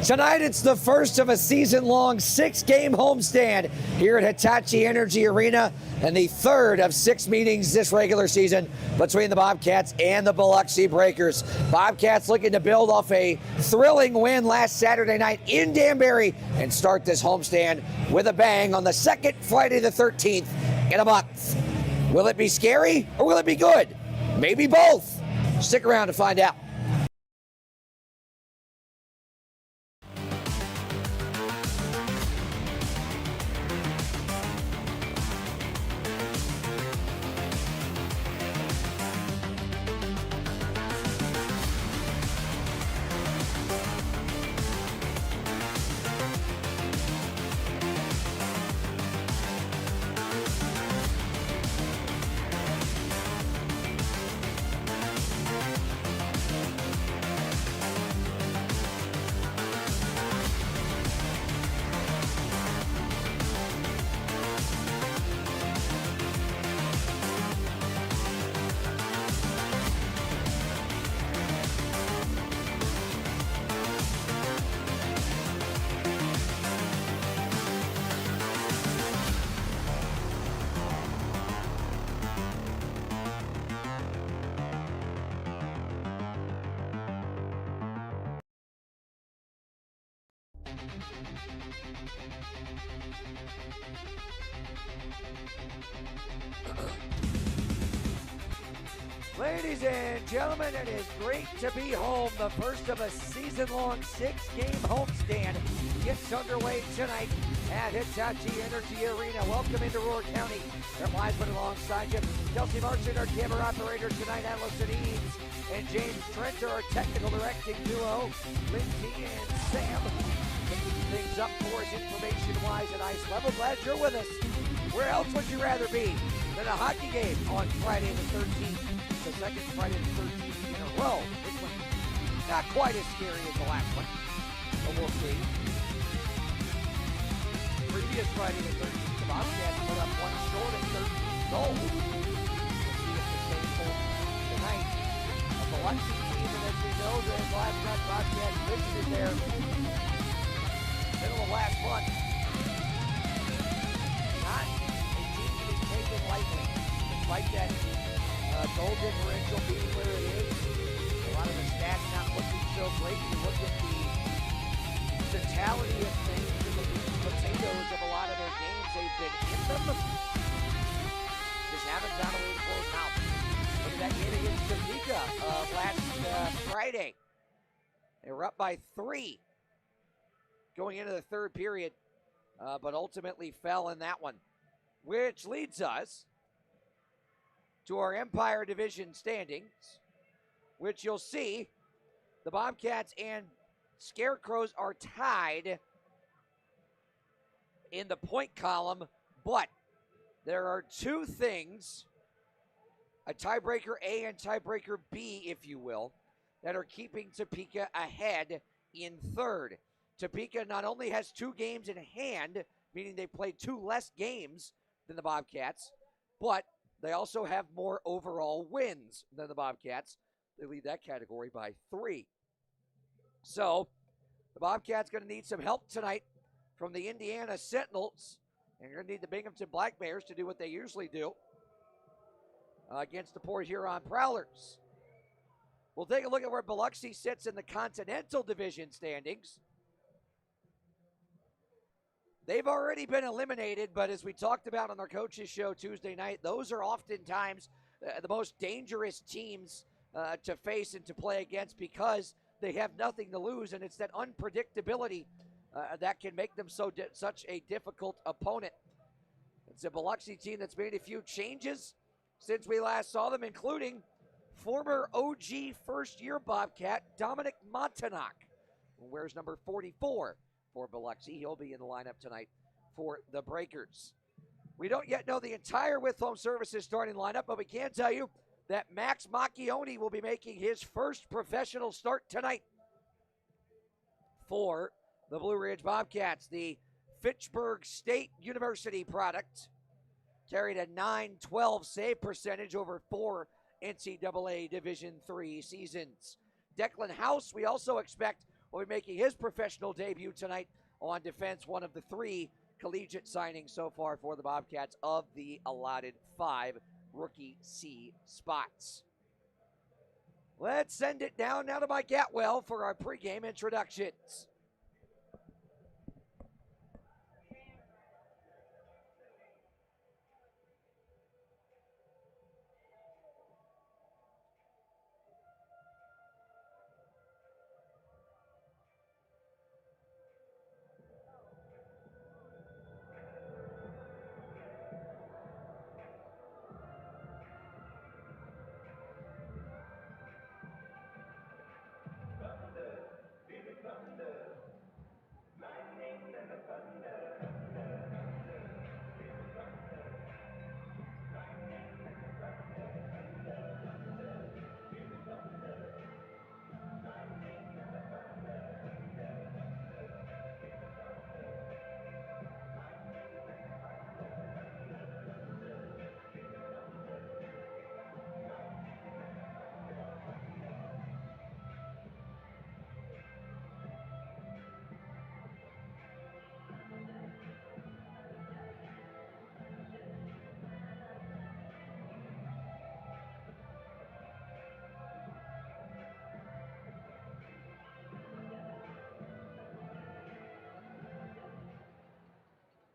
Tonight, it's the first of a season-long 6-game homestand here at Hitachi Energy Arena, and the third of 6 meetings this regular season between the Bobcats and the Biloxi Breakers. Bobcats looking to build off a thrilling win last Saturday night in Danbury and start this homestand with a bang on the second Friday the 13th in a month. Will it be scary or will it be good? Maybe both. Stick around to find out. Ladies and gentlemen, it is great to be home. The first of a season-long 6-game homestand gets underway tonight at Hitachi Energy Arena. Welcome into Roar County. Their Wiseman alongside you. Kelsey Marchand, our camera operator tonight. Allison Eads and James Trenter, our technical directing duo. Lindsay and Sam picking things up for us information-wise at ice level. Glad you're with us. Where else would you rather be than a hockey game on Friday the 13th? The second Friday the 13th in a row. This one not quite as scary as the last one, but we'll see. Previous Friday the 13th, the Bobcats put up one short of 13 goals. We'll see if the same holds tonight. A Biloxi team, and as we know, the last night Bobcats visited there middle of last month. Not a team to be taken lightly, despite that goal differential being where it is. A lot of the stats not looking so great. You look at the totality of things and the meat and potatoes of a lot of their games. They've been in them. Just haven't found a way to close them out. Look at that game against Topeka last Friday. They were up by 3 going into the third period, but ultimately fell in that one. Which leads us to our Empire Division standings, which you'll see the Bobcats and Scarecrows are tied in the point column, but there are 2 things, a tiebreaker A and tiebreaker B, if you will, that are keeping Topeka ahead in third. Topeka not only has 2 games in hand, meaning they played 2 less games than the Bobcats, but they also have more overall wins than the Bobcats. They lead that category by 3. So, the Bobcats going to need some help tonight from the Indiana Sentinels. And you're going to need the Binghamton Black Bears to do what they usually do against the Port Huron Prowlers. We'll take a look at where Biloxi sits in the Continental Division standings. They've already been eliminated, but as we talked about on our coaches show Tuesday night, those are oftentimes the most dangerous teams to face and to play against because they have nothing to lose, and it's that unpredictability that can make them such a difficult opponent. It's a Biloxi team that's made a few changes since we last saw them, including former OG first-year Bobcat Dominic Montanak, who wears number 44. For Biloxi. He'll be in the lineup tonight for the Breakers. We don't yet know the entire With Home Services starting lineup, but we can tell you that Max Macchione will be making his first professional start tonight for the Blue Ridge Bobcats. The Fitchburg State University product carried a .912 save percentage over 4 NCAA Division III seasons. Declan House, we also expect, will be making his professional debut tonight on defense, one of the 3 collegiate signings so far for the Bobcats of the allotted 5 rookie C spots. Let's send it down now to Mike Atwell for our pregame introductions.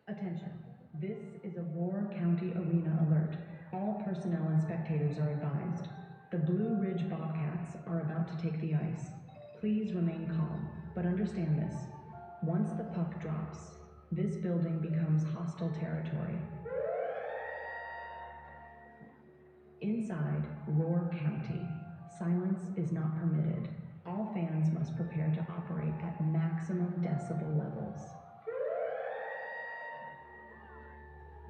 Attention. This is a Roar County Arena alert. All personnel and spectators are advised. The Blue Ridge Bobcats are about to take the ice. Please remain calm, but understand this. Once the puck drops, this building becomes hostile territory. Inside Roar County, silence is not permitted. All fans must prepare to operate at maximum decibel levels.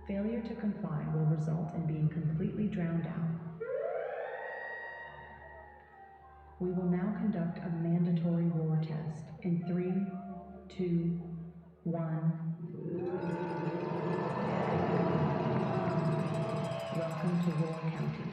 Failure to comply will result in being completely drowned out. We will now conduct a mandatory roar test in 3, 2, 1. Welcome to Roar County.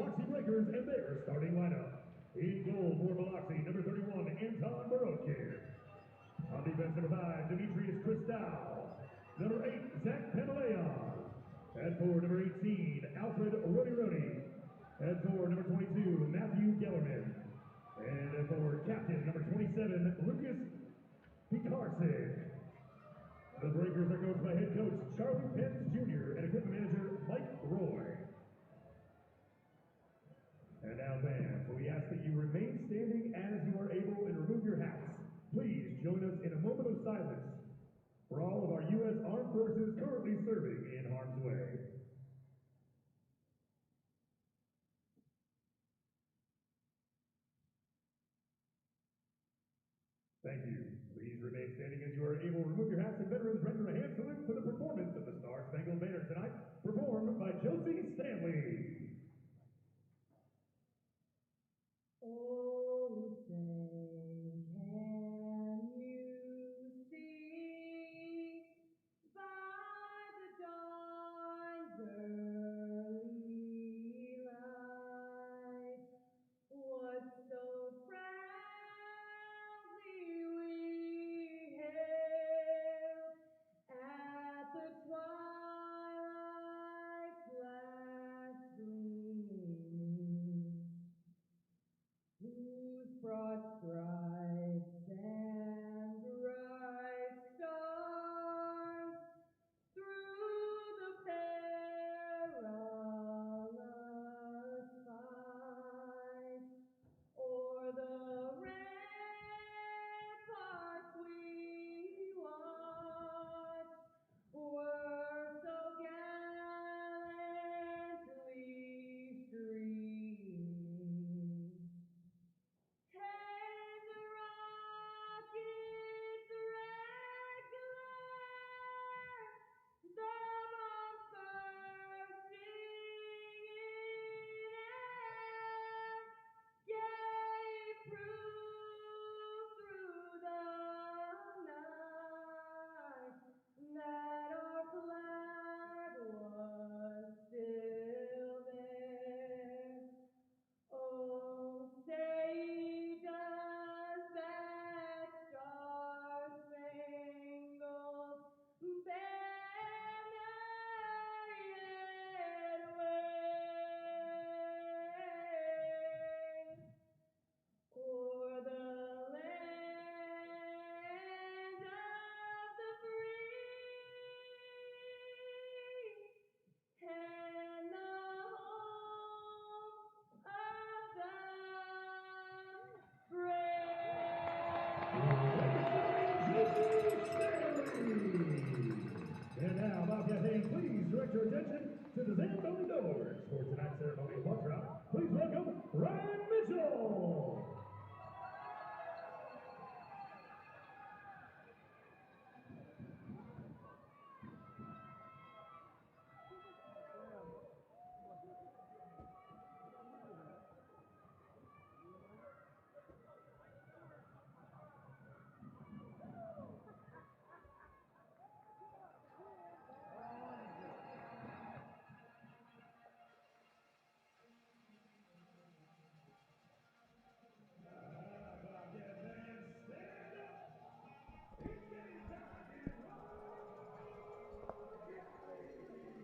Biloxi Breakers and their starting lineup. In goal for Biloxi, number 31, Anton Barokin. On defense, number 5, Demetrius Cristal. Number 8, Zach Pamaleon. At 4, number 18, Alfred Rodi. At 4, number 22, Matthew Gellerman. And at 4, captain, number 27, Lucas Picarsic. The Breakers are coached by head coach Charlie Pence Jr. and equipment manager Mike Roy. And now, fans, we ask that you remain standing as you are able and remove your hats. Please join us in a moment of silence for all of our U.S. Armed Forces currently serving in harm's way. Thank you. Please remain standing as you are able. Remove your hats, and veterans render a hand salute for the performance of the Star Spangled Banner tonight, performed by Josie Stanley. Oh, say, can you see by the dawn's early light what so proudly we hailed at the twilight's last gleaming? Who's brought stripes and bright stars through the perilous fight, o'er the ramparts we watched were so gallantly streaming. Hey, the rockets' red glare, the bombs bursting in air, gave proof through the night that our flag was still there. Oh, say does that star-spangled banner yet wave o'er the land of the free and the home of the And now, Bobcat fans, please direct your attention to the ceremony doors for tonight's ceremony of puck drop. Please welcome Ryan Mitchell.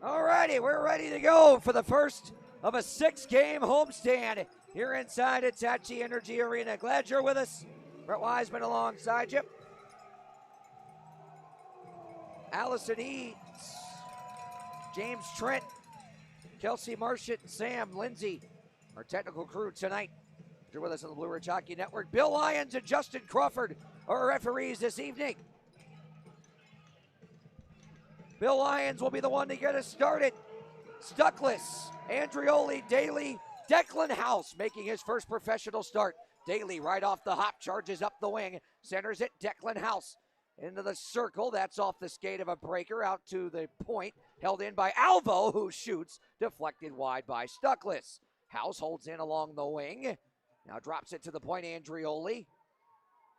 All righty, we're ready to go for the first of a 6-game homestand here inside Hitachi Energy Arena. Glad you're with us. Brett Wiseman alongside you. Allison Eads, James Trent, Kelsey Marchant, Sam Lindsay, our technical crew tonight. You're with us on the Blue Ridge Hockey Network. Bill Lyons and Justin Crawford are our referees this evening. Bill Lyons will be the one to get us started. Stuckless, Andrioli, Daly, Declan House making his first professional start. Daly right off the hop, charges up the wing, centers it, Declan House into the circle. That's off the skate of a breaker, out to the point, held in by Alvo, who shoots, deflected wide by Stuckless. House holds in along the wing, now drops it to the point, Andrioli.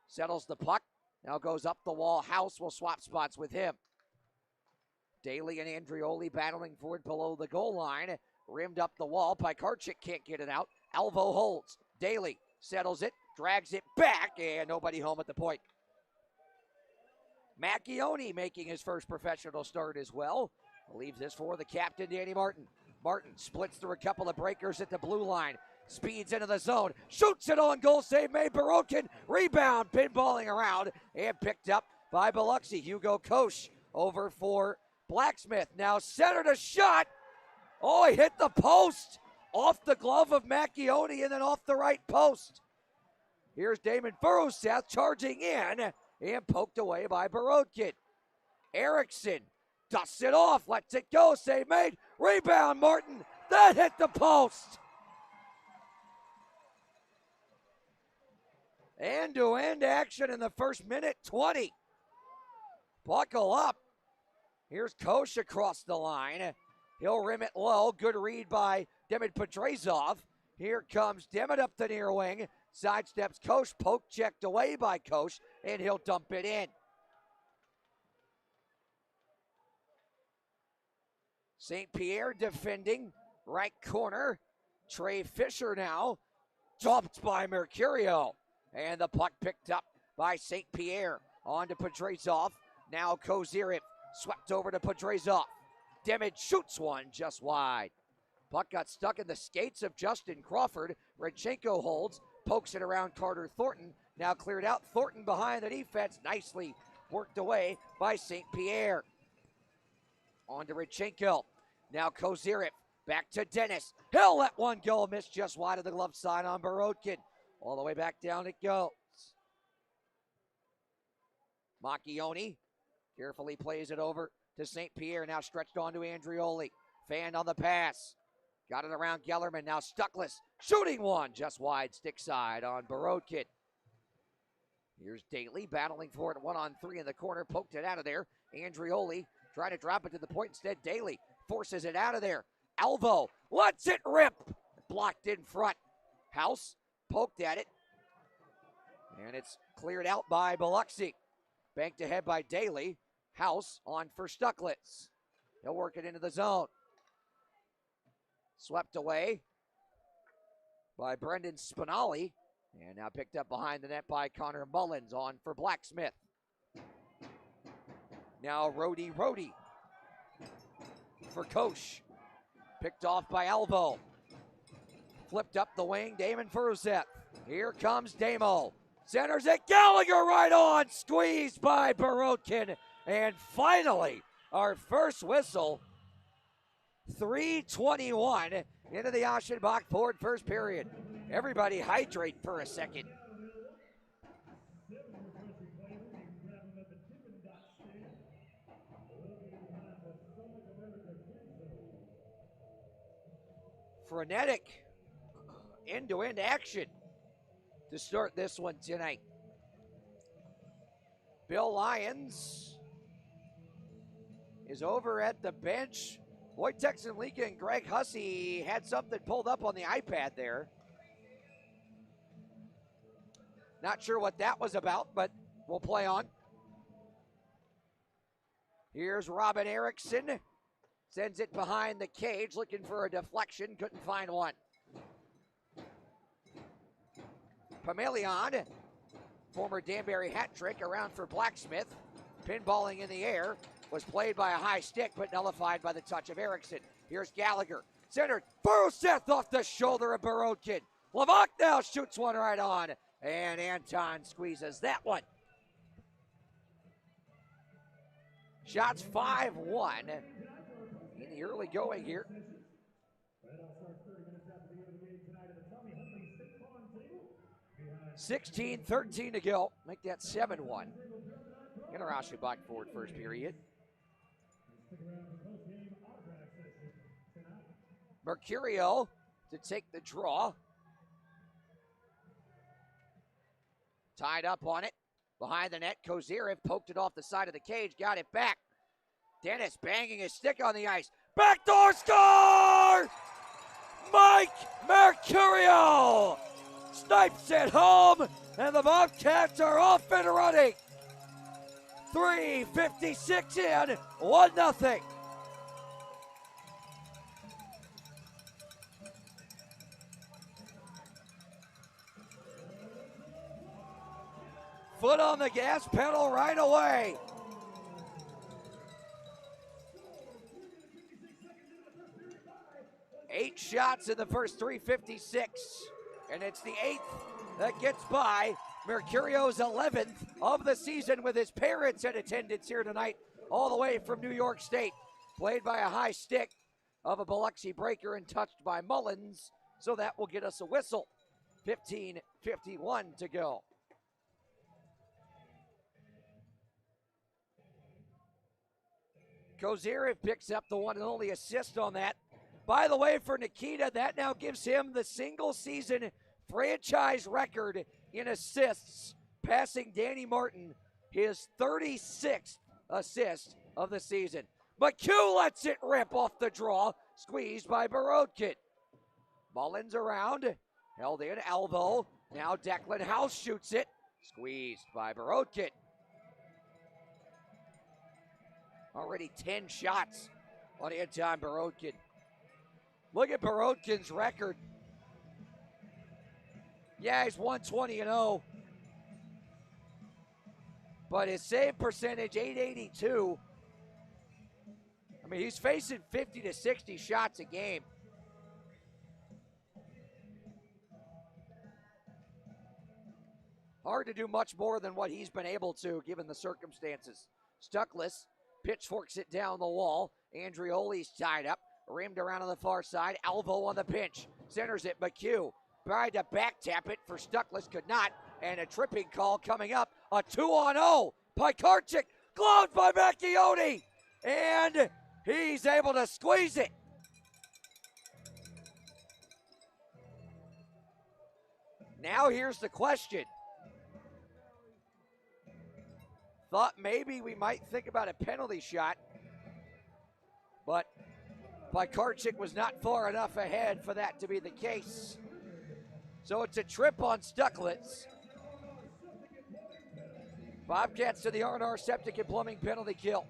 Settles the puck, now goes up the wall. House will swap spots with him. Daly and Andrioli battling for it below the goal line. rimmed up the wall. Pikarczyk can't get it out. Alvo holds. Daly settles it, drags it back, and nobody home at the point. Macchione making his first professional start as well. Leaves this for the captain, Danny Martin. Martin splits through a couple of breakers at the blue line. Speeds into the zone. Shoots it on goal. Save made. Borotkin. Rebound. Pinballing around. And picked up by Biloxi. Hugo Koch over for Blacksmith. Now centered a shot. Oh, he hit the post. Off the glove of Macchione and then off the right post. Here's Damon Furuseth charging in and poked away by Borotkin. Erickson dusts it off. Lets it go. Save made. Rebound, Martin. That hit the post. End-to-end action in the first minute 20. Buckle up. Here's Koch across the line. He'll rim it low. Good read by Demid Petrezov. Here comes Demid up the near wing. Sidesteps Koch. Poke checked away by Koch, and he'll dump it in. St. Pierre defending. Right corner. Trey Fisher now. Dumped by Mercurio. And the puck picked up by St. Pierre. On to Petrezov. Now Kozirev swept over to Petrezov. Demid shoots one just wide. Puck got stuck in the skates of Justin Crawford. Redchenko holds, pokes it around Carter Thornton. Now cleared out. Thornton behind the defense. Nicely worked away by St. Pierre. On to Redchenko. Now Kozirev. Back to Dennis. He'll let one go. Missed just wide of the glove side on Borotkin. All the way back down it goes. Macchione carefully plays it over to St. Pierre. Now stretched on to Andrioli. Fanned on the pass. Got it around Gellerman. Now Stuckless shooting one just wide stick side on Borotkin. Here's Daly battling for it 1-on-3 in the corner. Poked it out of there. Andrioli trying to drop it to the point. Instead, Daly forces it out of there. Alvo lets it rip. Blocked in front. House poked at it. And it's cleared out by Biloxi. Banked ahead by Daly. House on for Stucklitz. He'll work it into the zone. Swept away by Brendan Spinelli. And now picked up behind the net by Connor Mullins on for Blacksmith. Now Rhodey for Koch. Picked off by Alvo. Flipped up the wing, Damon Furuseth. Here comes Damo. Centers it, Gallagher right on. Squeezed by Borotkin. And finally, our first whistle. 3:21 into the Aschenbach Ford first period. Everybody hydrate for a second. Frenetic end-to-end action to start this one tonight. Bill Lyons is over at the bench. Wojtek Zenlika and Greg Hussey had something pulled up on the iPad there. Not sure what that was about, but we'll play on. Here's Robin Erickson. Sends it behind the cage, looking for a deflection. Couldn't find one. Pamelion, former Danbury hat trick, around for Blacksmith. Pinballing in the air. Was played by a high stick, but nullified by the touch of Erickson. Here's Gallagher. Centered. Furuseth off the shoulder of Borotkin. Lavok now shoots one right on. And Anton squeezes that one. Shots 5-1 in the early going here. 16-13 to go. Make that 7-1. In our Aschenbach Ford first period. Mercurio to take the draw. Tied up on it. Behind the net, Kozirev poked it off the side of the cage, got it back. Dennis banging his stick on the ice. Backdoor score! Mike Mercurio snipes it home, and the Bobcats are off and running. 3:56 in, 1-0. foot on the gas pedal right away. Eight shots in the first 3:56, and it's the 8th that gets by. Mercurio's 11th of the season with his parents in attendance here tonight, all the way from New York State. Played by a high stick of a Biloxi breaker and touched by Mullins, so that will get us a whistle. 15:51 to go. Kozyrev picks up the one and only assist on that. By the way, for Nikita, that now gives him the single-season franchise record in assists, passing Danny Martin, his 36th assist of the season. McHugh lets it rip off the draw, squeezed by Borodkin. Mullins around, held in, Alvo. Now Declan House shoots it, squeezed by Borodkin. Already 10 shots on Anton Borodkin. Look at Borodkin's record. Yeah, he's 120-0. But his save percentage, .882. I mean, he's facing 50 to 60 shots a game. Hard to do much more than what he's been able to, given the circumstances. Stuckless pitchforks it down the wall. Andreoli's tied up. Rimmed around on the far side. Alvo on the pinch. Centers it. McHugh tried to back tap it for Stuckless. Could not. And a tripping call coming up. A 2-on-0. Pikarczyk gloved by Macchione. And he's able to squeeze it. Now here's the question. Thought maybe we might think about a penalty shot. But Pikarczyk was not far enough ahead for that to be the case. So it's a trip on Stuckless. Bobcats to the R&R Septic and Plumbing penalty kill.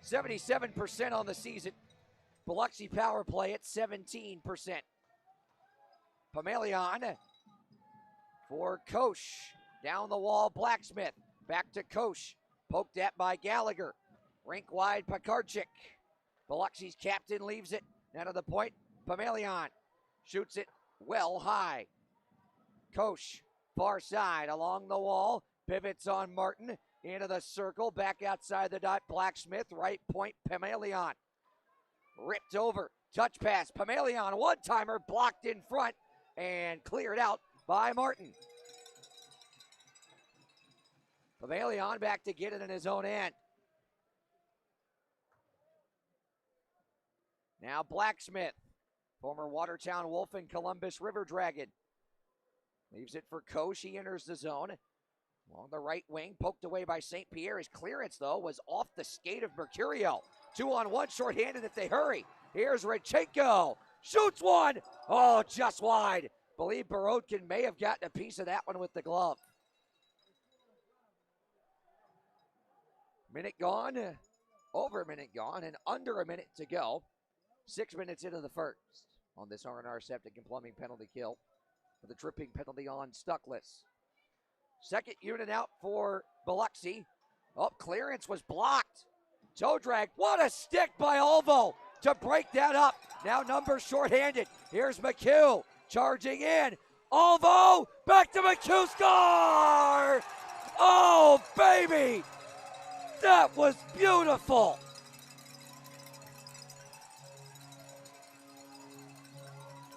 77% on the season. Biloxi power play at 17%. Pamelion for Koch. Down the wall, Blacksmith. Back to Koch. Poked at by Gallagher. Rink wide, Pikarczyk. Biloxi's captain leaves it. Now to the point, Pamelion shoots it well high. Koch, far side, along the wall. Pivots on Martin. Into the circle, back outside the dot. Blacksmith, right point, Pamelion. Ripped over, touch pass. Pamelion, one-timer, blocked in front and cleared out by Martin. Pamelion back to get it in his own end. Now Blacksmith, former Watertown Wolf and Columbus River Dragon. Leaves it for Koch, he enters the zone. Along the right wing, poked away by St. Pierre. His clearance, though, was off the skate of Mercurio. 2-on-1, shorthanded if they hurry. Here's Radchenko. Shoots one. Oh, just wide. Believe Borodkin may have gotten a piece of that one with the glove. Minute gone, over a minute gone, and under a minute to go. 6 minutes into the first on this R&R Septic and Plumbing penalty kill for the tripping penalty on Stuckless. Second unit out for Biloxi. Oh, clearance was blocked. Toe drag. What a stick by Alvo to break that up. Now numbers shorthanded. Here's McHugh charging in. Alvo back to McHugh. Score! Oh, baby! That was beautiful.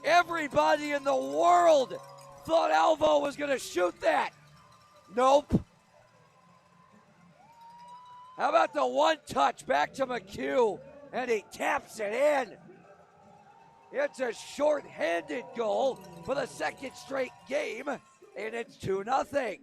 Everybody in the world thought Alvo was going to shoot that. Nope. How about the one touch back to McHugh, and he taps it in. It's a short-handed goal for the second straight game, and it's 2-0.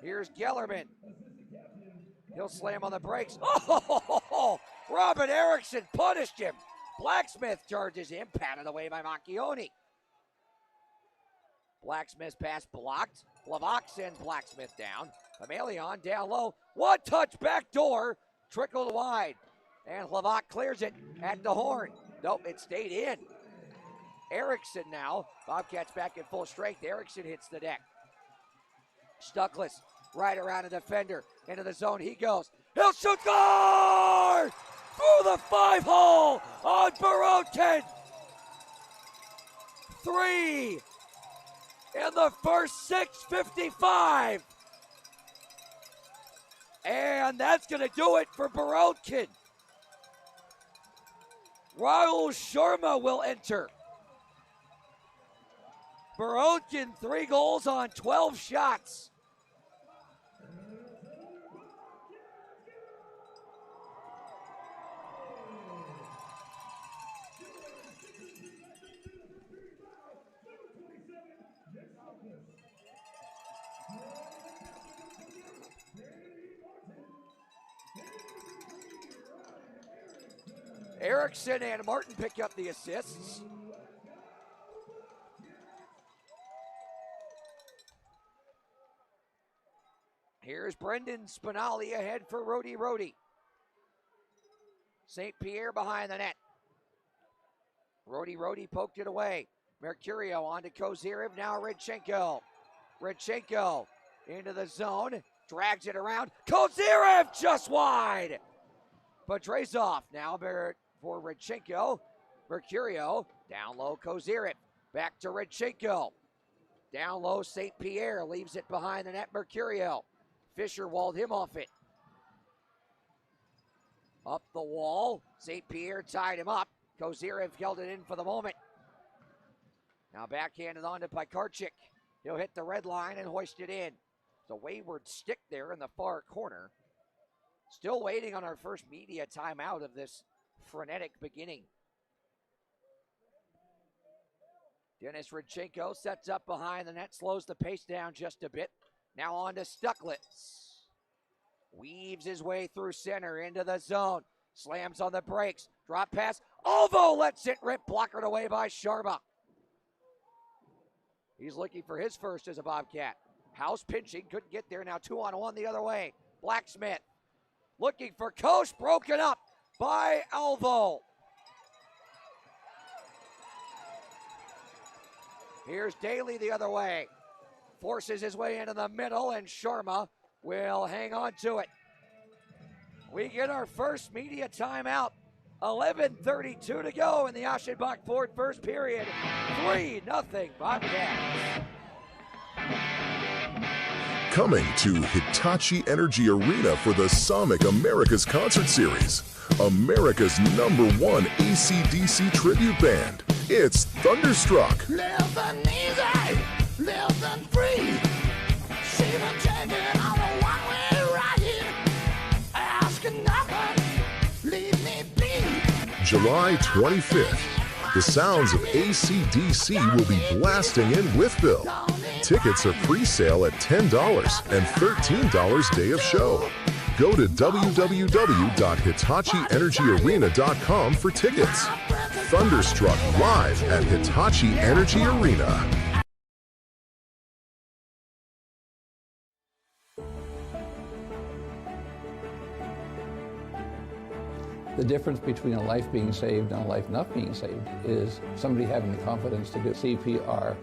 Here's Gellerman. He'll slam on the brakes. Oh, Robin Erickson punished him. Blacksmith charges him, patted away by Macchione. Blacksmith's pass blocked. Lavok sends Blacksmith down. Pamelion down low. One touch back door. trickled wide. And Hlavak clears it at the horn. Nope, it stayed in. Erickson now. Bobcats back at full strength. Erickson hits the deck. Stuckless right around a defender. Into the zone he goes. He'll shoot, score! Through the 5-hole on Borotkin. 3 in the first 6:55. And that's going to do it for Borotkin. Rahul Sharma will enter. Borotkin, 3 goals on 12 shots. Erickson and Martin pick up the assists. Here's Brendan Spinelli ahead for Rhodey. St. Pierre behind the net. Rhodey poked it away. Mercurio on to Kozyrev, now Radchenko. Radchenko into the zone, drags it around. Kozyrev just wide! Petrezov now for Radchenko. Mercurio, down low Kozyrev. Back to Radchenko. Down low St. Pierre, leaves it behind the net, Mercurio. Fisher walled him off it. Up the wall, St. Pierre tied him up. Kozyrev held it in for the moment. Now backhanded on to Pikarczyk. He'll hit the red line and hoist it in. It's a wayward stick there in the far corner. Still waiting on our first media timeout of this frenetic beginning. Denis Radchenko sets up behind the net, slows the pace down just a bit. Now on to Stucklitz. Weaves his way through center into the zone. Slams on the brakes. Drop pass. Alvo lets it rip. Blockered away by Sharma. He's looking for his first as a Bobcat. House pinching. Couldn't get there. Now 2-on-1 the other way. Blacksmith looking for Kosh. Broken up by Alvo. Here's Daly the other way. Forces his way into the middle, and Sharma will hang on to it. We get our first media timeout. 11:32 to go in the Aschenbach Ford first period. 3-0 Bobcats. Coming to Hitachi Energy Arena for the Sonic America's Concert Series. America's #1 AC/DC tribute band. It's Thunderstruck. Living easy, living free. See them taking on a one-way ride. Asking nothing, leave me be. July 25th. The sounds of AC/DC will be blasting in Wytheville. Tickets are pre-sale at $10 and $13 day of show. Go to www.hitachienergyarena.com for tickets. Thunderstruck live at Hitachi Energy Arena. The difference between a life being saved and a life not being saved is somebody having the confidence to do CPR.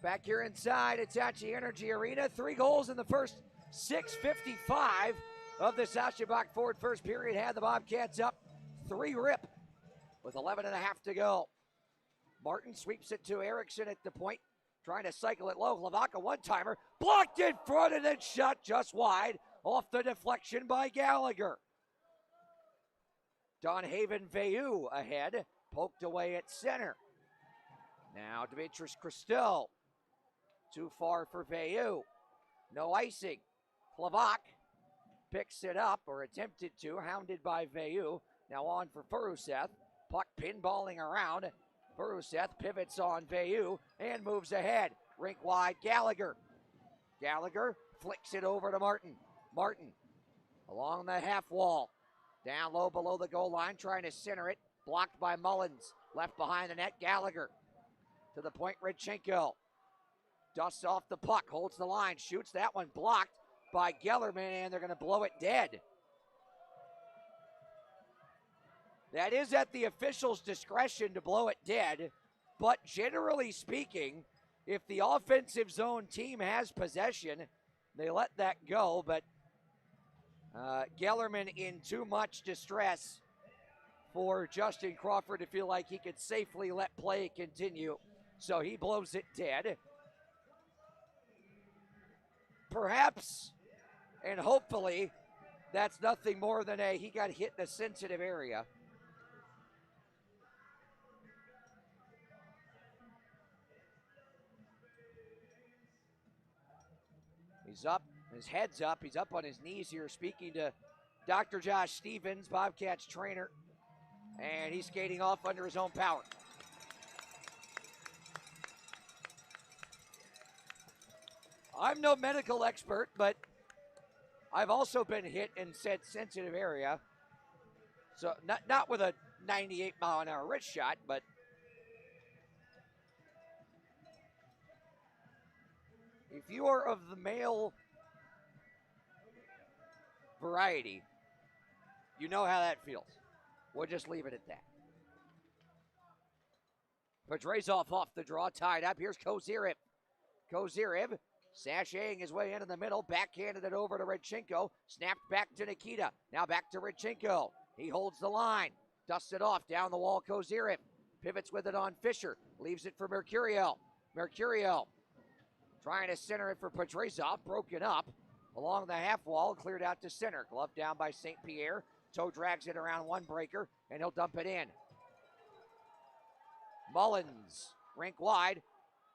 Back here inside Hitachi Energy Arena, 3 goals in the first 6:55 of the Aschenbach Ford first period had the Bobcats up 3-rip with 11.5 to go. Martin sweeps it to Erickson at the point, trying to cycle it low. Hlavak, one-timer, blocked in front and then shot just wide off the deflection by Gallagher. Don Haven Veilleux ahead, poked away at center. Now Dimitris Christou. Too far for Veilleux. No icing. Hlavak picks it up, or attempted to, hounded by Veilleux. Now on for Furuseth. Puck pinballing around. Baruseth pivots on Vayu and moves ahead. Rink wide, Gallagher. Gallagher flicks it over to Martin. Martin along the half wall. Down low below the goal line, trying to center it. Blocked by Mullins. Left behind the net, Gallagher. To the point, Redchenko. Dusts off the puck, holds the line, shoots that one, blocked by Gellerman, and they're going to blow it dead. That is at the official's discretion to blow it dead, but generally speaking, if the offensive zone team has possession, they let that go, but Gellerman in too much distress for Justin Crawford to feel like he could safely let play continue, so he blows it dead. Perhaps, and hopefully, that's nothing more than he got hit in a sensitive area. He's up, his head's up, he's up on his knees here speaking to Dr. Josh Stevens, Bobcats trainer, and he's skating off under his own power. I'm no medical expert, but I've also been hit in said sensitive area. So not with a 98-mile-an-hour wrist shot, but if you are of the male variety, you know how that feels. We'll just leave it at that. Petrezov off the draw, tied up. Here's Kozyrev. Kozyrev sashaying his way into the middle, backhanded it over to Redchenko, snapped back to Nikita, now back to Redchenko. He holds the line, dusts it off, down the wall, Kozyrev, pivots with it on Fisher, leaves it for Mercurio. Mercurio trying to center it for Petrezov, broken up along the half wall, cleared out to center, glove down by St. Pierre, Toe drags it around one breaker, and he'll dump it in. Mullins, rink wide,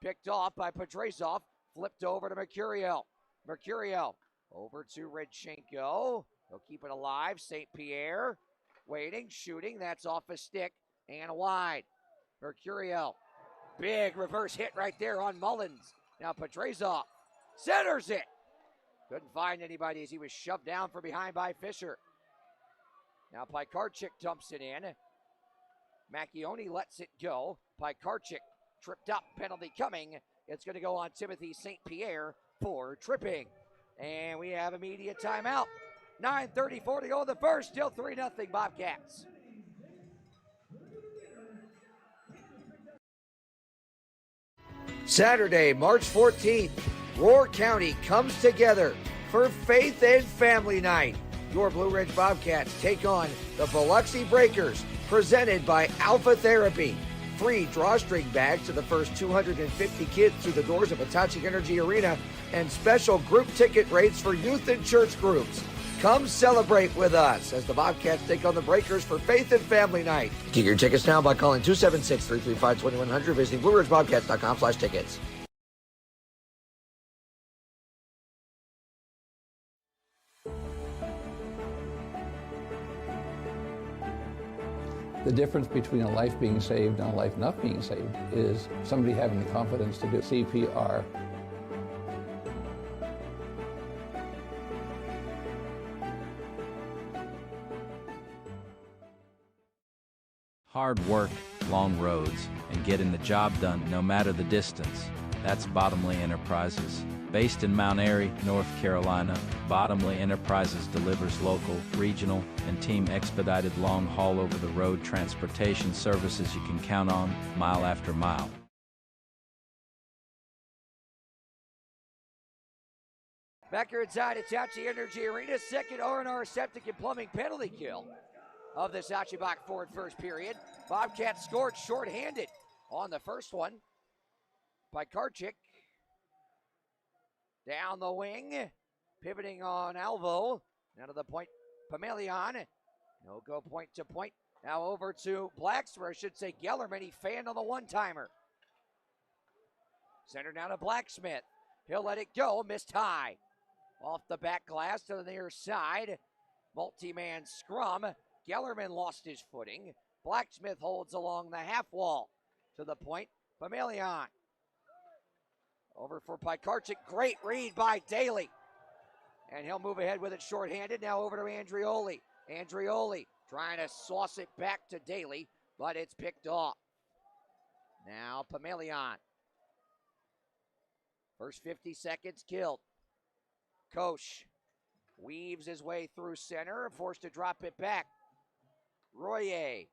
picked off by Petrezov, flipped over to Mercurio. Mercurio over to Redchenko. He'll keep it alive. St. Pierre waiting, shooting. That's off a stick and wide. Mercurio. Big reverse hit right there on Mullins. Now Petrezov centers it. Couldn't find anybody as he was shoved down from behind by Fisher. Now Pikarczyk dumps it in. Macchione lets it go. Pikarczyk tripped up, penalty coming. It's going to go on Timothy St. Pierre for tripping. And we have immediate timeout. 9:34 to go in the first. Still 3-0 Bobcats. Saturday, March 14th, Roar County comes together for Faith and Family Night. Your Blue Ridge Bobcats take on the Biloxi Breakers, presented by Alpha Therapy. Free drawstring bags to the first 250 kids through the doors of Hitachi Energy Arena, and special group ticket rates for youth and church groups. Come celebrate with us as the Bobcats take on the Breakers for Faith and Family Night. Get your tickets now by calling 276-335-2100, visiting BlueRidgeBobcats.com/tickets. The difference between a life being saved and a life not being saved is somebody having the confidence to do CPR. Hard work, long roads, and getting the job done no matter the distance. That's Bottomley Enterprises. Based in Mount Airy, North Carolina, Bottomley Enterprises delivers local, regional, and team expedited long-haul over-the-road transportation services you can count on mile after mile. Back here inside Hitachi Energy Arena, second R&R Septic and Plumbing penalty kill of this Achibak Ford first period. Bobcats scored shorthanded on the first one. Pikarczyk down the wing, pivoting on Alvo. Now to the point, Pamelion. No go point to point. Now over to Blacks, or I should say Gellerman. He fanned on the one-timer. Center down to Blacksmith. He'll let it go, missed high. Off the back glass to the near side. Multi-man scrum. Gellerman lost his footing. Blacksmith holds along the half wall to the point. Pamelion. Over for Pikarczyk. Great read by Daly. And he'll move ahead with it shorthanded. Now over to Andrioli. Andrioli trying to sauce it back to Daly, but it's picked off. Now Pamelion. First 50 seconds killed. Koch weaves his way through center, forced to drop it back. Royer.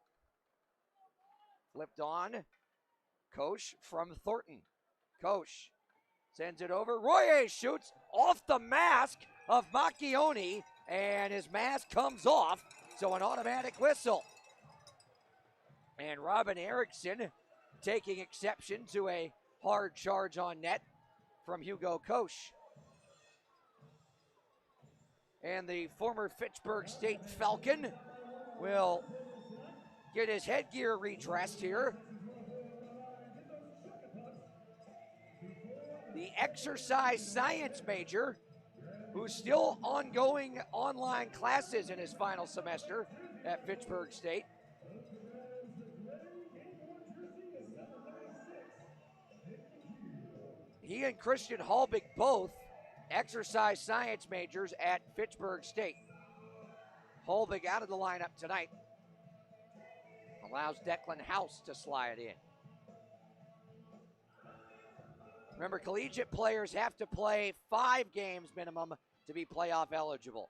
Flipped on. Koch from Thornton. Koch sends it over. Royer shoots off the mask of Macchioni, and his mask comes off, so an automatic whistle. And Robin Erickson taking exception to a hard charge on net from Hugo Koch. And the former Fitchburg State Falcon will get his headgear redressed here. The exercise science major, who's still ongoing online classes in his final semester at Fitchburg State. He and Christian Halbig both exercise science majors at Fitchburg State. Halbig out of the lineup tonight. Allows Declan House to slide in. Remember, collegiate players have to play 5 games minimum to be playoff eligible.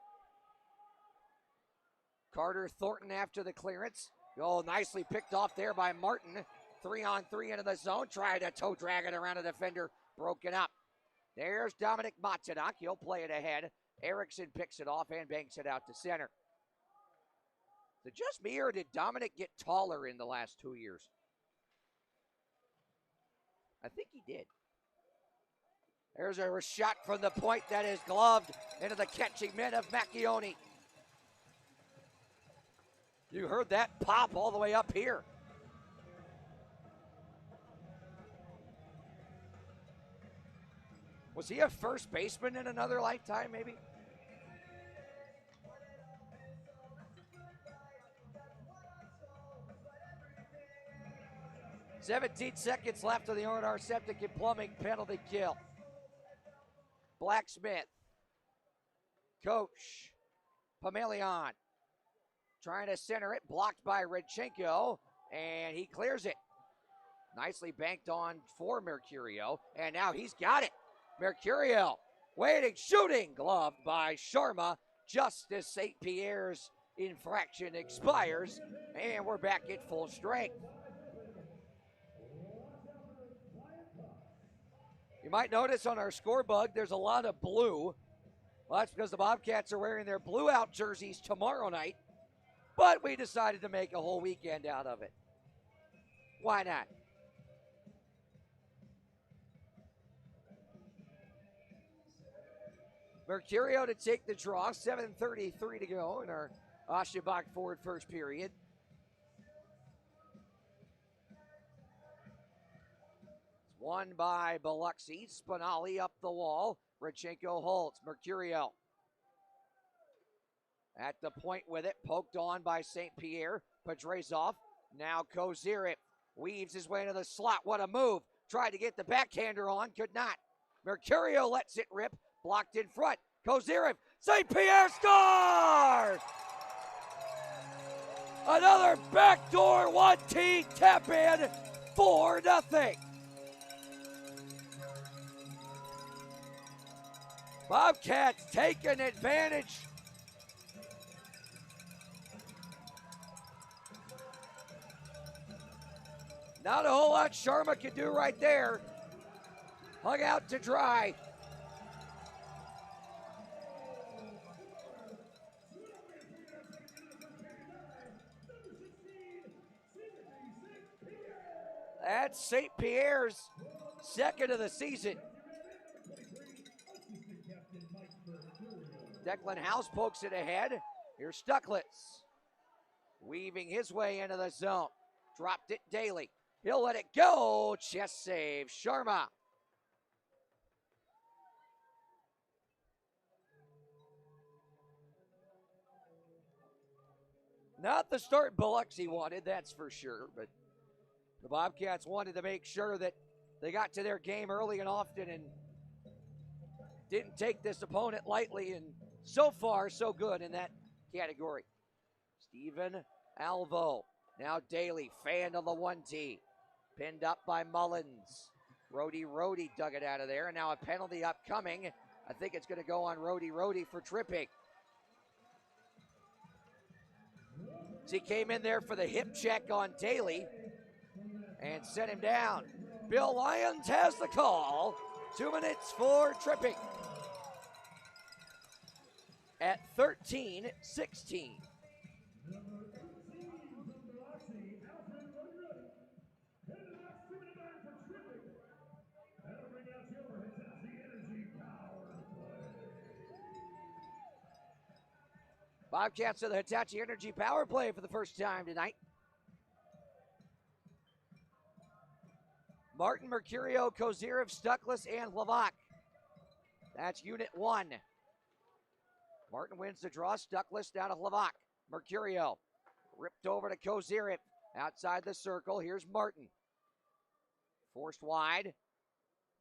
Carter Thornton after the clearance. Oh, nicely picked off there by Martin. 3-on-3 into the zone. Tried to toe drag it around a defender. Broken up. There's Dominic Matanak. He'll play it ahead. Erickson picks it off and banks it out to center. Is it just me, or did Dominic get taller in the last 2 years? I think he did. There's a shot from the point that is gloved into the catching mitt of Macchioni. You heard that pop all the way up here. Was he a first baseman in another lifetime, maybe? "17 seconds left of the R&R Septic and Plumbing penalty kill. Blacksmith. Coach. Pamelion. Trying to center it. Blocked by Redchenko. And he clears it. Nicely banked on for Mercurio. And now he's got it. Mercurio. Waiting. Shooting. Gloved by Sharma. Just as St. Pierre's infraction expires. And we're back at full strength. You might notice on our scorebug, there's a lot of blue. Well, that's because the Bobcats are wearing their blue out jerseys tomorrow night. But we decided to make a whole weekend out of it. Why not? Mercurio to take the draw. 7:33 to go in our Aschenbach Ford first period. Won by Biloxi. Spinelli up the wall. Redchenko holds. Mercurio at the point with it. Poked on by St. Pierre. Pedrazov. Now Kozirev weaves his way into the slot. What a move. Tried to get the backhander on. Could not. Mercurio lets it rip. Blocked in front. Kozirev. St. Pierre scores! Another backdoor 1T tap in. 4-0. Bobcats taking advantage. Not a whole lot Sharma can do right there. Hung out to dry. That's St. Pierre's second of the season. Declan House pokes it ahead. Here's Stucklitz. Weaving his way into the zone. Dropped it Daly. He'll let it go. Chest save. Sharma. Not the start Biloxi wanted, that's for sure, but The Bobcats wanted to make sure that they got to their game early and often and didn't take this opponent lightly, and so far, so good in that category. Stephen Alvo. Now Daly, fanned on the 1T. Pinned up by Mullins. Rhodey dug it out of there, and now a penalty upcoming. I think it's going to go on Rhodey for tripping. So he came in there for the hip check on Daly and set him down. Bill Lyons has the call. 2 minutes for tripping. At 13-16. Bobcats to the Hitachi Energy power play for the first time tonight. Martin, Mercurio, Kozyrev, Stuckless, and Hlavak. That's unit 1. Martin wins the draw. Stuckless down to Hlavak. Mercurio ripped over to Kozyrev. Outside the circle, here's Martin. Forced wide.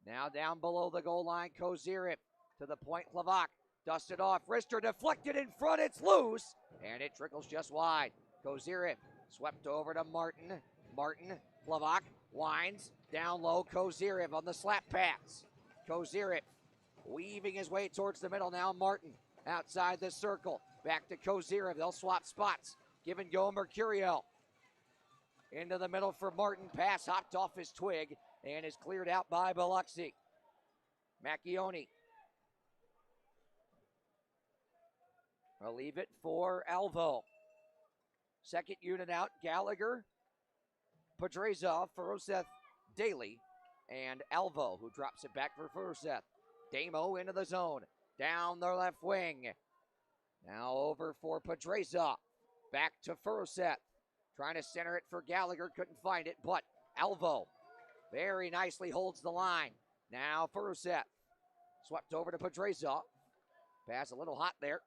Now down below the goal line, Kozyrev to the point, Hlavak. Dusted off, wrister deflected in front, it's loose, and it trickles just wide. Kozyrev swept over to Martin. Hlavak winds, down low, Kozyrev on the slap pass. Kozyrev weaving his way towards the middle now, Martin outside the circle. Back to Kozyrev, they'll swap spots. Give and go, Mercurio. Into the middle for Martin, pass hopped off his twig and is cleared out by Biloxi. Macchione. I'll leave it for Alvo. Second unit out, Gallagher, Podrazov, Feroseth, Daly, and Alvo, who drops it back for Feroseth. Damo into the zone, down the left wing. Now over for Podrazov, back to Feroseth. Trying to center it for Gallagher, couldn't find it, but Alvo very nicely holds the line. Now Feroseth, swept over to Podrazov. Pass a little hot there.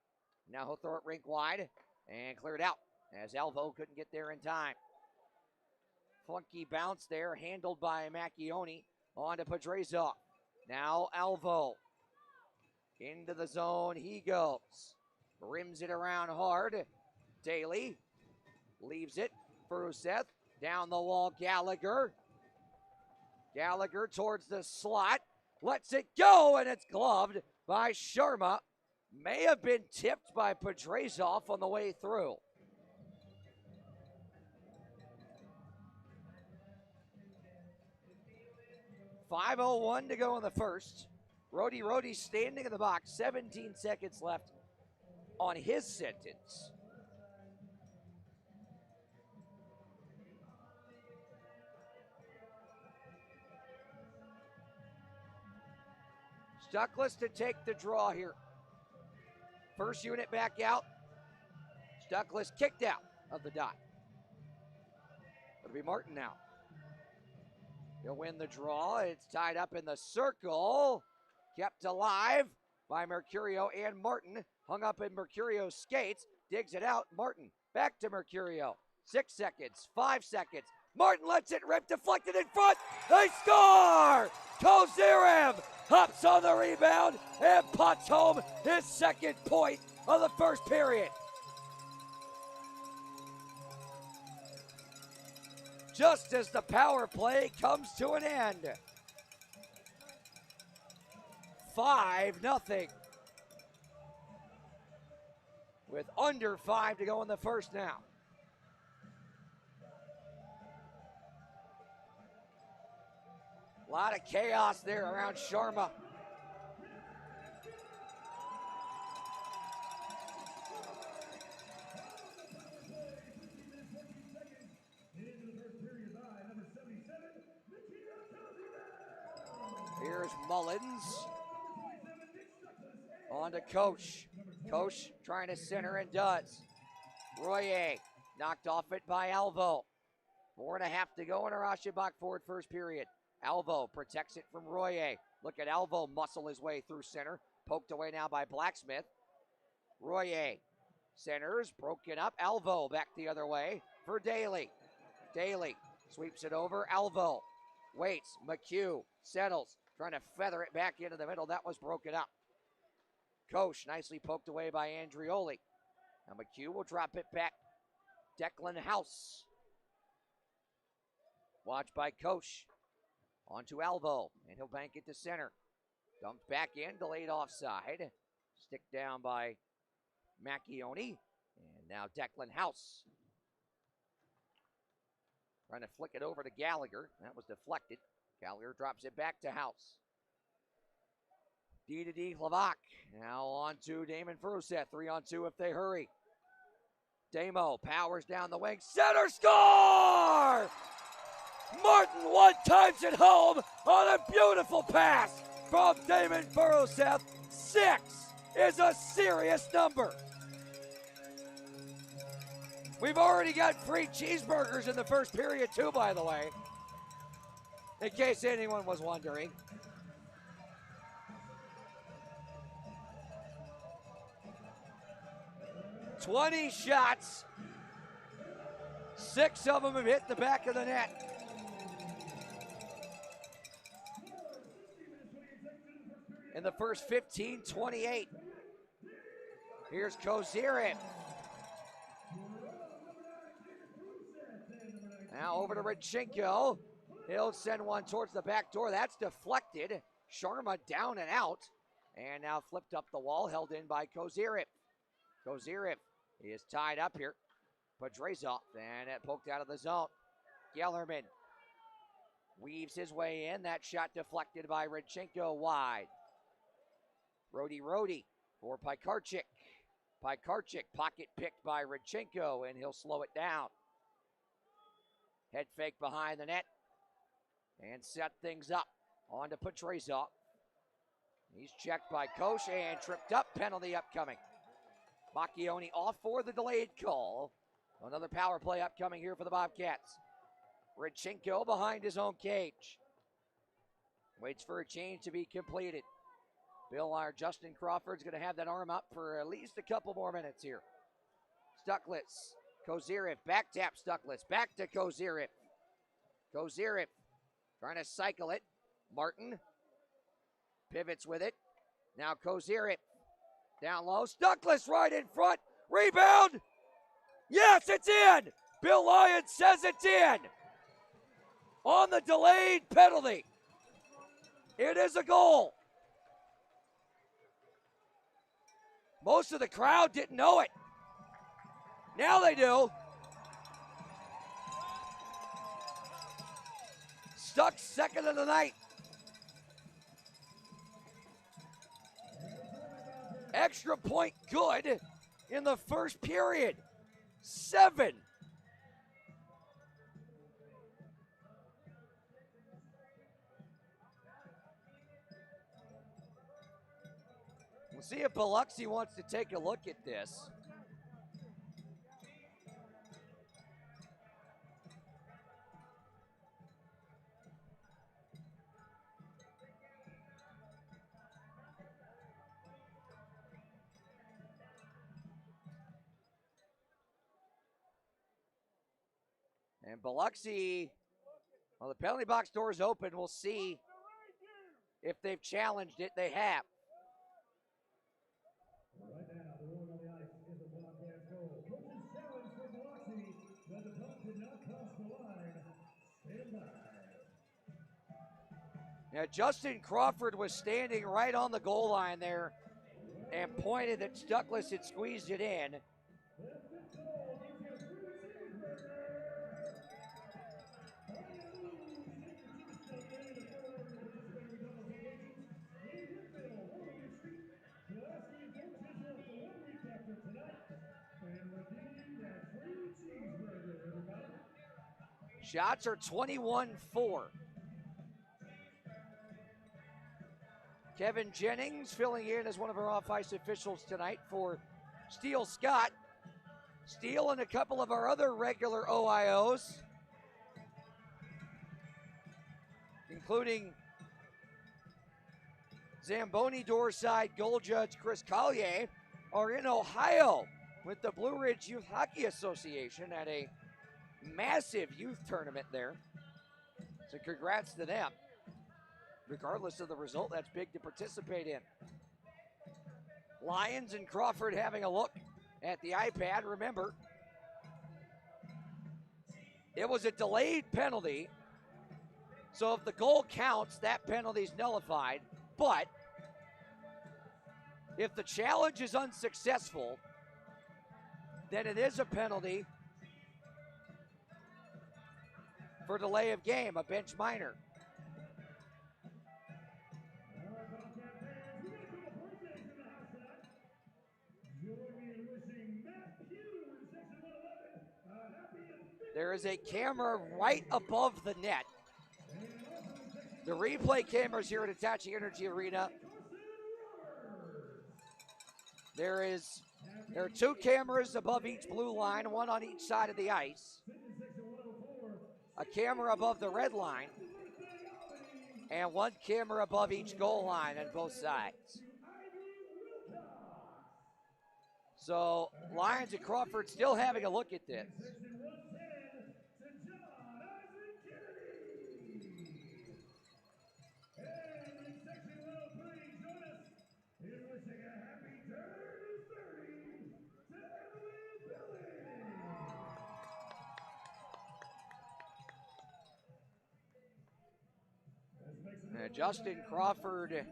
Now he'll throw it rink wide and clear it out as Alvo couldn't get there in time. Funky bounce there, handled by Macchione. On to Podrazov. Now Alvo. Into the zone he goes. Rims it around hard. Daly leaves it. Feroseth. Down the wall, Gallagher. Gallagher towards the slot. Lets it go, and it's gloved by Sharma. May have been tipped by Podrazov on the way through. .5:01 to go in the first. Rhodey standing in the box. 17 seconds left on his sentence. Stuckless to take the draw here. First unit back out. Stuckless kicked out of the dot. It'll be Martin now. He'll win the draw. It's tied up in the circle. Kept alive by Mercurio and Martin. Hung up in Mercurio's skates. Digs it out. Martin back to Mercurio. 6 seconds. 5 seconds. Martin lets it rip. Deflected in front. They score! Kozyrev hops on the rebound and puts home his second point of the first period. Just as the power play comes to an end. 5-0. With under 5 to go in the first now. A lot of chaos there around Sharma. Here's Mullins. On to Coach. Coach trying to center and does. Royer knocked off it by Alvo. 4.5 to go in Arashibak forward first period. Alvo protects it from Royer. Look at Alvo muscle his way through center. Poked away now by Blacksmith. Royer centers, broken up. Alvo back the other way for Daly. Daly Sweeps it over. Alvo waits. McHugh settles. Trying to feather it back into the middle. That was broken up. Koch nicely poked away by Andrioli. Now McHugh will drop it back. Declan House. Watched by Koch. On to Alvo. And he'll bank it to center. Dumped back in. Delayed offside. Stick down by Macchione. And now Declan House. Trying to flick it over to Gallagher. That was deflected. Gallagher drops it back to House. D to D Hlavak. Now on to Damon Furuset. 3-on-2 if they hurry. Damo powers down the wing. Center score! Martin one-times it home on a beautiful pass from Damon Furuset. 6 is a serious number. We've already got free cheeseburgers in the first period too, by the way. In case anyone was wondering. "20 shots. 6 of them have hit the back of the net. In the first 15, 28. Here's Kozirin. Now over to Radchenko. He'll send one towards the back door. That's deflected. Sharma down and out. And now flipped up the wall, held in by Kozirin. Kozirin is tied up here. Podrazov, and it poked out of the zone. Gellerman weaves his way in. That shot deflected by Radchenko wide. Rody for Pikarczyk. Pikarczyk pocket picked by Radchenko, and he'll slow it down. Head fake behind the net and set things up. On to Podrazov. He's checked by Koch and tripped up. Penalty upcoming. Macchione off for the delayed call. Another power play upcoming here for the Bobcats. Radchenko behind his own cage. Waits for a change to be completed. Justin Crawford's going to have that arm up for at least a couple more minutes here. Stucklitz. Kozirin. Back tap Stucklitz. Back to Kozirin. Kozirin trying to cycle it. Martin pivots with it. Now Kozirin. Down low. Stucklitz right in front. Rebound. Yes, it's in. Bill Lyons says it's in. On the delayed penalty. It is a goal. Most of the crowd didn't know it. Now they do. Stuck second of the night. Extra point good in the first period. 7. We'll see if Biloxi wants to take a look at this. And Biloxi, well, the penalty box door is open. We'll see if they've challenged it. They have. Right now, the one on the ice is a Bobcats goal. Coach's challenge for Biloxi, but the puck did not cross the line. Stand by. Now, Justin Crawford was standing right on the goal line there and pointed that Stucklitz had squeezed it in. Shots are 21-4. Kevin Jennings filling in as one of our off-ice officials tonight for Steele Scott. Steele and a couple of our other regular OIOs, including Zamboni Doorside goal judge Chris Collier, are in Ohio with the Blue Ridge Youth Hockey Association at a massive youth tournament there. So congrats to them. Regardless of the result, that's big to participate in. Lyons and Crawford having a look at the iPad. Remember, it was a delayed penalty. So if the goal counts, that penalty is nullified. But if the challenge is unsuccessful, then it is a penalty for delay of game, a bench minor. There is a camera right above the net. The replay cameras here at Hitachi Energy Arena. There are 2 cameras above each blue line, 1 on each side of the ice. A camera above the red line, and 1 camera above each goal line on both sides. So Lyons and Crawford still having a look at this. Justin Crawford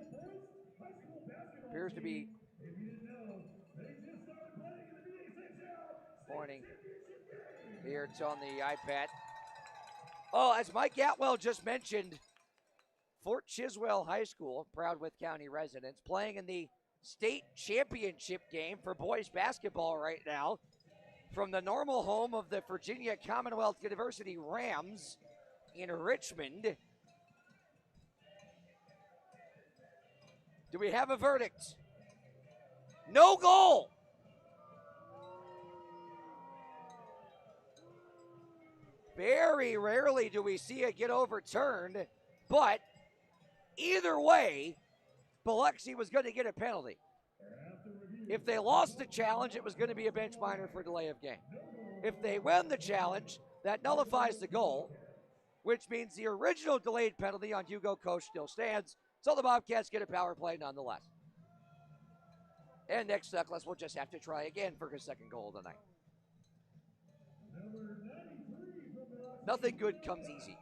appears to be pointing here. It's on the iPad. Oh, as Mike Atwell just mentioned, Fort Chiswell High School, proud Wythe County residents, playing in the state championship game for boys basketball right now from the normal home of the Virginia Commonwealth University Rams in Richmond. Do we have a verdict? No goal. Very rarely do we see it get overturned, but either way, Biloxi was going to get a penalty. If they lost the challenge, it was going to be a bench minor for delay of game. If they win the challenge, that nullifies the goal, which means the original delayed penalty on Hugo Koch still stands. So the Bobcats get a power play nonetheless. And next Douglas will just have to try again for his second goal of the night. Nothing good comes easy.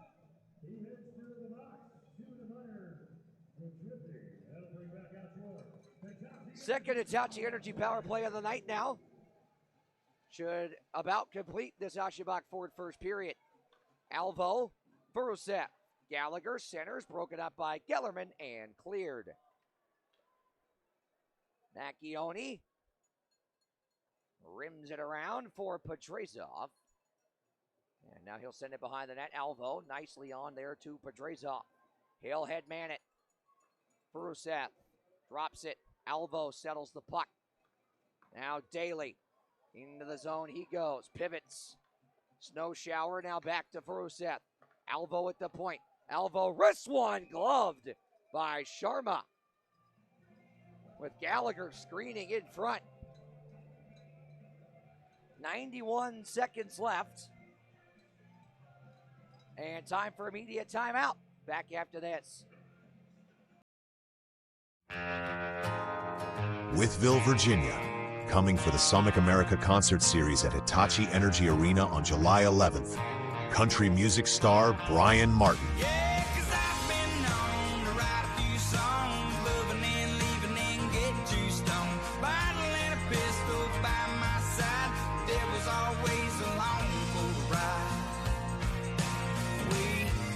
Second Hitachi Energy power play of the night now. Should about complete this Aschenbach Ford first period. Alvo, Veruset, Gallagher centers, broken up by Gellerman and cleared. Macchioni rims it around for Petrezov. And now he'll send it behind the net. Alvo nicely on there to Petrezov. He'll head man it. Veruset drops it. Alvo settles the puck. Now Daly into the zone he goes. Pivots. Snow shower now back to Veruset. Alvo at the point. Alvo wrists one, gloved by Sharma. With Gallagher screening in front. 91 seconds left. And time for immediate timeout. Back after this. Wytheville, Virginia, coming for the Sonic America concert series at Hitachi Energy Arena on July 11th. Country music star Brian Martin. Yeah, 'cause I've been known to write a few songs, loving and leaving and get too stoned. Bottle and a pistol by my side, there was always along for the ride. We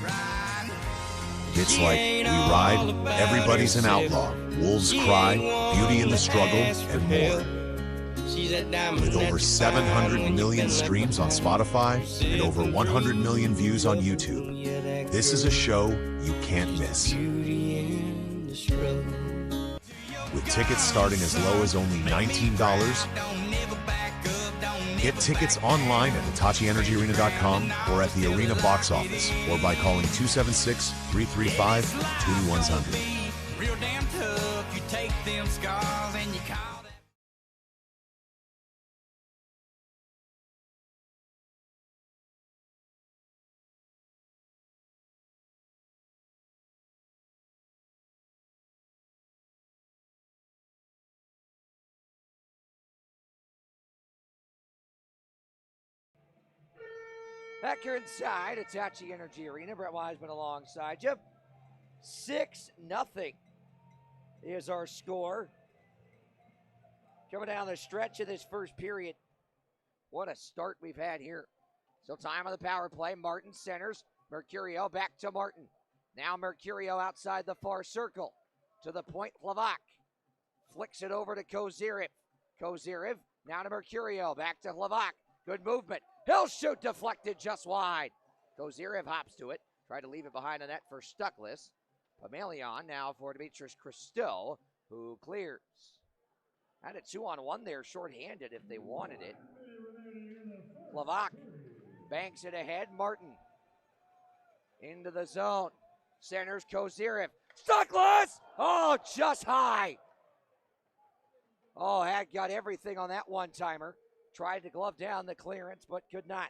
ride. It's like We Ride, Everybody's an Outlaw, Wolves Cry, Beauty in the Struggle, and more. With over 700 million streams on Spotify and over 100 million views on YouTube, this is a show you can't miss. With tickets starting as low as only $19, get tickets online at HitachiEnergyArena.com or at the Arena box office or by calling 276-335-2100. Real damn tough, you take them scars and you call Back here inside Hitachi Energy Arena, Brett Wiseman alongside you. 6-0 is our score. Coming down the stretch of this first period. What a start we've had here. Still time on the power play. Martin centers. Mercurio back to Martin. Now Mercurio outside the far circle. To the point, Flavak. Flicks it over to Kozyrev. Kozyrev now to Mercurio. Back to Flavak. Good movement. He'll shoot, deflected just wide. Kozyrev hops to it. Tried to leave it behind the net for Stuckless. Pamelion now for Demetrius Christou, who clears. Had a 2-on-1 there, shorthanded if they wanted it. Flavak banks it ahead. Martin into the zone. Centers Kozyrev. Stuckless! Oh, just high. Oh, had got everything on that one-timer. Tried to glove down the clearance, but could not.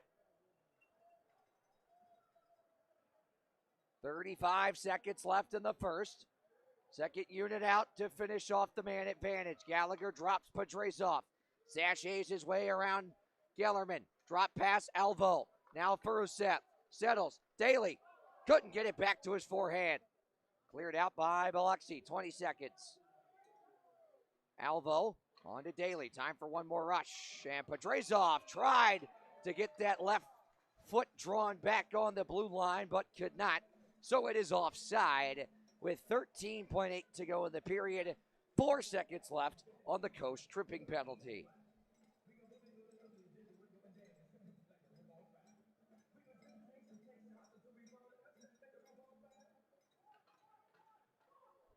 35 seconds left in the first. Second unit out to finish off the man advantage. Gallagher drops Pedrazov. Sachets his way around Gellerman. Drop pass, Alvo. Now Furuset. Settles. Daly couldn't get it back to his forehand. Cleared out by Biloxi. 20 seconds. Alvo on to Daly. Time for one more rush. And Pedrazov tried to get that left foot drawn back on the blue line, but could not. So it is offside with 13.8 to go in the period. 4 seconds left on the Coast tripping penalty.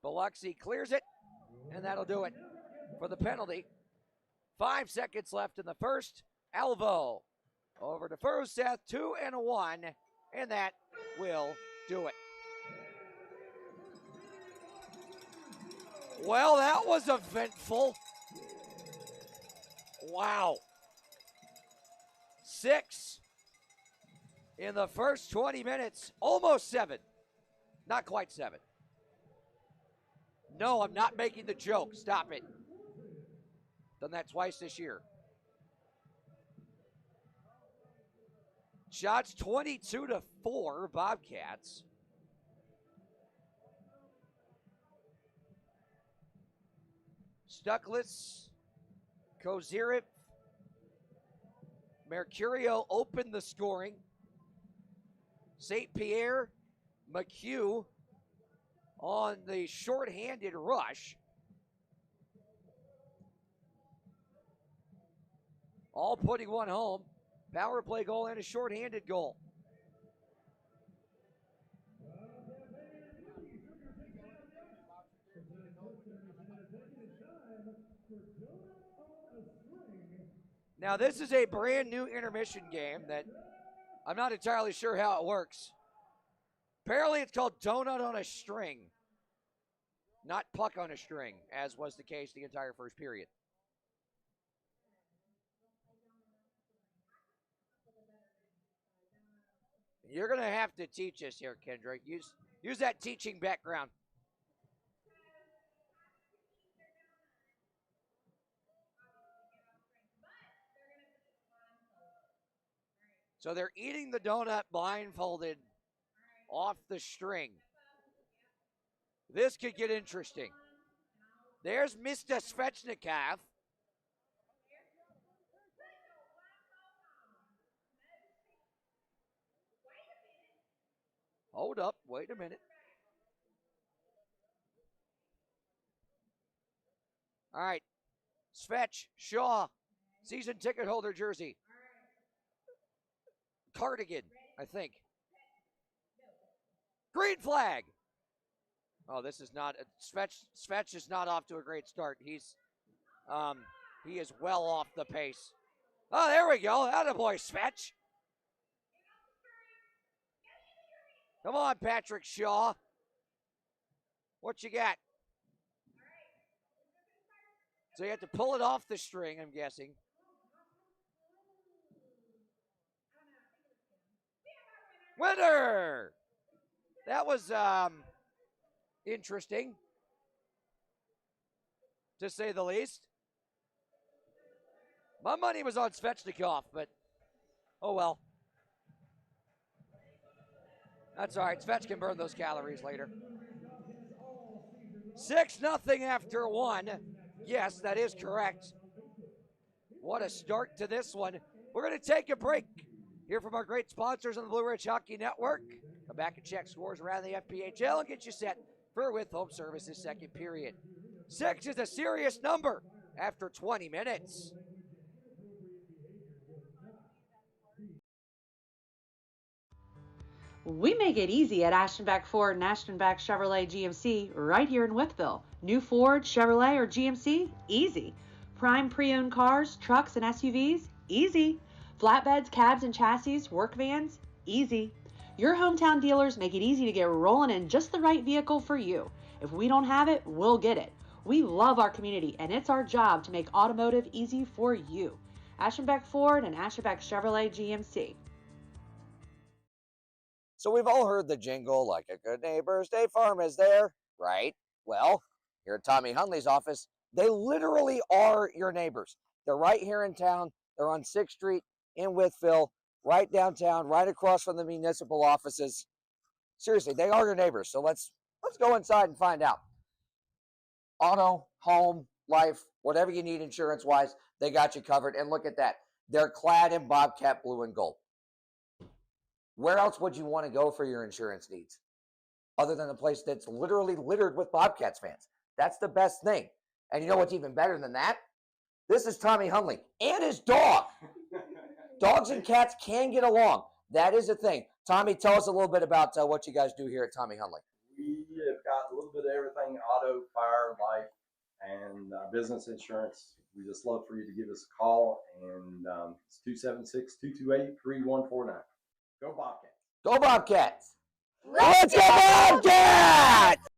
Biloxi clears it, and that'll do it for the penalty. 5 seconds left in the first. Alvo over to Furuset, 2-1, and that will do it. Well, that was eventful. Wow. 6 in the first 20 minutes, almost 7. Not quite 7. No, I'm not making the joke. Stop it. Done that twice this year. Shots 22-4, Bobcats. Stuckless, Kozyrev, Mercurio opened the scoring. St. Pierre, McHugh on the shorthanded rush. All putting one home. Power play goal and a shorthanded goal. Now, this is a brand new intermission game that I'm not entirely sure how it works. Apparently, it's called Donut on a String, not Puck on a String, as was the case the entire first period. You're going to have to teach us here, Kendrick. Use that teaching background. So they're eating the donut blindfolded off the string. This could get interesting. There's Mr. Svechnikov. Hold up, wait a minute. All right, Svech, Shaw, season ticket holder jersey. Cardigan, I think. Green flag. Oh, this is not Svech is not off to a great start. He is well off the pace. Oh, there we go. Attaboy, Svech. Come on, Patrick Shaw. What you got? So you have to pull it off the string, I'm guessing. Winner! That was interesting, to say the least. My money was on Svechnikov, but oh well. That's all right. Svets can burn those calories later. 6-0 after one. Yes, that is correct. What a start to this one. We're going to take a break. Hear from our great sponsors on the Blue Ridge Hockey Network. Come back and check scores around the FPHL and get you set for With Home Services second period. 6 is a serious number after 20 minutes. We make it easy at Ashtonbeck Ford and Ashtonbeck Chevrolet GMC right here in Wytheville. New Ford, Chevrolet, or GMC? Easy. Prime pre-owned cars, trucks, and SUVs? Easy. Flatbeds, cabs, and chassis, work vans? Easy. Your hometown dealers make it easy to get rolling in just the right vehicle for you. If we don't have it, we'll get it. We love our community, and it's our job to make automotive easy for you. Ashtonbeck Ford and Ashtonbeck Chevrolet GMC. So we've all heard the jingle, like a good neighbor, State Farm is there, right? Well, here at Tommy Hunley's office, they literally are your neighbors. They're right here in town. They're on 6th Street in Wytheville, right downtown, right across from the municipal offices. Seriously, they are your neighbors. So let's go inside and find out. Auto, home, life, whatever you need insurance-wise, they got you covered. And look at that. They're clad in Bobcat blue and gold. Where else would you want to go for your insurance needs other than a place that's literally littered with Bobcats fans? That's the best thing. And you know what's even better than that? This is Tommy Hunley and his dog. Dogs and cats can get along. That is a thing. Tommy, tell us a little bit about what you guys do here at Tommy Hunley. We have got a little bit of everything: auto, fire, life, and business insurance. We just love for you to give us a call, and it's 276-228-3149. Go Bobcats. Go Bobcats. Let's go Bobcats!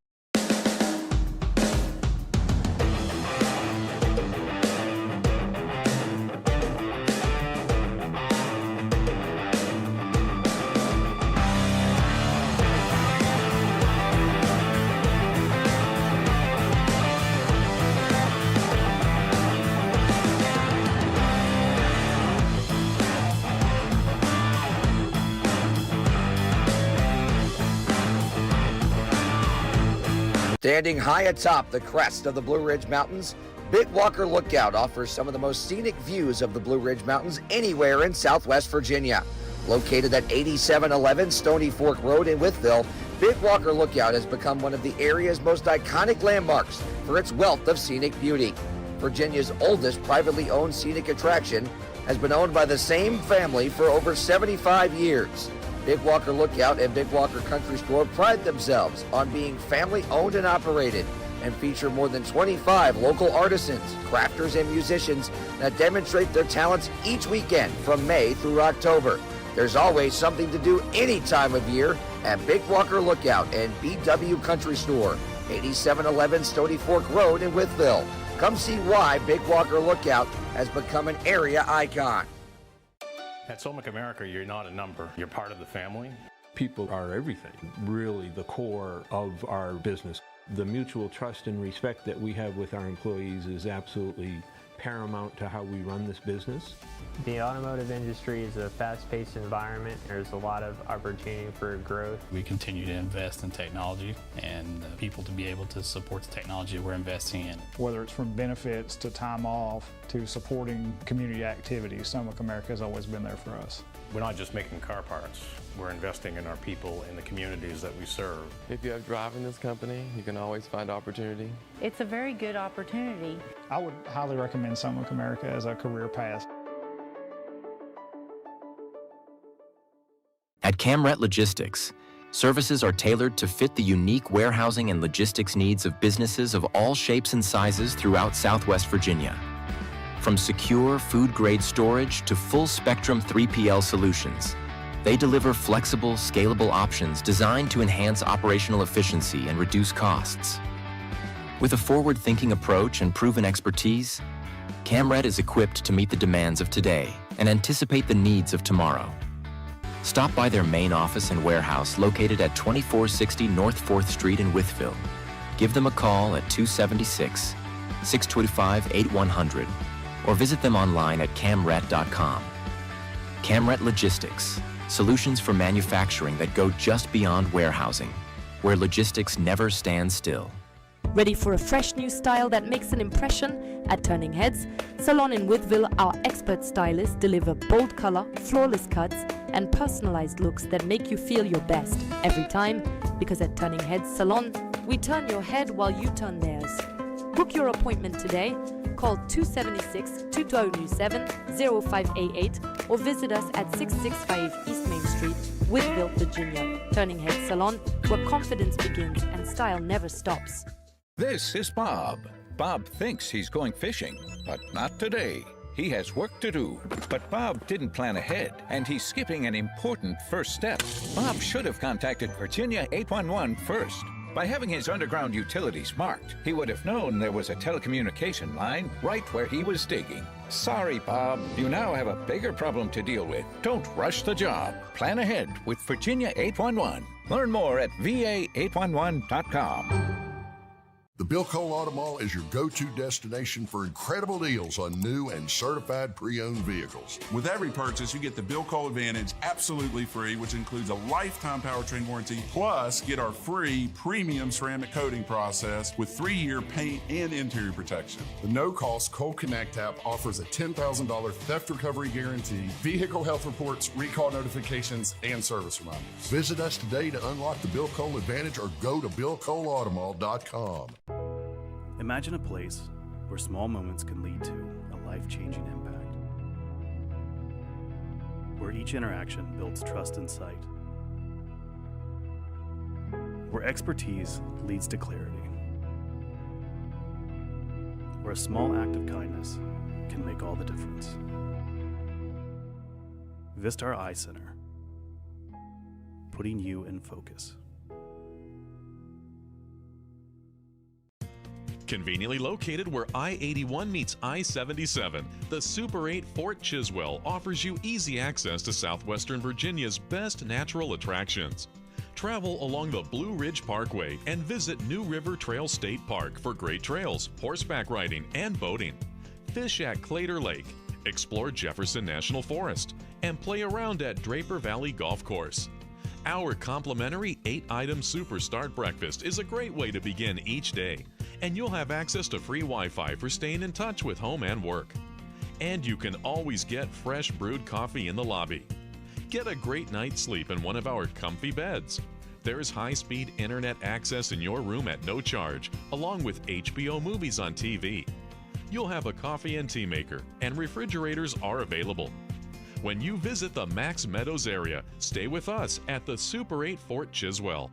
Standing high atop the crest of the Blue Ridge Mountains, Big Walker Lookout offers some of the most scenic views of the Blue Ridge Mountains anywhere in Southwest Virginia. Located at 8711 Stony Fork Road in Wytheville, Big Walker Lookout has become one of the area's most iconic landmarks for its wealth of scenic beauty. Virginia's oldest privately owned scenic attraction has been owned by the same family for over 75 years. Big Walker Lookout and Big Walker Country Store pride themselves on being family owned and operated and feature more than 25 local artisans, crafters, and musicians that demonstrate their talents each weekend from May through October. There's always something to do any time of year at Big Walker Lookout and BW Country Store, 8711 Stony Fork Road in Wytheville. Come see why Big Walker Lookout has become an area icon. At Solmic America, you're not a number. You're part of the family. People are everything, really the core of our business. The mutual trust and respect that we have with our employees is absolutely paramount to how we run this business. The automotive industry is a fast-paced environment. There's a lot of opportunity for growth. We continue to invest in technology and people to be able to support the technology we're investing in. Whether it's from benefits to time off to supporting community activities, Solmic America has always been there for us. We're not just making car parts. We're investing in our people in the communities that we serve. If you have drive in this company, you can always find opportunity. It's a very good opportunity. I would highly recommend Solmic America as a career path. At Camret Logistics, services are tailored to fit the unique warehousing and logistics needs of businesses of all shapes and sizes throughout Southwest Virginia. From secure food-grade storage to full-spectrum 3PL solutions, they deliver flexible, scalable options designed to enhance operational efficiency and reduce costs. With a forward-thinking approach and proven expertise, Camret is equipped to meet the demands of today and anticipate the needs of tomorrow. Stop by their main office and warehouse located at 2460 North 4th Street in Wytheville. Give them a call at 276-625-8100 or visit them online at camret.com. Camret Logistics, solutions for manufacturing that go just beyond warehousing, where logistics never stands still. Ready for a fresh new style that makes an impression? At Turning Heads Salon in Woodville, our expert stylists deliver bold color, flawless cuts, and personalized looks that make you feel your best every time. Because at Turning Heads Salon, we turn your head while you turn theirs. Book your appointment today. Call 276-2097-0588 or visit us at 665 East Main Street, Woodville, Virginia. Turning Heads Salon, where confidence begins and style never stops. This is Bob. Bob thinks he's going fishing, but not today. He has work to do. But Bob didn't plan ahead, and he's skipping an important first step. Bob should have contacted Virginia 811 first. By having his underground utilities marked, he would have known there was a telecommunication line right where he was digging. Sorry, Bob. You now have a bigger problem to deal with. Don't rush the job. Plan ahead with Virginia 811. Learn more at va811.com. The Bill Cole Auto Mall is your go-to destination for incredible deals on new and certified pre-owned vehicles. With every purchase, you get the Bill Cole Advantage absolutely free, which includes a lifetime powertrain warranty, plus get our free premium ceramic coating process with 3-year paint and interior protection. The no-cost Cole Connect app offers a $10,000 theft recovery guarantee, vehicle health reports, recall notifications, and service reminders. Visit us today to unlock the Bill Cole Advantage or go to BillColeAutomall.com. Imagine a place where small moments can lead to a life-changing impact. Where each interaction builds trust and sight. Where expertise leads to clarity. Where a small act of kindness can make all the difference. Vistar Eye Center. Putting you in focus. Conveniently located where I-81 meets I-77, the Super 8 Fort Chiswell offers you easy access to southwestern Virginia's best natural attractions. Travel along the Blue Ridge Parkway and visit New River Trail State Park for great trails, horseback riding, and boating. Fish at Clater Lake, explore Jefferson National Forest, and play around at Draper Valley Golf Course. Our complimentary 8-item Super Start breakfast is a great way to begin each day, and you'll have access to free Wi-Fi for staying in touch with home and work. And you can always get fresh brewed coffee in the lobby. Get a great night's sleep in one of our comfy beds. There's high-speed internet access in your room at no charge, along with HBO movies on TV. You'll have a coffee and tea maker, and refrigerators are available. When you visit the Max Meadows area, stay with us at the Super 8 Fort Chiswell.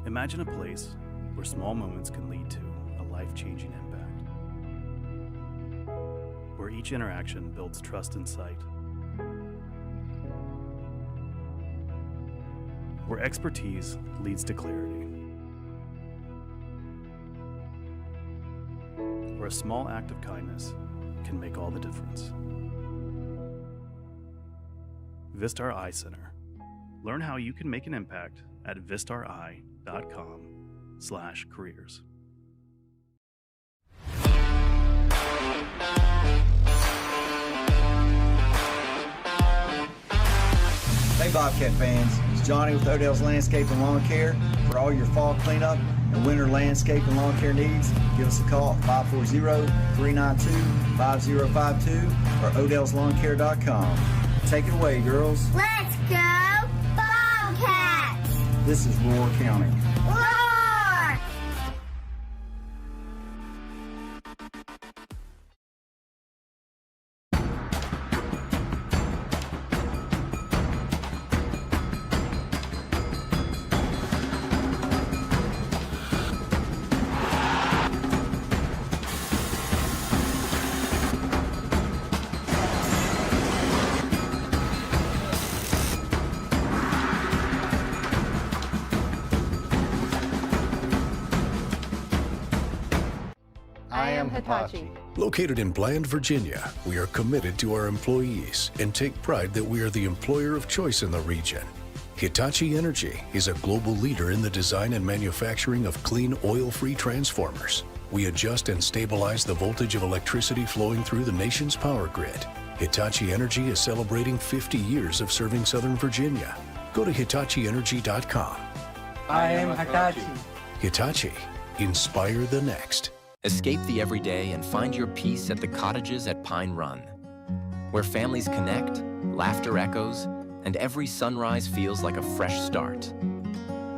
Imagine a place where small moments can lead to a life-changing impact. Where each interaction builds trust and sight. Where expertise leads to clarity. Where a small act of kindness can make all the difference. Vistar Eye Center. Learn how you can make an impact at vistareye.com/careers. Hey Bobcat fans, it's Johnny with Odell's Landscape and Lawn Care. For all your fall cleanup and winter landscape and lawn care needs, give us a call at 540-392-5052 or odellslawn.care.com. Take it away, girls. Let's go Bobcats! This is Roar County. Roar! Hitachi. Located in Bland, Virginia, we are committed to our employees and take pride that we are the employer of choice in the region. Hitachi Energy is a global leader in the design and manufacturing of clean, oil-free transformers. We adjust and stabilize the voltage of electricity flowing through the nation's power grid. Hitachi Energy is celebrating 50 years of serving Southern Virginia. Go to HitachiEnergy.com. I am Hitachi. Hitachi. Inspire the next. Escape the everyday and find your peace at the cottages at Pine Run, where families connect, laughter echoes, and every sunrise feels like a fresh start.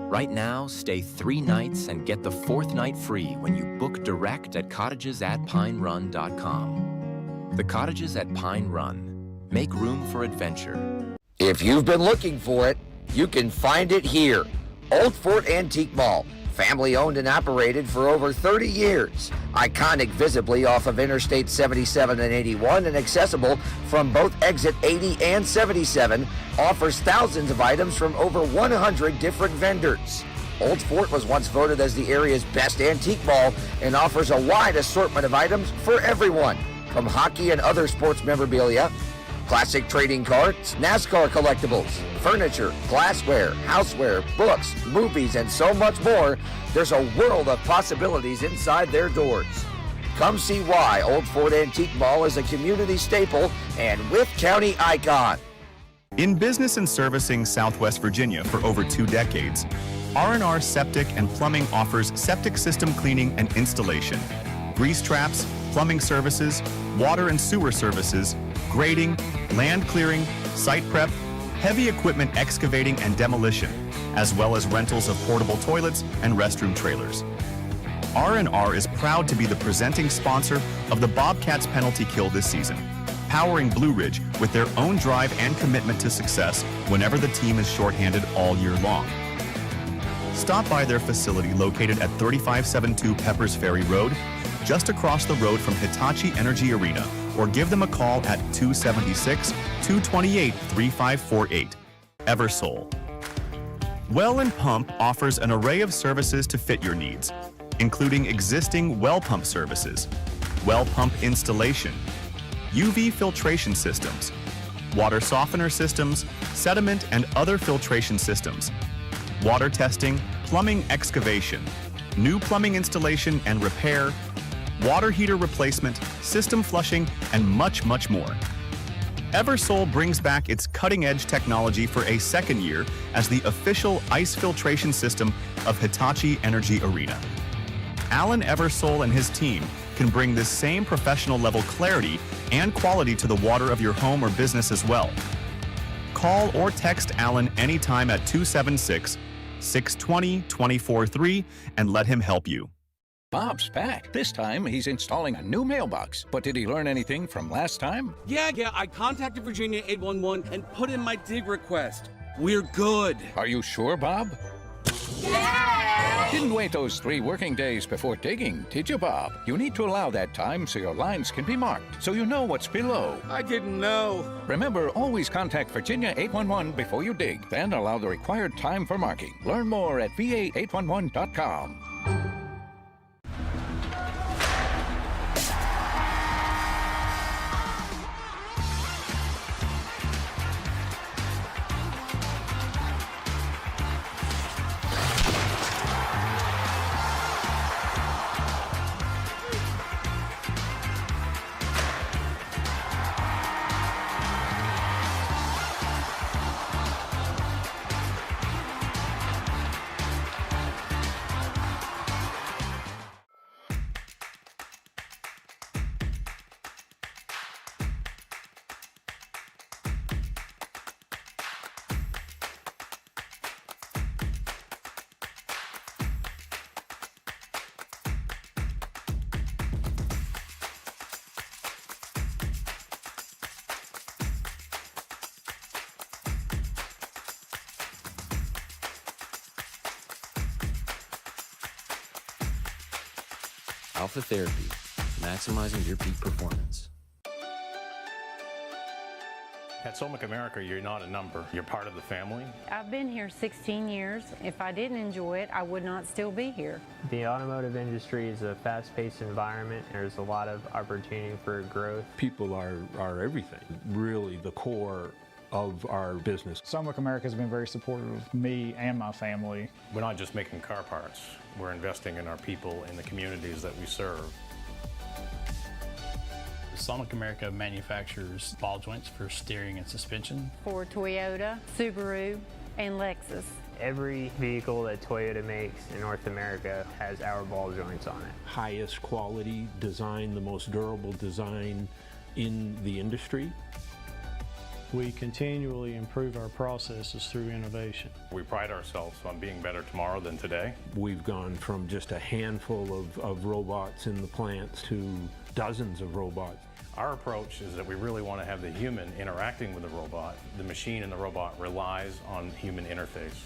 Right now, stay 3 nights and get the 4th night free when you book direct at cottagesatpinerun.com. The Cottages at Pine Run. Make room for adventure. If you've been looking for it, you can find it here. Old Fort Antique Mall. Family owned and operated for over 30 years. Iconic visibly off of Interstate 77 and 81 and accessible from both exit 80 and 77, offers thousands of items from over 100 different vendors. Old Fort was once voted as the area's best antique mall and offers a wide assortment of items for everyone, from hockey and other sports memorabilia, classic trading cards, NASCAR collectibles, furniture, glassware, houseware, books, movies, and so much more. There's a world of possibilities inside their doors. Come see why Old Fort Antique Mall is a community staple and Wythe County icon. In business and servicing Southwest Virginia for over 2 decades, R&R Septic and Plumbing offers septic system cleaning and installation, grease traps, plumbing services, water and sewer services, grading, land clearing, site prep, heavy equipment excavating and demolition, as well as rentals of portable toilets and restroom trailers. R&R is proud to be the presenting sponsor of the Bobcats penalty kill this season, powering Blue Ridge with their own drive and commitment to success whenever the team is shorthanded all year long. Stop by their facility located at 3572 Peppers Ferry Road, just across the road from Hitachi Energy Arena, or give them a call at 276-228-3548. Eversole. Well and Pump offers an array of services to fit your needs, including existing well pump services, well pump installation, UV filtration systems, water softener systems, sediment and other filtration systems, water testing, plumbing excavation, new plumbing installation and repair, water heater replacement, system flushing, and much, much more. Eversole brings back its cutting-edge technology for a second year as the official ice filtration system of Hitachi Energy Arena. Alan Eversole and his team can bring this same professional level clarity and quality to the water of your home or business as well. Call or text Alan anytime at 276-620-243 and let him help you. Bob's back. This time, he's installing a new mailbox. But did he learn anything from last time? Yeah, I contacted Virginia 811 and put in my dig request. We're good. Are you sure, Bob? Yeah! Didn't wait those 3 working days before digging, did you, Bob? You need to allow that time so your lines can be marked, so you know what's below. I didn't know. Remember, always contact Virginia 811 before you dig, then allow the required time for marking. Learn more at va811.com. Alpha Therapy, maximizing your peak performance. At Somic America, you're not a number. You're part of the family. I've been here 16 years. If I didn't enjoy it, I would not still be here. The automotive industry is a fast-paced environment. There's a lot of opportunity for growth. People are everything, really the core of our business. Somic America has been very supportive of me and my family. We're not just making car parts. We're investing in our people in the communities that we serve. Sonic America manufactures ball joints for steering and suspension. For Toyota, Subaru, and Lexus. Every vehicle that Toyota makes in North America has our ball joints on it. Highest quality design, the most durable design in the industry. We continually improve our processes through innovation. We pride ourselves on being better tomorrow than today. We've gone from just a handful of robots in the plants to dozens of robots. Our approach is that we really want to have the human interacting with the robot. The machine and the robot relies on human interface.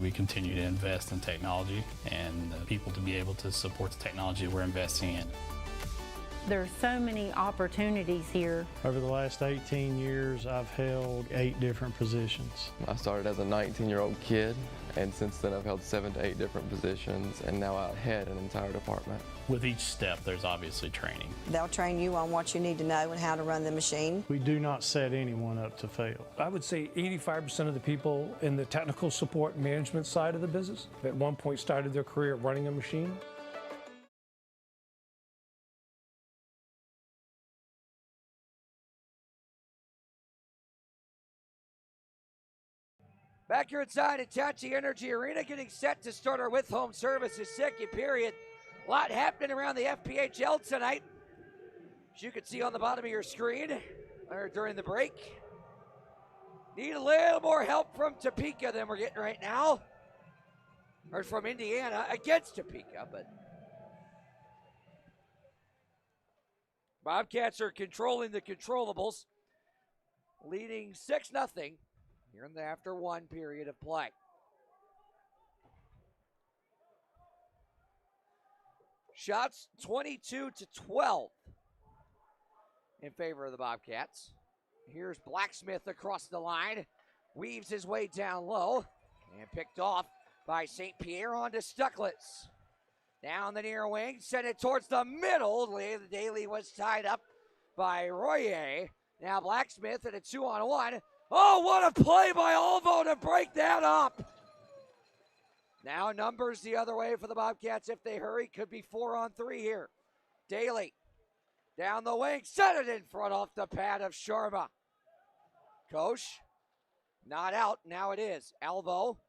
We continue to invest in technology and people to be able to support the technology we're investing in. There are so many opportunities here. Over the last 18 years, I've held 8 different positions. I started as a 19-year-old kid, and since then I've held 7 to 8 different positions, and now I head an entire department. With each step, there's obviously training. They'll train you on what you need to know and how to run the machine. We do not set anyone up to fail. I would say 85% of the people in the technical support management side of the business at one point started their career running a machine. Back here inside Hitachi Energy Arena, getting set to start our with home services second period. A lot happening around the FPHL tonight. As you can see on the bottom of your screen, or during the break. Need a little more help from Topeka than we're getting right now. Or from Indiana against Topeka, but Bobcats are controlling the controllables, leading 6-0 here in the after one period of play. Shots 22-12 in favor of the Bobcats. Here's Blacksmith across the line, weaves his way down low, and picked off by St. Pierre onto Stucklitz. Down the near wing, sent it towards the middle. Daly was tied up by Royer. Now Blacksmith at a 2-on-1. Oh, what a play by Alvo to break that up. Now numbers the other way for the Bobcats if they hurry. Could be 4-on-3 here. Daly down the wing, set it in front off the pad of Sharma. Koch, not out, now it is. Alvo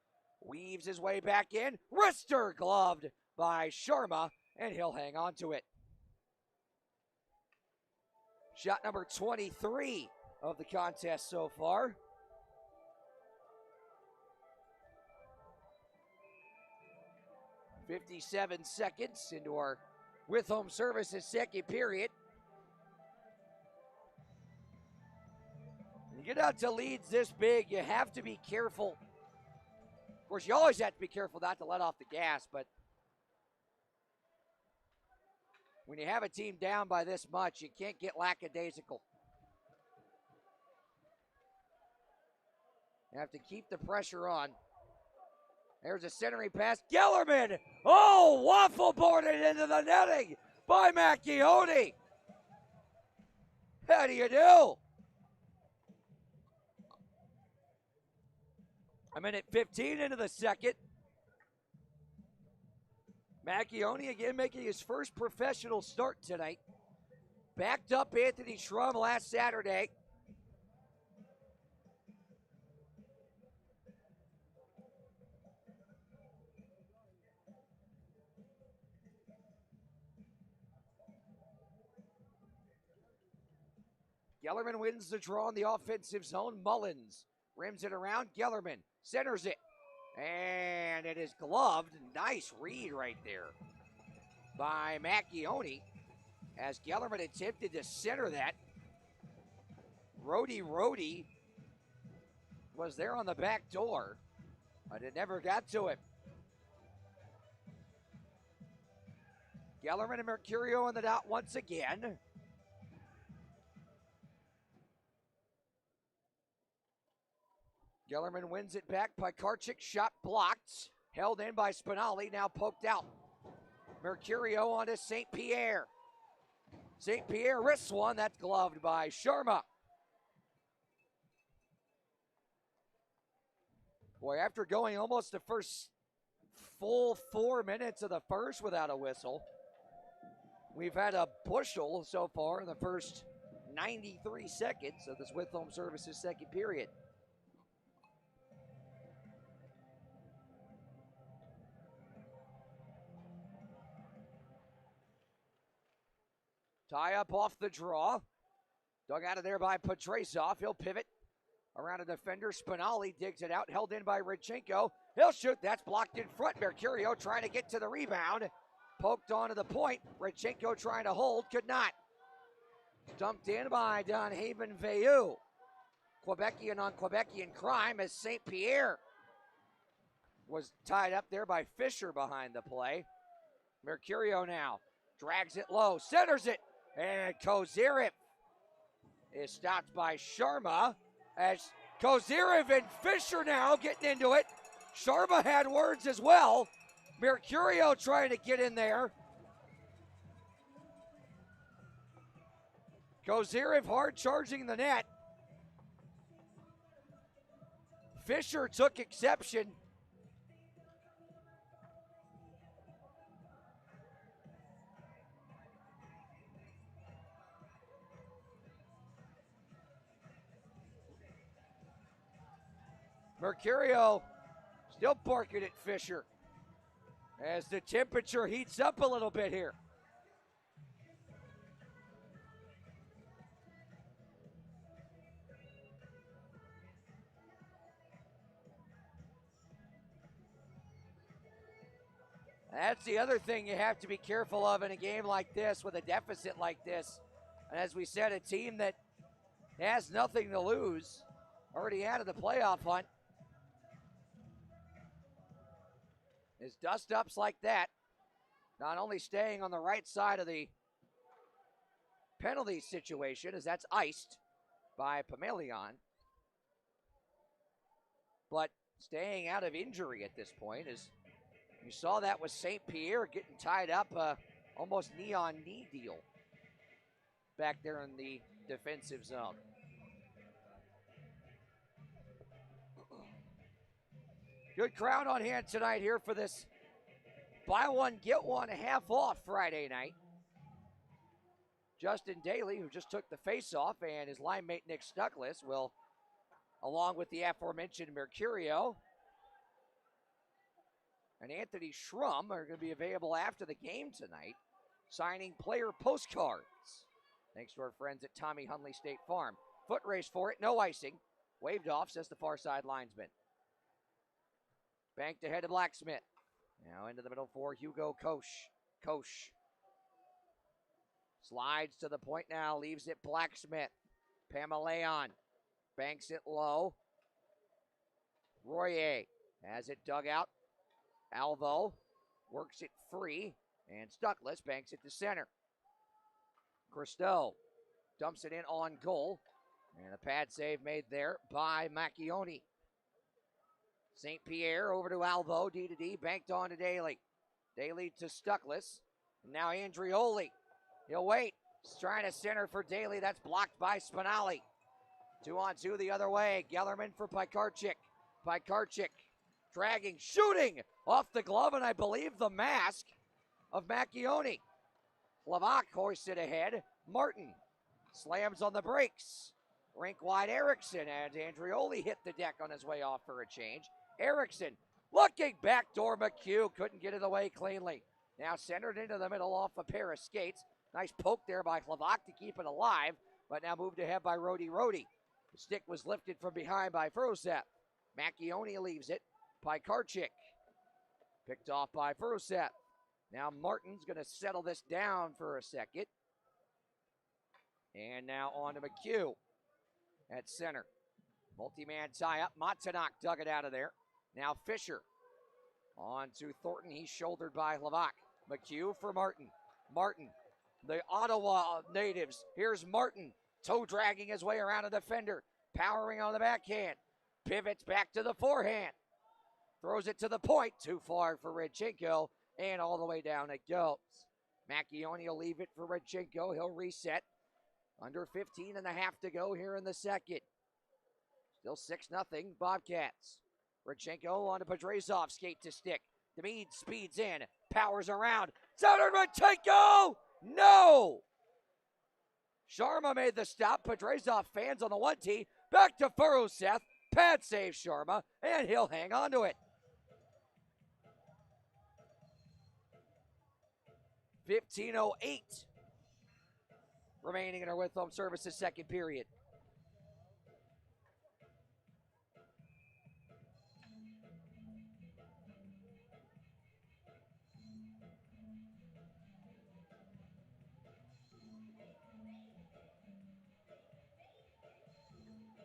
weaves his way back in. Wrister gloved by Sharma, and he'll hang on to it. Shot number 23 of the contest so far. "57 seconds into our with home services second period. You get out to leads this big, you have to be careful. Of course, you always have to be careful not to let off the gas, but when you have a team down by this much, you can't get lackadaisical. You have to keep the pressure on. There's a centering pass. Gellerman! Oh, waffle boarded into the netting by Macchione. How do you do? A minute 15 into the second. Macchione again making his first professional start tonight. Backed up Anthony Schrum last Saturday. Gellerman wins the draw in the offensive zone. Mullins rims it around. Gellerman centers it. And it is gloved. Nice read right there by Macchione as Gellerman attempted to center that. Rhodey was there on the back door, but it never got to it. Gellerman and Mercurio on the dot once again. Gellerman wins it back. Pikarczyk shot blocked. Held in by Spinelli, now poked out. Mercurio onto St. Pierre. St. Pierre wrists one, that's gloved by Sharma. Boy, after going almost the first full 4 minutes of the first without a whistle, we've had a bushel so far in the first 93 seconds of this With Home Services second period. Tie up off the draw. Dug out of there by Petrasov. He'll pivot around a defender. Spinelli digs it out, held in by Rodchenko. He'll shoot. That's blocked in front. Mercurio trying to get to the rebound. Poked onto the point. Rodchenko trying to hold, could not. Dumped in by Donhaven Veilleux. Quebecian on Quebecian crime as St. Pierre was tied up there by Fisher behind the play. Mercurio now drags it low, centers it, and Kozyrev is stopped by Sharma as Kozyrev and Fisher now getting into it. Sharma had words as well. Mercurio trying to get in there. Kozyrev hard charging the net. Fisher took exception. Mercurio still barking at Fisher as the temperature heats up a little bit here. That's the other thing you have to be careful of in a game like this with a deficit like this. And as we said, a team that has nothing to lose, already out of the playoff hunt, is dust-ups like that, not only staying on the right side of the penalty situation, as that's iced by Pamelion, but staying out of injury at this point. As you saw that with St. Pierre getting tied up, almost knee-on-knee deal back there in the defensive zone. Good crowd on hand tonight here for this buy one, get one half off Friday night. Justin Daly, who just took the face-off, and his line mate Nick Stuckless will, along with the aforementioned Mercurio and Anthony Schrum, are going to be available after the game tonight, signing player postcards. Thanks to our friends at Tommy Hunley State Farm. Foot race for it, no icing. Waved off, says the far side linesman. Banked ahead to Blacksmith. Now into the middle for Hugo Koch. Koch slides to the point now, leaves it Blacksmith. Pameleon banks it low. Royer has it dug out. Alvo works it free, and Stuckless banks it to center. Christo dumps it in on goal, and a pad save made there by Macchioni. St. Pierre over to Alvo, D to D, banked on to Daly. Daly to Stuckless, and now Andrioli. He'll wait, he's trying to center for Daly, that's blocked by Spinelli. 2-on-2 the other way, Gellerman for Pikarczyk. Pikarczyk dragging, shooting off the glove, and I believe the mask of Macchioni. Lavak hoisted ahead. Martin slams on the brakes. Rink-wide Erickson, and Andrioli hit the deck on his way off for a change. Erickson looking backdoor. McHugh couldn't get it away cleanly. Now centered into the middle off a pair of skates. Nice poke there by Lavak to keep it alive, but now moved ahead by Rody. The stick was lifted from behind by Furuset. Macchioni leaves it. Pikarczyk picked off by Furuset. Now Martin's going to settle this down for a second. And now on to McHugh at center. Multi-man tie-up. Montanak dug it out of there. Now Fisher on to Thornton. He's shouldered by Lavak. McHugh for Martin. Martin, the Ottawa natives. Here's Martin, toe dragging his way around a defender. Powering on the backhand. Pivots back to the forehand. Throws it to the point. Too far for Rodchenko. And all the way down it goes. Macchioni will leave it for Rodchenko. He'll reset. Under 15 and a half to go here in the second. Still 6-0 Bobcats. Rodchenko on to Petrasov. Skate to stick. Demede speeds in. Powers around. Southern Rodchenko! No! Sharma made the stop. Pedrazov fans on the 1T. Back to Furuseth. Pad save Sharma, and he'll hang on to it. 15:08 remaining in our With Home Services second period.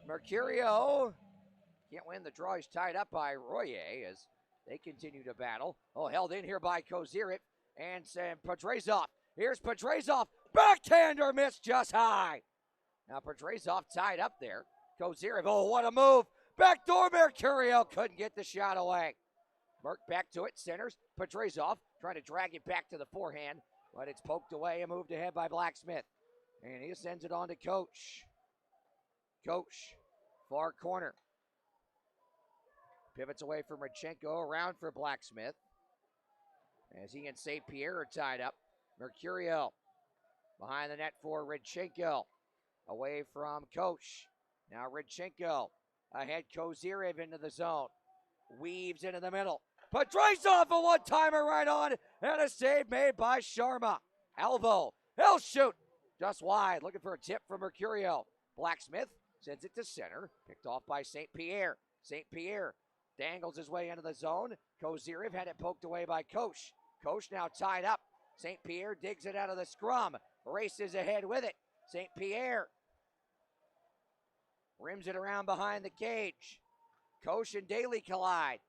Mercurio can't win the draw. He's tied up by Royer as they continue to battle. Oh, held in here by Kozirev and Pedrazov. Here's Pedrazov. Backhander missed just high. Now Pedrazov tied up there. Kozirev, oh, what a move. Backdoor Mercurio couldn't get the shot away. Merck back to it, centers. Pedrazov trying to drag it back to the forehand, but it's poked away and moved ahead by Blacksmith. And he sends it on to Coach. Coach, far corner. Pivots away from Radchenko, around for Blacksmith. As he and St. Pierre are tied up. Mercurio behind the net for Radchenko. Away from Coach. Now Radchenko ahead, Kozirev into the zone. Weaves into the middle. Pedrazov, a one-timer right on, and a save made by Sharma. Alvo, he'll shoot. Just wide, looking for a tip from Mercurio. Blacksmith sends it to center, picked off by St. Pierre. St. Pierre dangles his way into the zone. Kozirev had it poked away by Koch. Koch now tied up. St. Pierre digs it out of the scrum. Races ahead with it. St. Pierre rims it around behind the cage. Koch and Daly collide.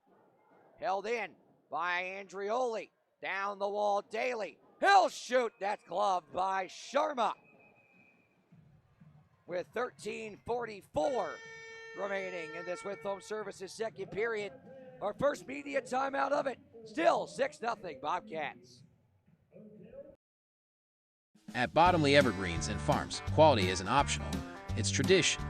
Held in by Andrioli. Down the wall, Daly. He'll shoot. That's gloved by Sharma. With 13:44 remaining in this With Home Services second period. Our first media timeout of it. Still 6-0 Bobcats. At Bottomley Evergreens and Farms, quality isn't optional, it's tradition.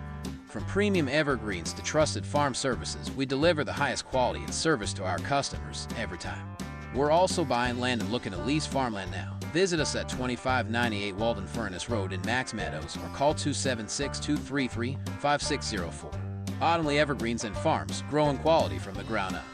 From premium evergreens to trusted farm services, we deliver the highest quality and service to our customers every time. We're also buying land and looking to lease farmland now. Visit us at 2598 Walden Furnace Road in Max Meadows or call 276-233-5604. Bottomley Evergreens and Farms, growing quality from the ground up.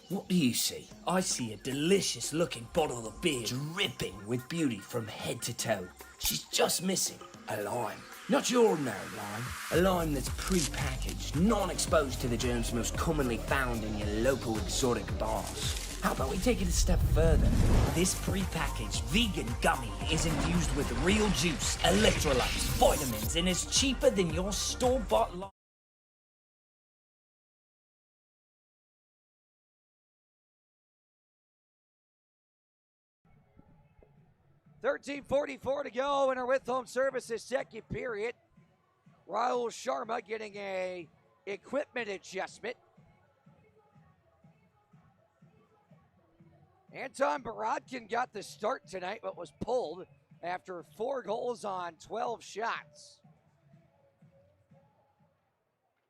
What do you see? I see a delicious looking bottle of beer dripping with beauty from head to toe. She's just missing a lime. Not your ordinary lime, a lime that's pre-packaged, non-exposed to the germs most commonly found in your local exotic bars. How about we take it a step further? This pre-packaged vegan gummy is infused with real juice, electrolytes, vitamins, and is cheaper than your store-bought lime. 13:44 to go in our With Home Services second period. Raul Sharma getting a equipment adjustment. Anton Borodkin got the start tonight, but was pulled after 4 goals on 12 shots.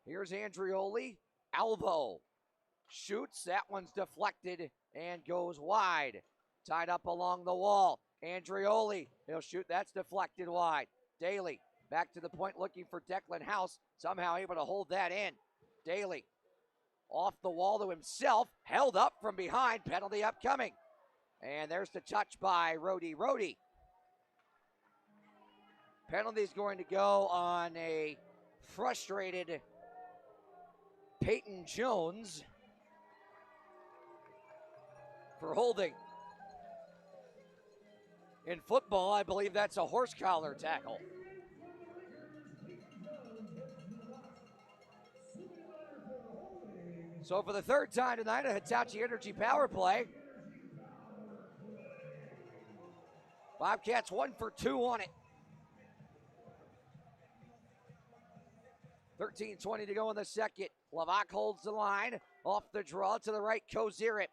Here's Andrioli. Alvo shoots. That one's deflected and goes wide. Tied up along the wall. Andrioli, he'll shoot. That's deflected wide. Daly back to the point looking for Declan House. Somehow able to hold that in. Daly off the wall to himself. Held up from behind. Penalty upcoming. And there's the touch by Rhodey. Penalty's going to go on a frustrated Peyton Jones for holding. In football, I believe that's a horse collar tackle. So for the third time tonight, a Hitachi Energy power play. Bobcats 1 for 2 on it. 13:20 to go in the second. Levac holds the line. Off the draw to the right, Kozirin.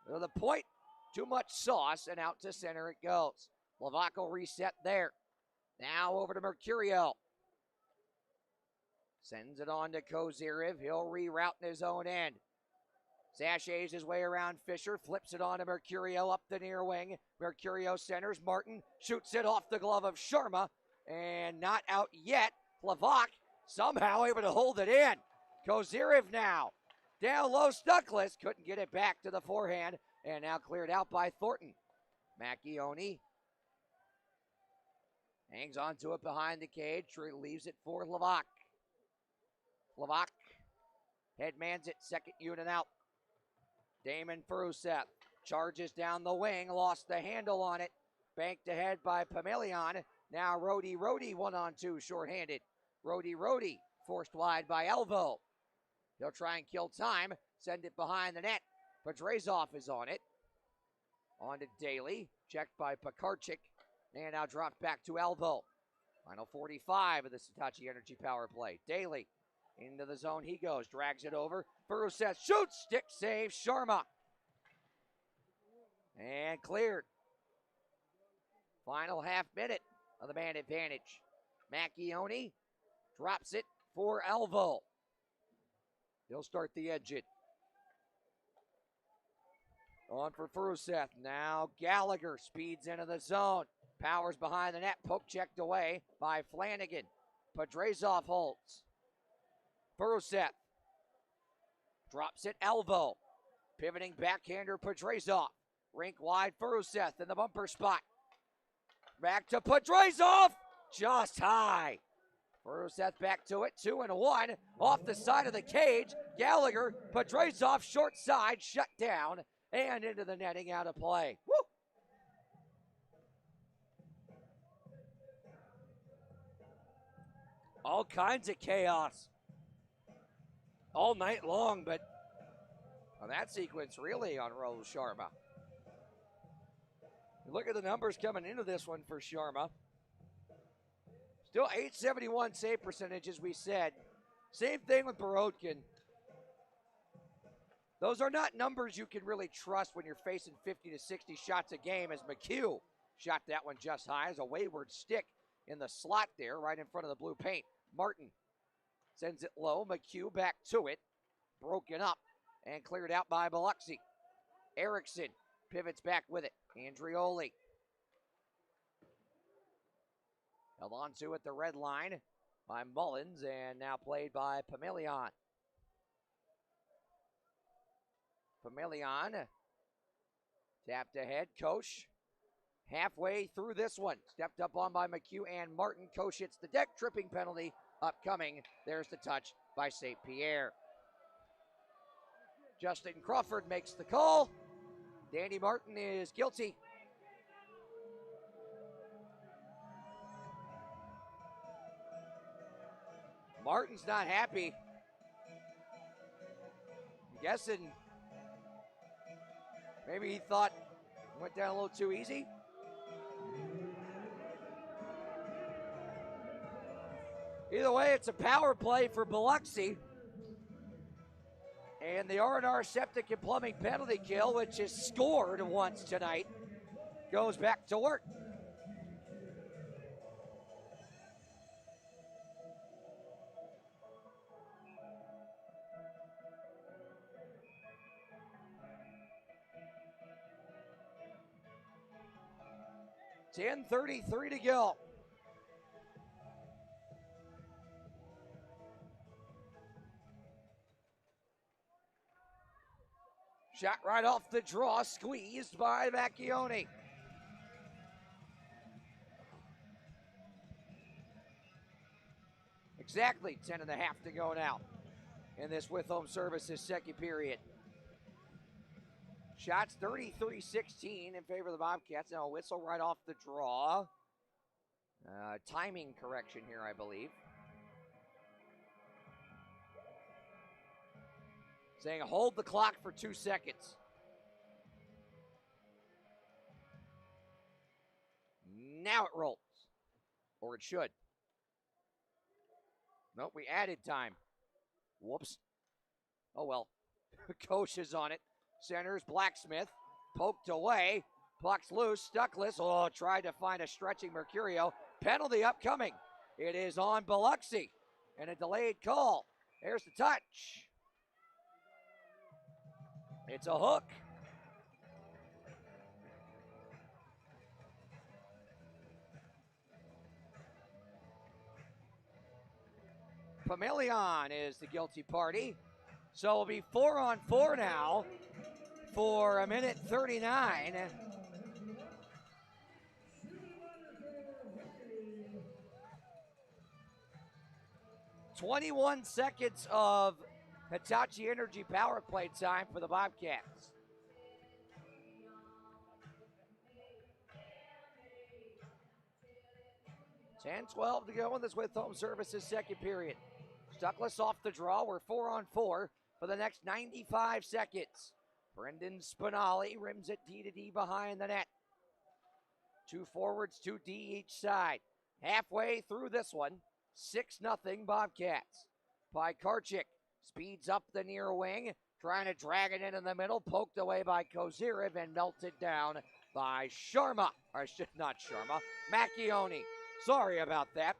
To the point, too much sauce, and out to center it goes. Levac will reset there. Now over to Mercurio. Sends it on to Kozirev. He'll reroute in his own end. Sachets his way around Fisher, flips it on to Mercurio up the near wing. Mercurio centers. Martin shoots it off the glove of Sharma, and not out yet. Levac somehow able to hold it in. Kozirev now. Down low, Stuckless. Couldn't get it back to the forehand, and now cleared out by Thornton. Macchione hangs onto it behind the cage. Leaves it for Levac. Levac headmans it, second unit out. Damon Furusev charges down the wing, lost the handle on it. Banked ahead by Pamelion. Now Rody 1-on-2, shorthanded. Rody forced wide by Elvo. He'll try and kill time, send it behind the net. Pedrazov is on it. On to Daly, checked by Pekarchik, and now dropped back to Elvo. Final 45 of the Hitachi Energy power play. Daly into the zone he goes, drags it over. Furusev shoots, stick save, Sharma. And cleared. Final half minute of the man advantage. Macchione drops it for Elvo. He'll start the engine. On for Furusev. Now Gallagher speeds into the zone. Powers behind the net. Poke checked away by Flanagan. Pedrazov holds. Furusev drops it. Elvo. Pivoting backhander Pedrazov. Rink wide Furusev in the bumper spot. Back to Pedrazov. Just high. Furusev back to it. 2-1. Off the side of the cage. Gallagher. Pedrazov short side. Shut down. And into the netting, out of play. Woo! All kinds of chaos all night long, but on that sequence really on Rose Sharma. Look at the numbers coming into this one for Sharma. Still 871 save percentage, as we said. Same thing with Borodkin. Those are not numbers you can really trust when you're facing 50 to 60 shots a game, as McHugh shot that one just high as a wayward stick in the slot there, right in front of the blue paint. Martin sends it low. McHugh back to it. Broken up and cleared out by Biloxi. Erickson pivots back with it. Andrioli held on to at the red line by Mullins, and now played by Pamelion. Pamelion tapped ahead. Koch halfway through this one. Stepped up on by McHugh and Martin. Koch hits the deck. Tripping penalty upcoming. There's the touch by St. Pierre. Justin Crawford makes the call. Danny Martin is guilty. Martin's not happy. I'm guessing maybe he thought it went down a little too easy. Either way, it's a power play for Biloxi. And the R&R Septic and Plumbing penalty kill, which has scored once tonight, goes back to work. .10:33 to go. Shot right off the draw, squeezed by Macchione. Exactly 10 and a half to go now in this With Home Services second period. Shots 33-16 in favor of the Bobcats. Now a whistle right off the draw. Timing correction here, I believe. Saying hold the clock for 2 seconds. Now it rolls. Or it should. Nope, we added time. Whoops. Oh, well. Coach is on it. Centers, Blacksmith. Poked away. Puck's loose. Stuckless. Oh, tried to find a stretching Mercurio. Penalty upcoming. It is on Biloxi. And a delayed call. There's the touch. It's a hook. Pamelion is the guilty party. So it'll be 4-on-4 now for 1:39. 21 seconds of Hitachi Energy power play time for the Bobcats. $10-12 to go in this with home services second period. Stuckless off the draw. We're 4-on-4 for the next 95 seconds. Brendan Spinelli rims it D-to-D behind the net. 2 forwards, 2D each side. Halfway through this one, 6-0 Bobcats. Pikarchik speeds up the near wing, trying to drag it into the middle, poked away by Kozirev and melted down by Sharma. Or not Sharma, Macchione. Sorry about that.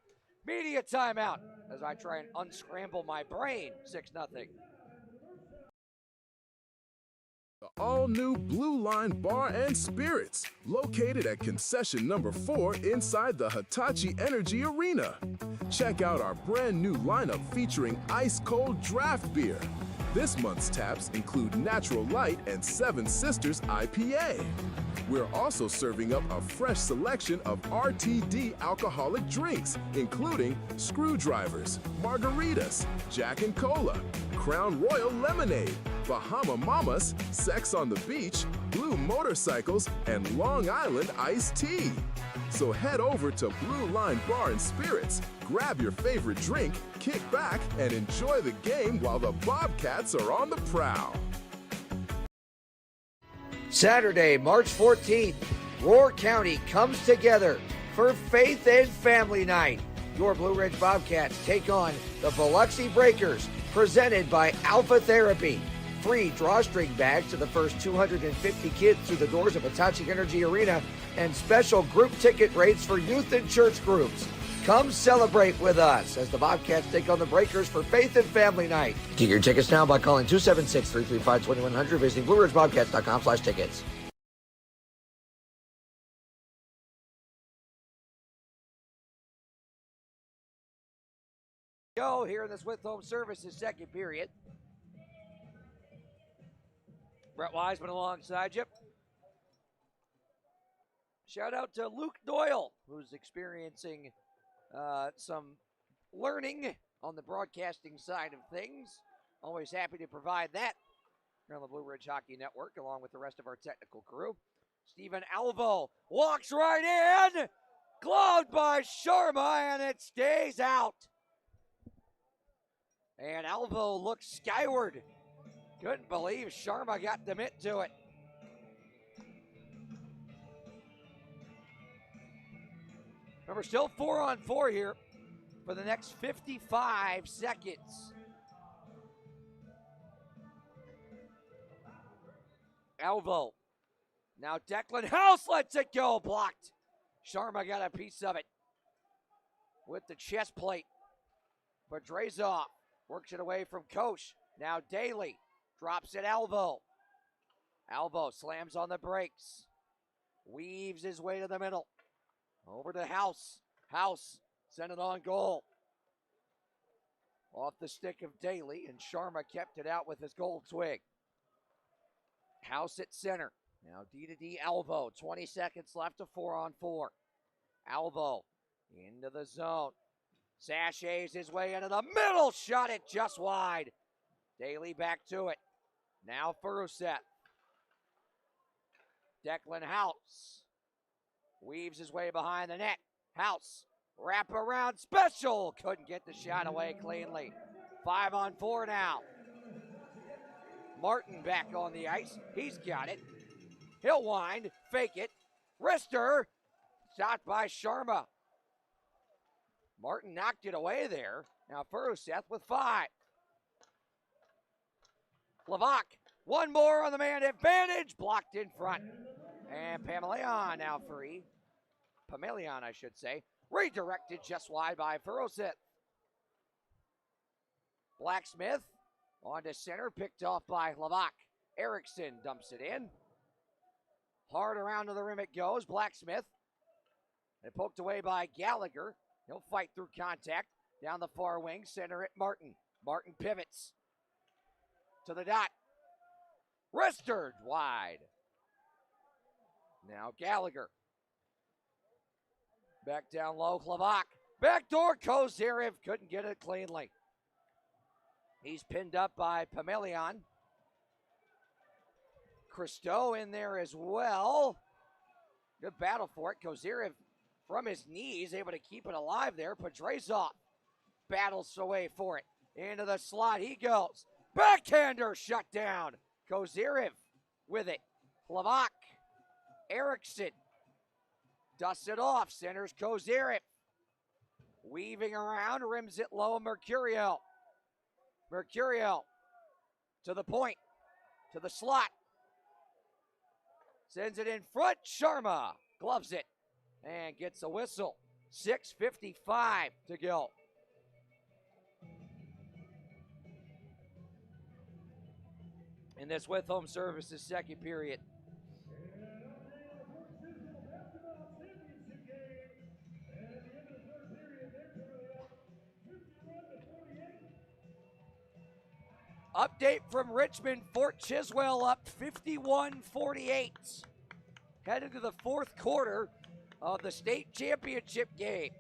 Media timeout as I try and unscramble my brain. 6-0. The all-new Blue Line Bar and Spirits, located at concession number 4 inside the Hitachi Energy Arena. Check out our brand new lineup featuring ice-cold draft beer. This month's taps include Natural Light and Seven Sisters IPA. We're also serving up a fresh selection of RTD alcoholic drinks, including screwdrivers, margaritas, Jack and Cola, Crown Royal Lemonade, Bahama Mamas, Sex on the Beach, Blue Motorcycles, and Long Island Iced Tea. So head over to Blue Line Bar and Spirits, grab your favorite drink, kick back, and enjoy the game while the Bobcats are on the prowl. Saturday, March 14th, Roar County comes together for Faith and Family Night. Your Blue Ridge Bobcats take on the Biloxi Breakers, presented by Alpha Therapy. Free drawstring bags to the first 250 kids through the doors of Hitachi Energy Arena, and special group ticket rates for youth and church groups. Come celebrate with us as the Bobcats take on the Breakers for Faith and Family Night. Get your tickets now by calling 276-335-2100, visiting BlueRidgeBobcats.com/tickets. Go here in this with home services second period. Brett Wiseman alongside you. Shout out to Luke Doyle, who's experiencing some learning on the broadcasting side of things. Always happy to provide that here on the Blue Ridge Hockey Network, along with the rest of our technical crew. Stephen Alvo walks right in, gloved by Sharma, and it stays out. And Alvo looks skyward. Couldn't believe Sharma got the mitt to it. Remember, still 4-on-4 here for the next 55 seconds. Alvo. Now Declan House lets it go. Blocked. Sharma got a piece of it with the chest plate. Bedrazov works it away from Koch. Now Daly drops it Alvo. Alvo slams on the brakes. Weaves his way to the middle. Over to House. House sent it on goal. Off the stick of Daly, and Sharma kept it out with his gold twig. House at center. Now D-to-D Alvo. 20 seconds left to 4-on-4. Alvo into the zone. Sachets his way into the middle. Shot it just wide. Daly back to it. Now Furuset. Declan House weaves his way behind the net. House, wrap around special. Couldn't get the shot away cleanly. 5-on-4 now. Martin back on the ice. He's got it. He'll wind, fake it. Wrister, shot by Sharma. Martin knocked it away there. Now Furuseth with 5. Levac, one more on the man advantage, blocked in front. And Pamelion now free. Pamelion, I should say. Redirected just wide by Furuseth. Blacksmith on to center, picked off by Levac. Erickson dumps it in. Hard around to the rim it goes. Blacksmith. And poked away by Gallagher. He'll fight through contact. Down the far wing, center it Martin. Martin pivots to the dot. Wristed wide. Now Gallagher. Back down low, Levac. Backdoor Kozyrev couldn't get it cleanly. He's pinned up by Pamelion. Christo in there as well. Good battle for it. Kozyrev from his knees, able to keep it alive there. Podrazov battles away for it. Into the slot he goes. Backhander shut down. Kozyrev with it. Levac. Erickson. Dusts it off. Centers Kozyrev. Weaving around. Rims it low. Mercurial. Mercurial. To the point. To the slot. Sends it in front. Sharma gloves it. And gets a whistle. 6:55 to go. In this with home services second period. Update from Richmond, Fort Chiswell up 51-48. Headed to the fourth quarter of the state championship game.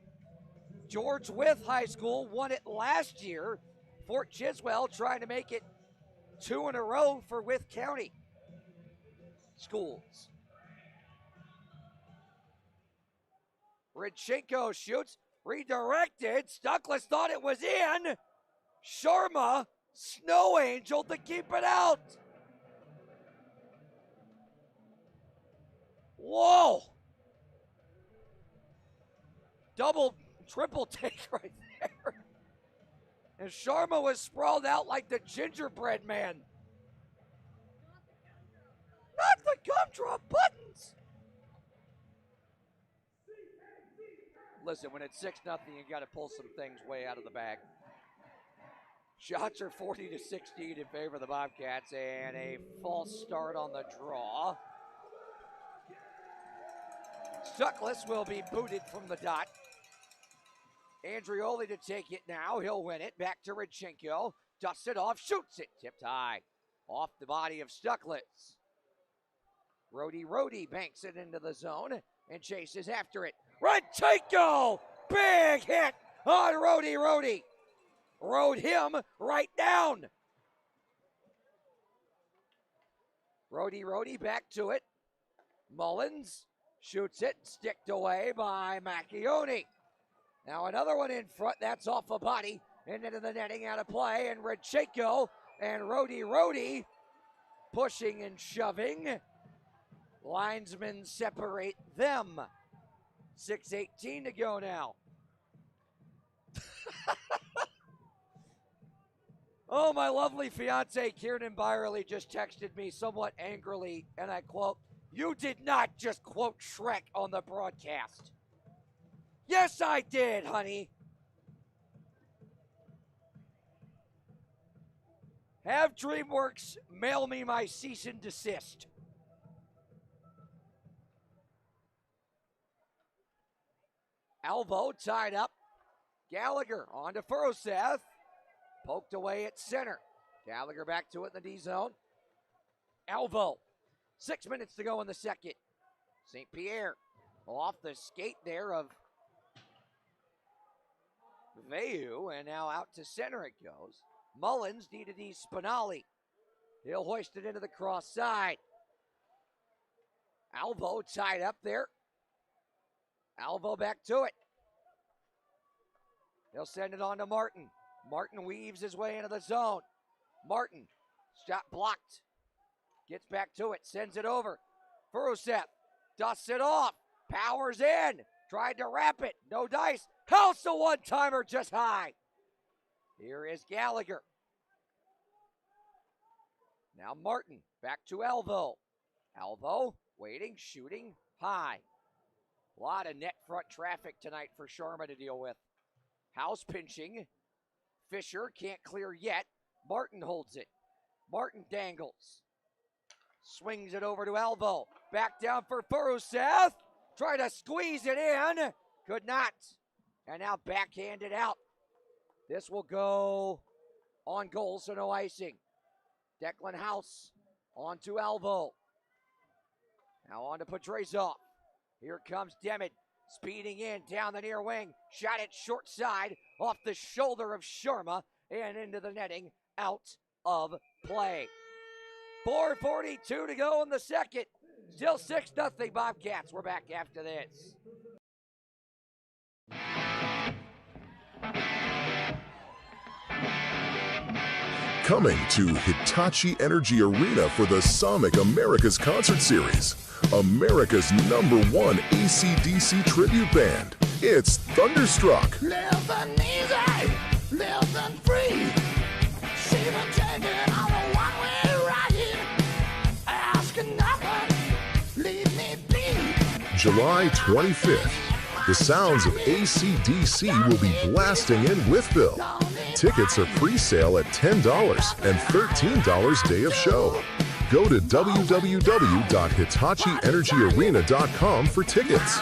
George Wythe High School won it last year. Fort Chiswell trying to make it 2 in a row for Wythe County schools. Radchenko shoots, redirected. Stuckless thought it was in. Sharma, Snow Angel to keep it out. Whoa. Double, triple take right there. And Sharma was sprawled out like the gingerbread man. Not the gumdrop buttons. Listen, when it's 6-0, you got to pull some things way out of the bag. Shots are 40-16 in favor of the Bobcats, and a false start on the draw. Stuckless will be booted from the dot. Andrioli to take it now. He'll win it. Back to Radchenko. Dusts it off. Shoots it. Tipped high. Off the body of Stuckless. Rody banks it into the zone and chases after it. Radchenko! Big hit on Rody. Rode him right down. Rody back to it. Mullins shoots it. Sticked away by Macchione. Now another one in front. That's off a body. And into the netting, out of play. And Radchenko and Rody pushing and shoving. Linesmen separate them. 6:18 to go now. Oh, my lovely fiance, Kieran Byerly, just texted me somewhat angrily, and I quote, "You did not just quote Shrek on the broadcast." Yes, I did, honey. Have DreamWorks mail me my cease and desist. Alvo tied up. Gallagher on to Furuseth. Poked away at center. Gallagher back to it in the D zone. Alvo. 6 minutes to go in the second. St. Pierre off the skate there of Veyu, and now out to center it goes. Mullins, D-to-D Spinelli. He'll hoist it into the cross side. Alvo tied up there. Alvo back to it. They'll send it on to Martin. Martin weaves his way into the zone. Martin, shot blocked. Gets back to it, sends it over. Furuseth dusts it off. Powers in. Tried to wrap it. No dice. House a one-timer just high. Here is Gallagher. Now Martin, back to Alvo. Alvo, waiting, shooting, high. A lot of net front traffic tonight for Sharma to deal with. House pinching. Fisher can't clear yet. Martin holds it. Martin dangles. Swings it over to Alvo. Back down for Furusev. Try to squeeze it in. Could not. And now backhanded out. This will go on goal, so no icing. Declan House on to Alvo. Now on to Pedrazov. Here comes Demid, speeding in down the near wing. Shot it short side, off the shoulder of Sharma, and into the netting, out of play. 4:42 to go in the second. Still 6-0 Bobcats. We're back after this. Coming to Hitachi Energy Arena for the Sonic America's Concert Series, America's #1 AC/DC tribute band. It's Thunderstruck. Living easy, living free. See them taking on a one-way ride. Asking nothing, leave me be. July 25th. The sounds of AC/DC will be blasting in Wytheville. Tickets are pre-sale at $10 and $13 day of show. Go to www.hitachienergyarena.com for tickets.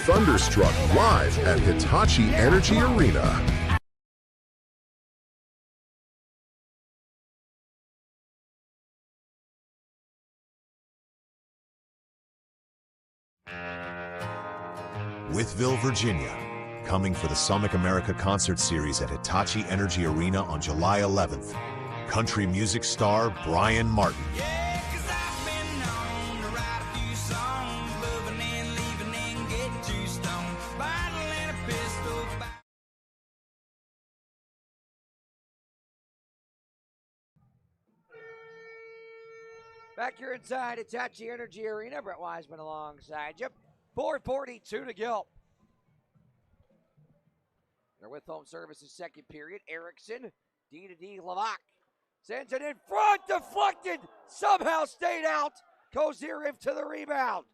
Thunderstruck live at Hitachi Energy Arena. Wytheville, Virginia, coming for the Sonic America Concert Series at Hitachi Energy Arena on July 11th. Country music star Brian Martin. Back here inside Hitachi Energy Arena, Brett Wiseman alongside you. 4:42 to go. They're with home services second period. Erickson, D-to-D, Levac. Sends it in front, deflected, somehow stayed out. Kozirev to the rebound.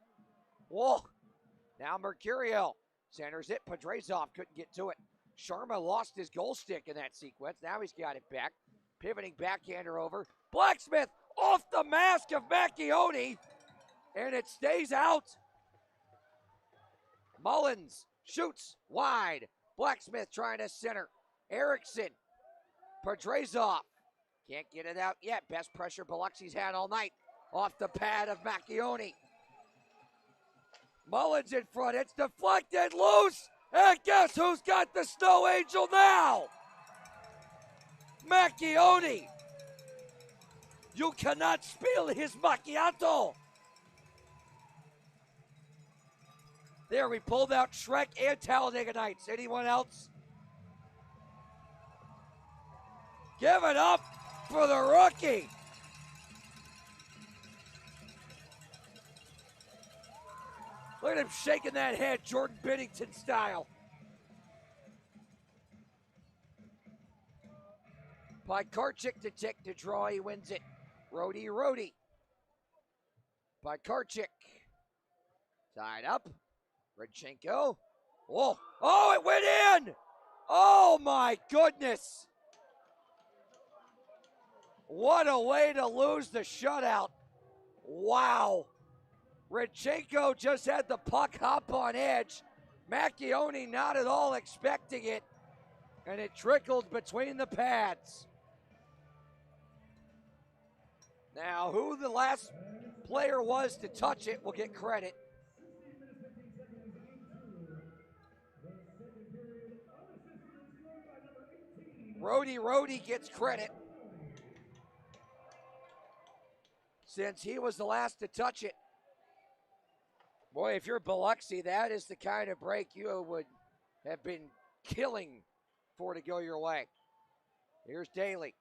Whoa. Now Mercurio centers it. Pedrazov couldn't get to it. Sharma lost his goal stick in that sequence. Now he's got it back. Pivoting backhander over. Blacksmith off the mask of Macchione. And it stays out. Mullins shoots wide. Blacksmith trying to center. Erickson. Pedrazov. Can't get it out yet. Best pressure Biloxi's had all night. Off the pad of Macchione. Mullins in front. It's deflected, loose. And guess who's got the Snow Angel now? Macchione. You cannot spill his macchiato. There, we pulled out Shrek and Talladega Nights. Anyone else? Give it up for the rookie. Look at him shaking that head, Jordan Binnington style. By Karchik to tick to draw, he wins it. Rody. By Karchik. Tied up. Redchenko. Whoa. Oh, it went in! Oh my goodness. What a way to lose the shutout. Wow. Redchenko just had the puck hop on edge. Macchione not at all expecting it. And it trickled between the pads. Now, who the last player was to touch it will get credit. Rody gets credit. Since he was the last to touch it. Boy, if you're Biloxi, that is the kind of break you would have been killing for to go your way. Here's Daly.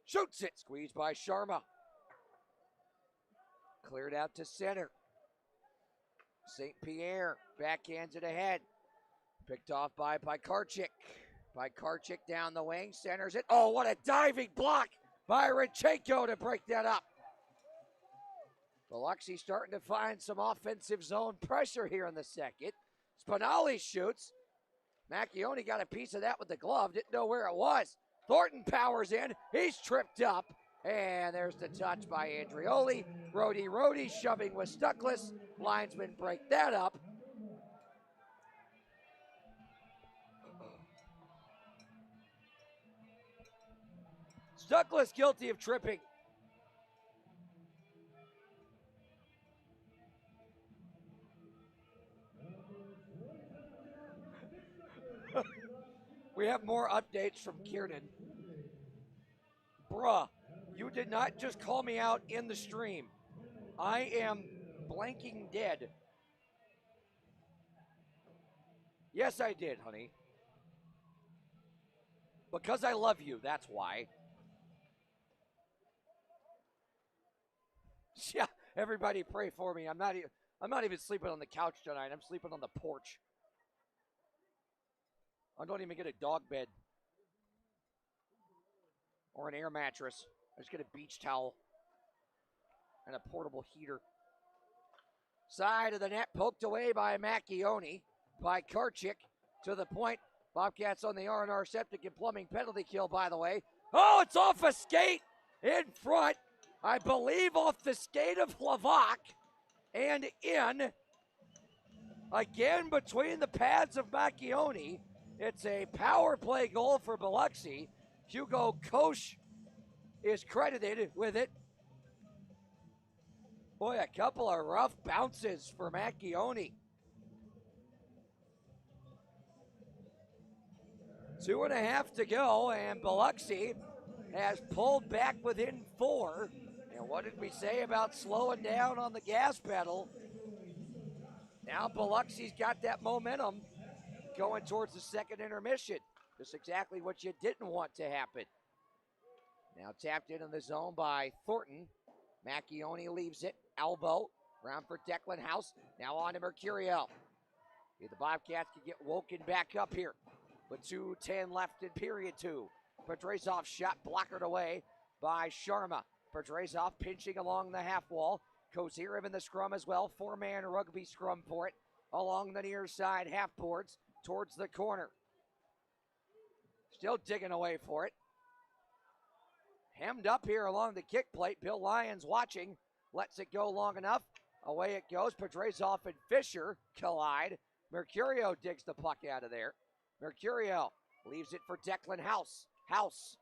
Shoots it. Squeezed by Sharma. Cleared out to center. St. Pierre backhands it ahead. Picked off by Karchik. by Karchik down the wing, centers it. Oh, what a diving block by Rodchenko to break that up. Biloxi starting to find some offensive zone pressure here in the second. Spinelli shoots. Macchione got a piece of that with the glove, didn't know where it was. Thornton powers in, he's tripped up, and there's the touch by Andrioli. Rody shoving with Stuckless. Linesmen break that up. Stuckless guilty of tripping. We have more updates from Kiernan. Bruh, you did not just call me out in the stream. I am blanking dead. Yes, I did, honey. Because I love you, that's why. Yeah, everybody pray for me. I'm not even sleeping on the couch tonight. I'm sleeping on the porch. I don't even get a dog bed or an air mattress. I just get a beach towel and a portable heater. Side of the net poked away by Macchione, by Karchik to the point. Bobcats on the R&R septic and plumbing penalty kill, by the way. Oh, it's off a skate in front. I believe off the skate of Hlavak and in. Again between the pads of Macchione. It's a power play goal for Biloxi. Hugo Koch is credited with it. Boy, a couple of rough bounces for Macchione. 2.5 to go, and Biloxi has pulled back within 4. And what did we say about slowing down on the gas pedal? Now Biloxi's got that momentum going towards the second intermission. Just exactly what you didn't want to happen. Now tapped in the zone by Thornton. Macchione leaves it. Elbow. Round for Declan House. Now on to Mercurio. The Bobcats can get woken back up here. With 2:10 left in period 2. Petrezov shot blockered away by Sharma. Petrezov pinching along the half wall. Kozirev in the scrum as well. 4-man rugby scrum for it. Along the near side half boards towards the corner. Still digging away for it. Hemmed up here along the kick plate. Bill Lyons watching. Lets it go long enough. Away it goes. Petrezov and Fisher collide. Mercurio digs the puck out of there. Mercurio leaves it for Declan House. House.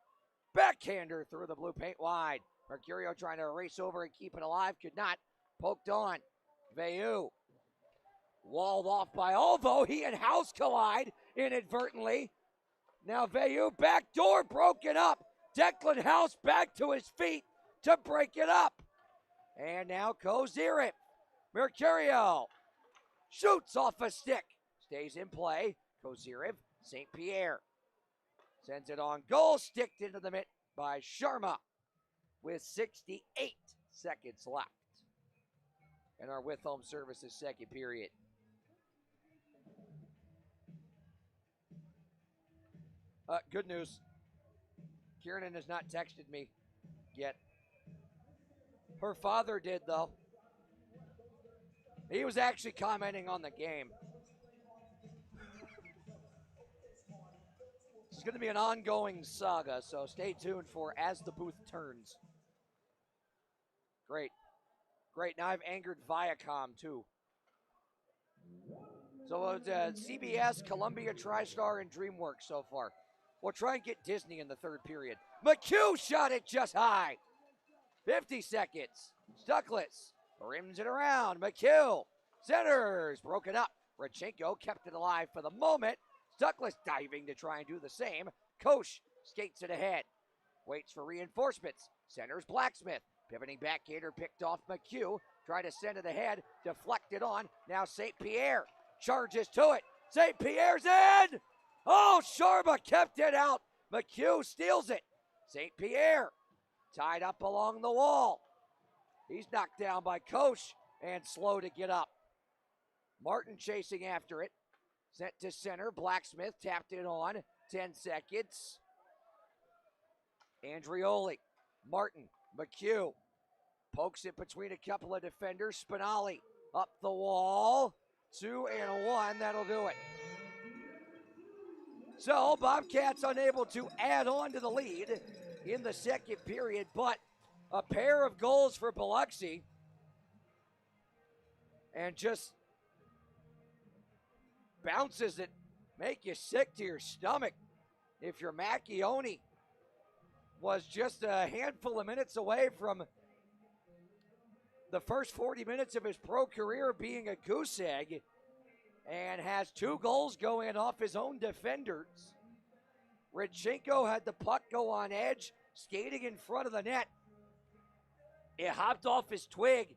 Backhander through the blue paint wide. Mercurio trying to race over and keep it alive. Could not. Poked on. Veilleux. Walled off by Olvo. He and House collide inadvertently. Now Veilleux backdoor broken up. Declan House back to his feet to break it up. And now Kozirev. Mercurio shoots off a stick. Stays in play. Kozirev. St. Pierre sends it on goal. Sticked into the mitt by Sharma with 68 seconds left in our with home services second period. Good news. Kiernan has not texted me yet. Her father did, though. He was actually commenting on the game. It's going to be an ongoing saga, so stay tuned for As the Booth Turns. Great. Great. Now I've angered Viacom, too. So it's CBS, Columbia, TriStar, and DreamWorks so far. We'll try and get Disney in the third period. McHugh shot it just high. 50 seconds. Stuckless rims it around. McHugh centers. Broken up. Rodchenko kept it alive for the moment. Stuckless diving to try and do the same. Koch skates it ahead. Waits for reinforcements. Centers Blacksmith. Pivoting backhander picked off McHugh. Try to send it ahead. Deflected on. Now St. Pierre charges to it. St. Pierre's in. Oh, Sharma kept it out. McHugh steals it. St. Pierre tied up along the wall. He's knocked down by Koch and slow to get up. Martin chasing after it. Sent to center. Blacksmith tapped it on. 10 seconds. Andrioli, Martin, McHugh. Pokes it between a couple of defenders. Spinelli up the wall. 2 and 1. That'll do it. So Bobcats unable to add on to the lead in the second period, but a pair of goals for Biloxi. And just bounces that make you sick to your stomach. If your Macchione was just a handful of minutes away from the first 40 minutes of his pro career being a goose egg, and has 2 goals going off his own defenders. Radchenko had the puck go on edge, skating in front of the net. It hopped off his twig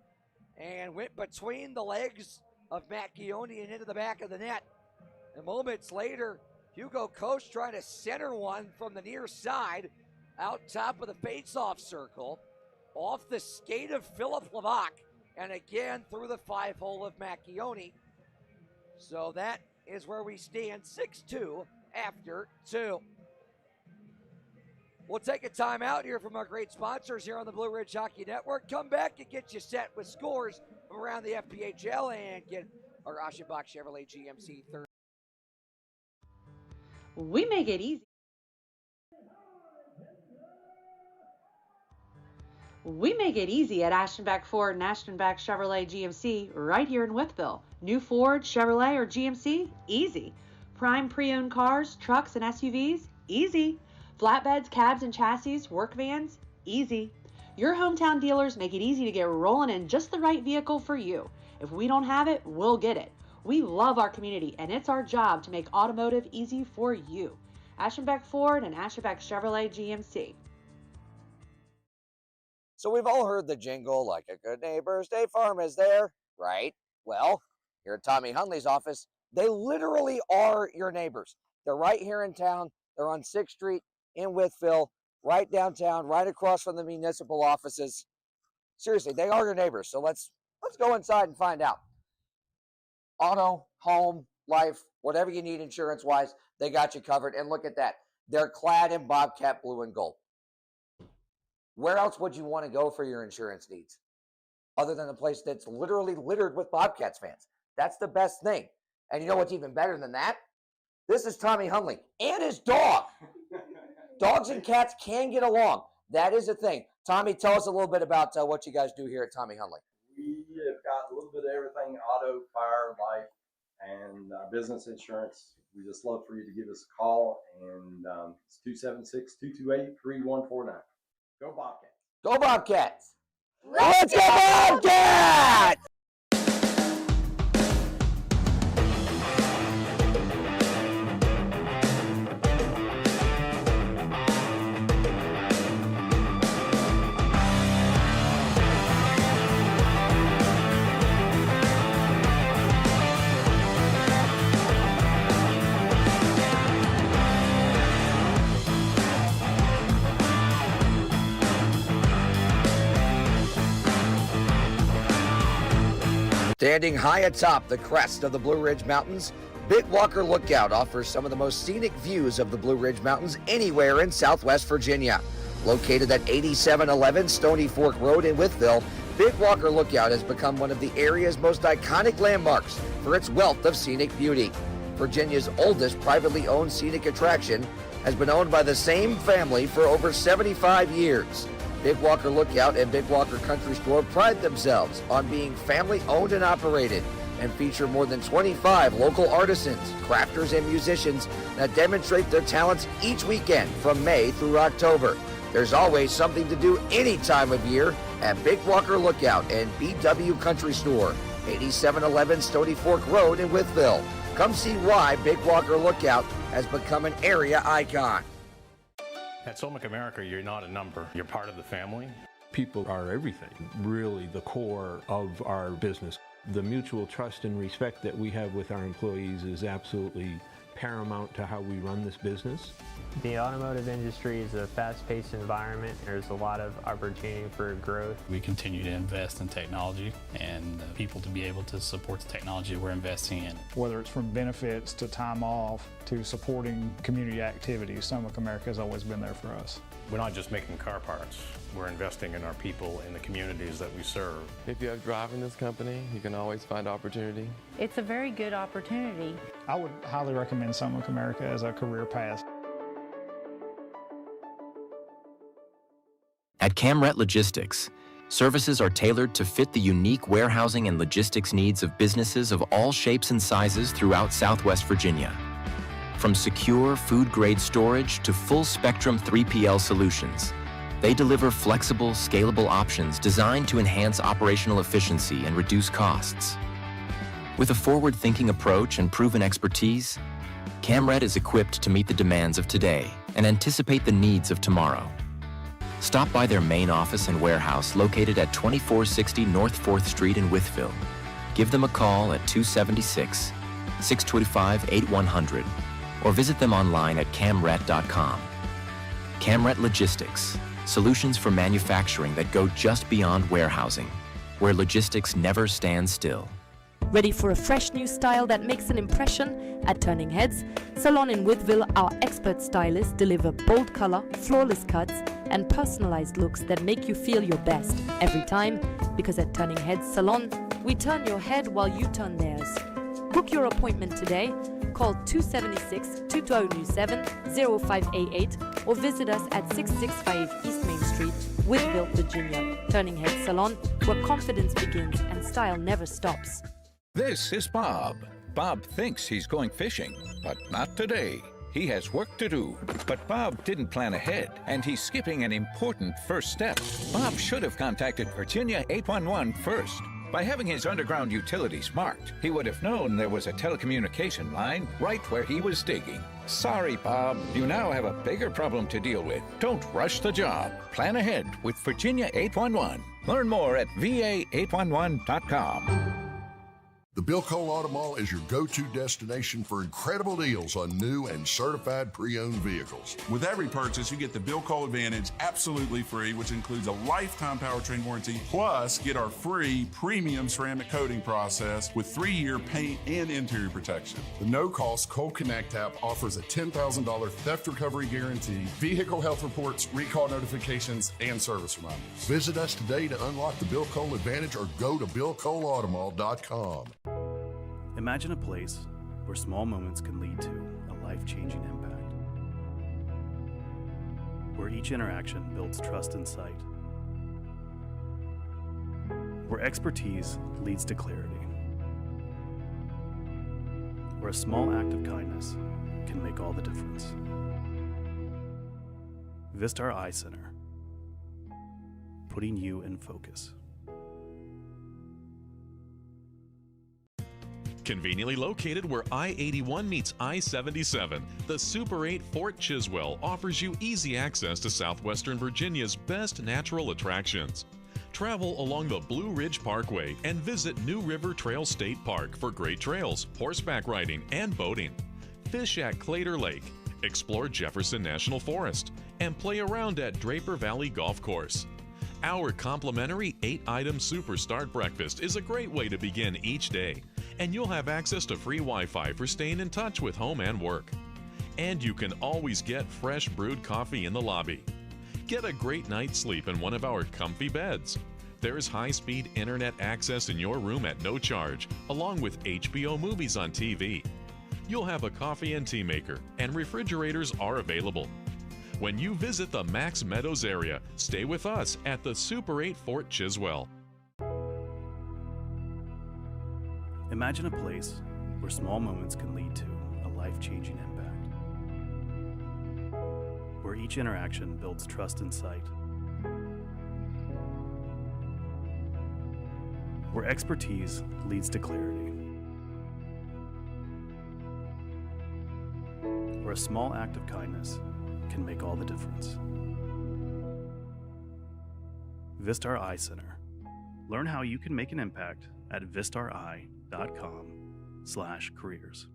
and went between the legs of Macchione and into the back of the net. And moments later, Hugo Koch trying to center one from the near side out top of the faceoff circle, off the skate of Philip Levac, and again through the 5-hole of Macchione. So that is where we stand, 6-2 after 2. We'll take a timeout here from our great sponsors here on the Blue Ridge Hockey Network. Come back and get you set with scores from around the FPHL and get our Aschenbach Chevrolet GMC third. We make it easy. We make it easy at Aschenbach Ford and Aschenbach Chevrolet GMC right here in Wytheville. New Ford, Chevrolet, or GMC? Easy. Prime pre-owned cars, trucks, and SUVs? Easy. Flatbeds, cabs, and chassis, work vans? Easy. Your hometown dealers make it easy to get rolling in just the right vehicle for you. If we don't have it, we'll get it. We love our community, and it's our job to make automotive easy for you. Aschenbach Ford and Aschenbach Chevrolet GMC. So we've all heard the jingle, like a good neighbor, State Farm is there, right? Well, here at Tommy Hunley's office, they literally are your neighbors. They're right here in town. They're on 6th Street in Wytheville, right downtown, right across from the municipal offices. Seriously, they are your neighbors. So let's go inside and find out. Auto, home, life, whatever you need insurance-wise, they got you covered. And look at that. They're clad in Bobcat blue and gold. Where else would you want to go for your insurance needs other than a place that's literally littered with Bobcats fans? That's the best thing. And you know what's even better than that? This is Tommy Hunley and his dog. Dogs and cats can get along. That is a thing. Tommy, tell us a little bit about what you guys do here at Tommy Hunley. We have got a little bit of everything: auto, fire, life, and business insurance. We just love for you to give us a call, and it's 276-228-3149. Go Bobcats. Go Bobcats. Let's go Bobcats! Standing high atop the crest of the Blue Ridge Mountains, Big Walker Lookout offers some of the most scenic views of the Blue Ridge Mountains anywhere in Southwest Virginia. Located at 8711 Stony Fork Road in Wytheville, Big Walker Lookout has become one of the area's most iconic landmarks for its wealth of scenic beauty. Virginia's oldest privately owned scenic attraction has been owned by the same family for over 75 years. Big Walker Lookout and Big Walker Country Store pride themselves on being family-owned and operated and feature more than 25 local artisans, crafters, and musicians that demonstrate their talents each weekend from May through October. There's always something to do any time of year at Big Walker Lookout and BW Country Store, 8711 Stony Fork Road in Wytheville. Come see why Big Walker Lookout has become an area icon. At Somic America, you're not a number. You're part of the family. People are everything, really the core of our business. The mutual trust and respect that we have with our employees is absolutely paramount to how we run this business. The automotive industry is a fast-paced environment. There's a lot of opportunity for growth. We continue to invest in technology and people to be able to support the technology we're investing in. Whether it's from benefits to time off to supporting community activities, Stomach America has always been there for us. We're not just making car parts. We're investing in our people in the communities that we serve. If you have drive in this company, you can always find opportunity. It's a very good opportunity. I would highly recommend Stomach America as a career path. At Camret Logistics, services are tailored to fit the unique warehousing and logistics needs of businesses of all shapes and sizes throughout Southwest Virginia. From secure food-grade storage to full-spectrum 3PL solutions, they deliver flexible, scalable options designed to enhance operational efficiency and reduce costs. With a forward-thinking approach and proven expertise, Camret is equipped to meet the demands of today and anticipate the needs of tomorrow. Stop by their main office and warehouse located at 2460 North 4th Street in Wytheville. Give them a call at 276-625-8100 or visit them online at camret.com. Camret Logistics, solutions for manufacturing that go just beyond warehousing, where logistics never stands still. Ready for a fresh new style that makes an impression? At Turning Heads Salon in Wytheville, our expert stylists deliver bold color, flawless cuts, and personalized looks that make you feel your best every time, because at Turning Heads Salon, we turn your head while you turn theirs. Book your appointment today. Call 276-2097-0588 or visit us at 665 East Main Street, Wytheville, Virginia. Turning Heads Salon, where confidence begins and style never stops. This is Bob. Bob thinks he's going fishing, but not today. He has work to do. But Bob didn't plan ahead, and he's skipping an important first step. Bob should have contacted Virginia 811 first. By having his underground utilities marked, he would have known there was a telecommunication line right where he was digging. Sorry, Bob. You now have a bigger problem to deal with. Don't rush the job. Plan ahead with Virginia 811. Learn more at va811.com. The Bill Cole Auto Mall is your go-to destination for incredible deals on new and certified pre-owned vehicles. With every purchase, you get the Bill Cole Advantage absolutely free, which includes a lifetime powertrain warranty, plus get our free premium ceramic coating process with 3-year paint and interior protection. The no-cost Cole Connect app offers a $10,000 theft recovery guarantee, vehicle health reports, recall notifications, and service reminders. Visit us today to unlock the Bill Cole Advantage or go to BillColeAutomall.com. Imagine a place where small moments can lead to a life-changing impact. Where each interaction builds trust and sight. Where expertise leads to clarity. Where a small act of kindness can make all the difference. Vistar Eye Center, putting you in focus. Conveniently located where I-81 meets I-77, the Super 8 Fort Chiswell offers you easy access to southwestern Virginia's best natural attractions. Travel along the Blue Ridge Parkway and visit New River Trail State Park for great trails, horseback riding, and boating. Fish at Clater Lake, explore Jefferson National Forest, and play around at Draper Valley Golf Course. Our complimentary 8-item Super Start breakfast is a great way to begin each day, and you'll have access to free Wi-Fi for staying in touch with home and work. And you can always get fresh brewed coffee in the lobby. Get a great night's sleep in one of our comfy beds. There's high-speed internet access in your room at no charge, along with HBO movies on TV. You'll have a coffee and tea maker, and refrigerators are available. When you visit the Max Meadows area, stay with us at the Super 8 Fort Chiswell. Imagine a place where small moments can lead to a life-changing impact. Where each interaction builds trust and sight. Where expertise leads to clarity. Where a small act of kindness can make all the difference. Vistar Eye Center. Learn how you can make an impact at vistareye.com/careers.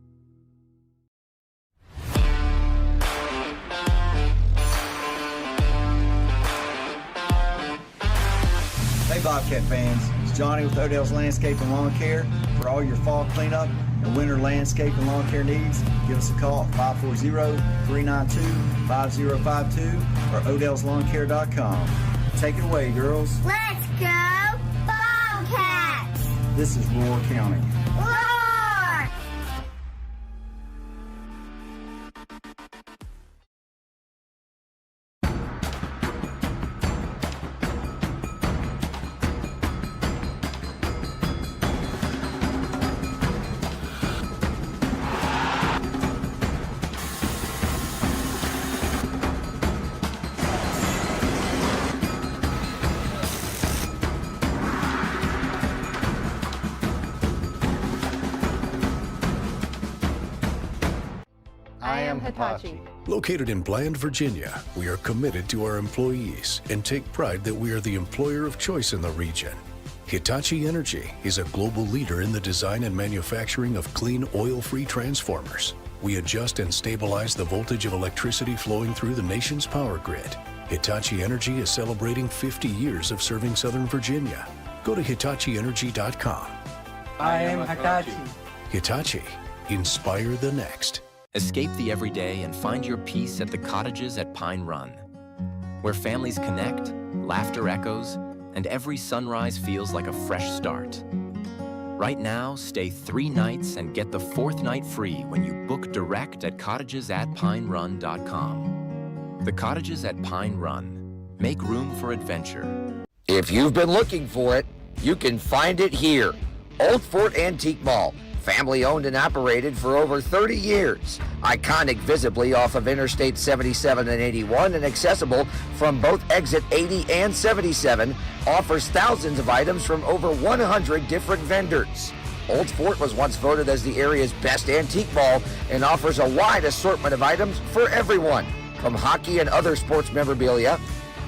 Hey Bobcat fans, it's Johnny with Odell's Landscape and Lawn Care. For all your fall cleanup and winter landscape and lawn care needs, give us a call at 540-392-5052 or odellslawn.care.com. Take it away, girls. Let's go Bobcats! This is Roar County. Roar! I am Hitachi. Located in Bland, Virginia, we are committed to our employees and take pride that we are the employer of choice in the region. Hitachi Energy is a global leader in the design and manufacturing of clean, oil-free transformers. We adjust and stabilize the voltage of electricity flowing through the nation's power grid. Hitachi Energy is celebrating 50 years of serving Southern Virginia. Go to hitachienergy.com. I am Hitachi. Hitachi, inspire the next. Escape the everyday and find your peace at the cottages at Pine Run, where families connect, laughter echoes, and every sunrise feels like a fresh start. Right now, stay 3 nights and get the 4th night free when you book direct at cottagesatpinerun.com. The Cottages at Pine Run. Make room for adventure. If you've been looking for it, you can find it here. Old Fort Antique Mall. Family owned and operated for over 30 years. Iconic visibly off of Interstate 77 and 81 and accessible from both exit 80 and 77, offers thousands of items from over 100 different vendors. Old Fort was once voted as the area's best antique mall and offers a wide assortment of items for everyone, from hockey and other sports memorabilia,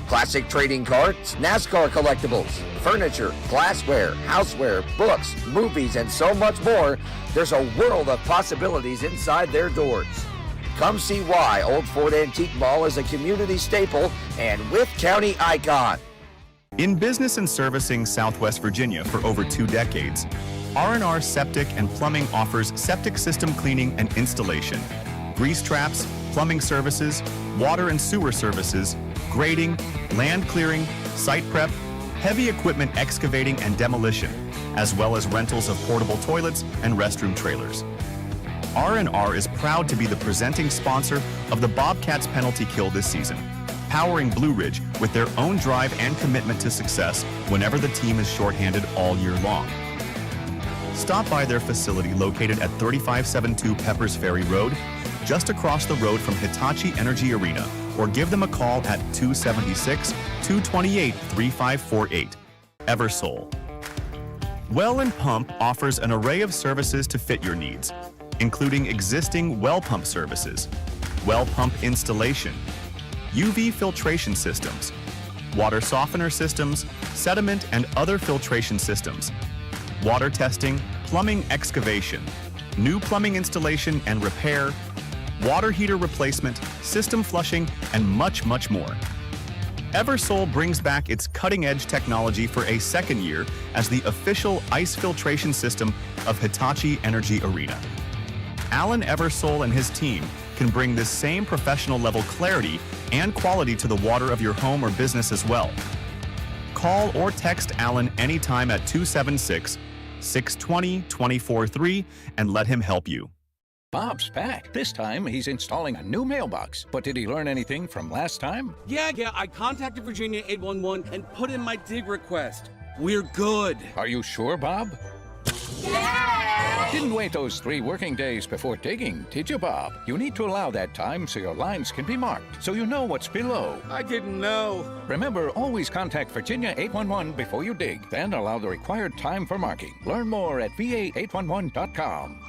classic trading cards, NASCAR collectibles, furniture, glassware, houseware, books, movies, and so much more. There's a world of possibilities inside their doors. Come see why Old Fort Antique Mall is a community staple and Wythe County icon. In business and servicing Southwest Virginia for over 2 decades, R&R Septic and Plumbing offers septic system cleaning and installation, grease traps, plumbing services, water and sewer services, grading, land clearing, site prep, heavy equipment excavating and demolition, as well as rentals of portable toilets and restroom trailers. R&R is proud to be the presenting sponsor of the Bobcats penalty kill this season, powering Blue Ridge with their own drive and commitment to success whenever the team is shorthanded all year long. Stop by their facility located at 3572 Peppers Ferry Road, just across the road from Hitachi Energy Arena, or give them a call at 276-228-3548. Eversole. Well and Pump offers an array of services to fit your needs, including existing well pump services, well pump installation, UV filtration systems, water softener systems, sediment and other filtration systems, water testing, plumbing excavation, new plumbing installation and repair, water heater replacement, system flushing, and much, much more. Eversole brings back its cutting-edge technology for a second year as the official ice filtration system of Hitachi Energy Arena. Alan Eversole and his team can bring this same professional level clarity and quality to the water of your home or business as well. Call or text Alan anytime at 276-620-243 and let him help you. Bob's back. This time, he's installing a new mailbox. But did he learn anything from last time? Yeah, I contacted Virginia 811 and put in my dig request. We're good. Are you sure, Bob? Yeah! Didn't wait those 3 working days before digging, did you, Bob? You need to allow that time so your lines can be marked, so you know what's below. I didn't know. Remember, always contact Virginia 811 before you dig, then allow the required time for marking. Learn more at va811.com.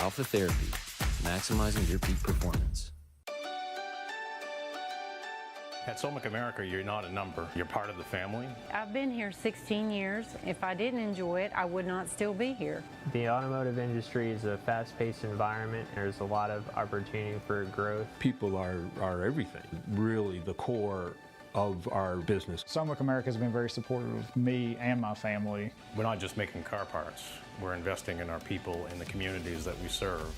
Alpha Therapy, maximizing your peak performance. At Somic America, you're not a number. You're part of the family. I've been here 16 years. If I didn't enjoy it, I would not still be here. The automotive industry is a fast-paced environment. There's a lot of opportunity for growth. People are everything, really the core of our business. Somic America has been very supportive of me and my family. We're not just making car parts. We're investing in our people in the communities that we serve.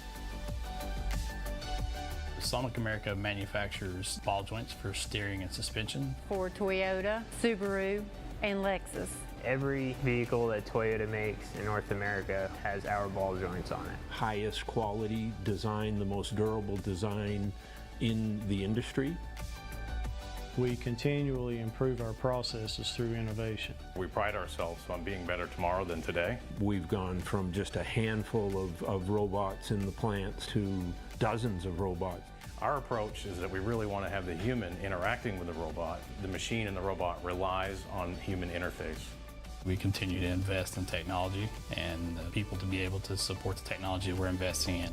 Somic America manufactures ball joints for steering and suspension. For Toyota, Subaru, and Lexus. Every vehicle that Toyota makes in North America has our ball joints on it. Highest quality design, the most durable design in the industry. We continually improve our processes through innovation. We pride ourselves on being better tomorrow than today. We've gone from just a handful of robots in the plants to dozens of robots. Our approach is that we really want to have the human interacting with the robot. The machine and the robot relies on human interface. We continue to invest in technology and people to be able to support the technology we're investing in.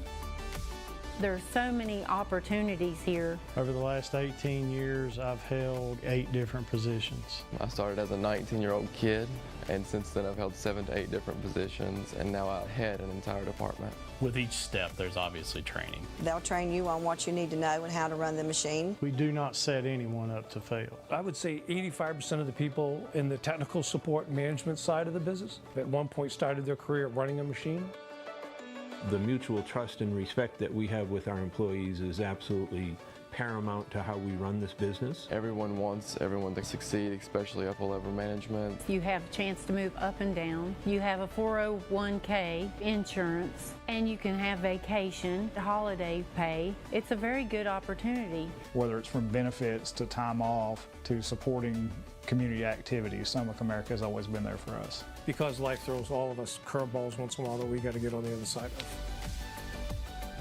There's so many opportunities here. Over the last 18 years, I've held 8 different positions. I started as a 19-year-old kid, and since then I've held 7 to 8 different positions, and now I head an entire department. With each step, there's obviously training. They'll train you on what you need to know and how to run the machine. We do not set anyone up to fail. I would say 85% of the people in the technical support management side of the business at one point started their career running a machine. The mutual trust and respect that we have with our employees is absolutely paramount to how we run this business. Everyone wants everyone to succeed, especially upper-level management. You have a chance to move up and down. You have a 401k, insurance, and you can have vacation, holiday pay. It's a very good opportunity. Whether it's from benefits to time off to supporting community activities, Somic America has always been there for us. Because life throws all of us curveballs once in a while that we got to get on the other side of.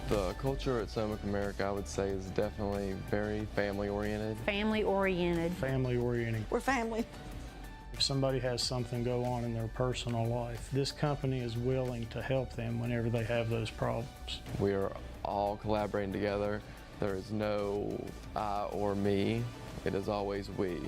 The culture at Somic America, I would say, is definitely very family-oriented. Family-oriented. Family-oriented. We're family. If somebody has something go on in their personal life, this company is willing to help them whenever they have those problems. We are all collaborating together. There is no I or me. It is always we.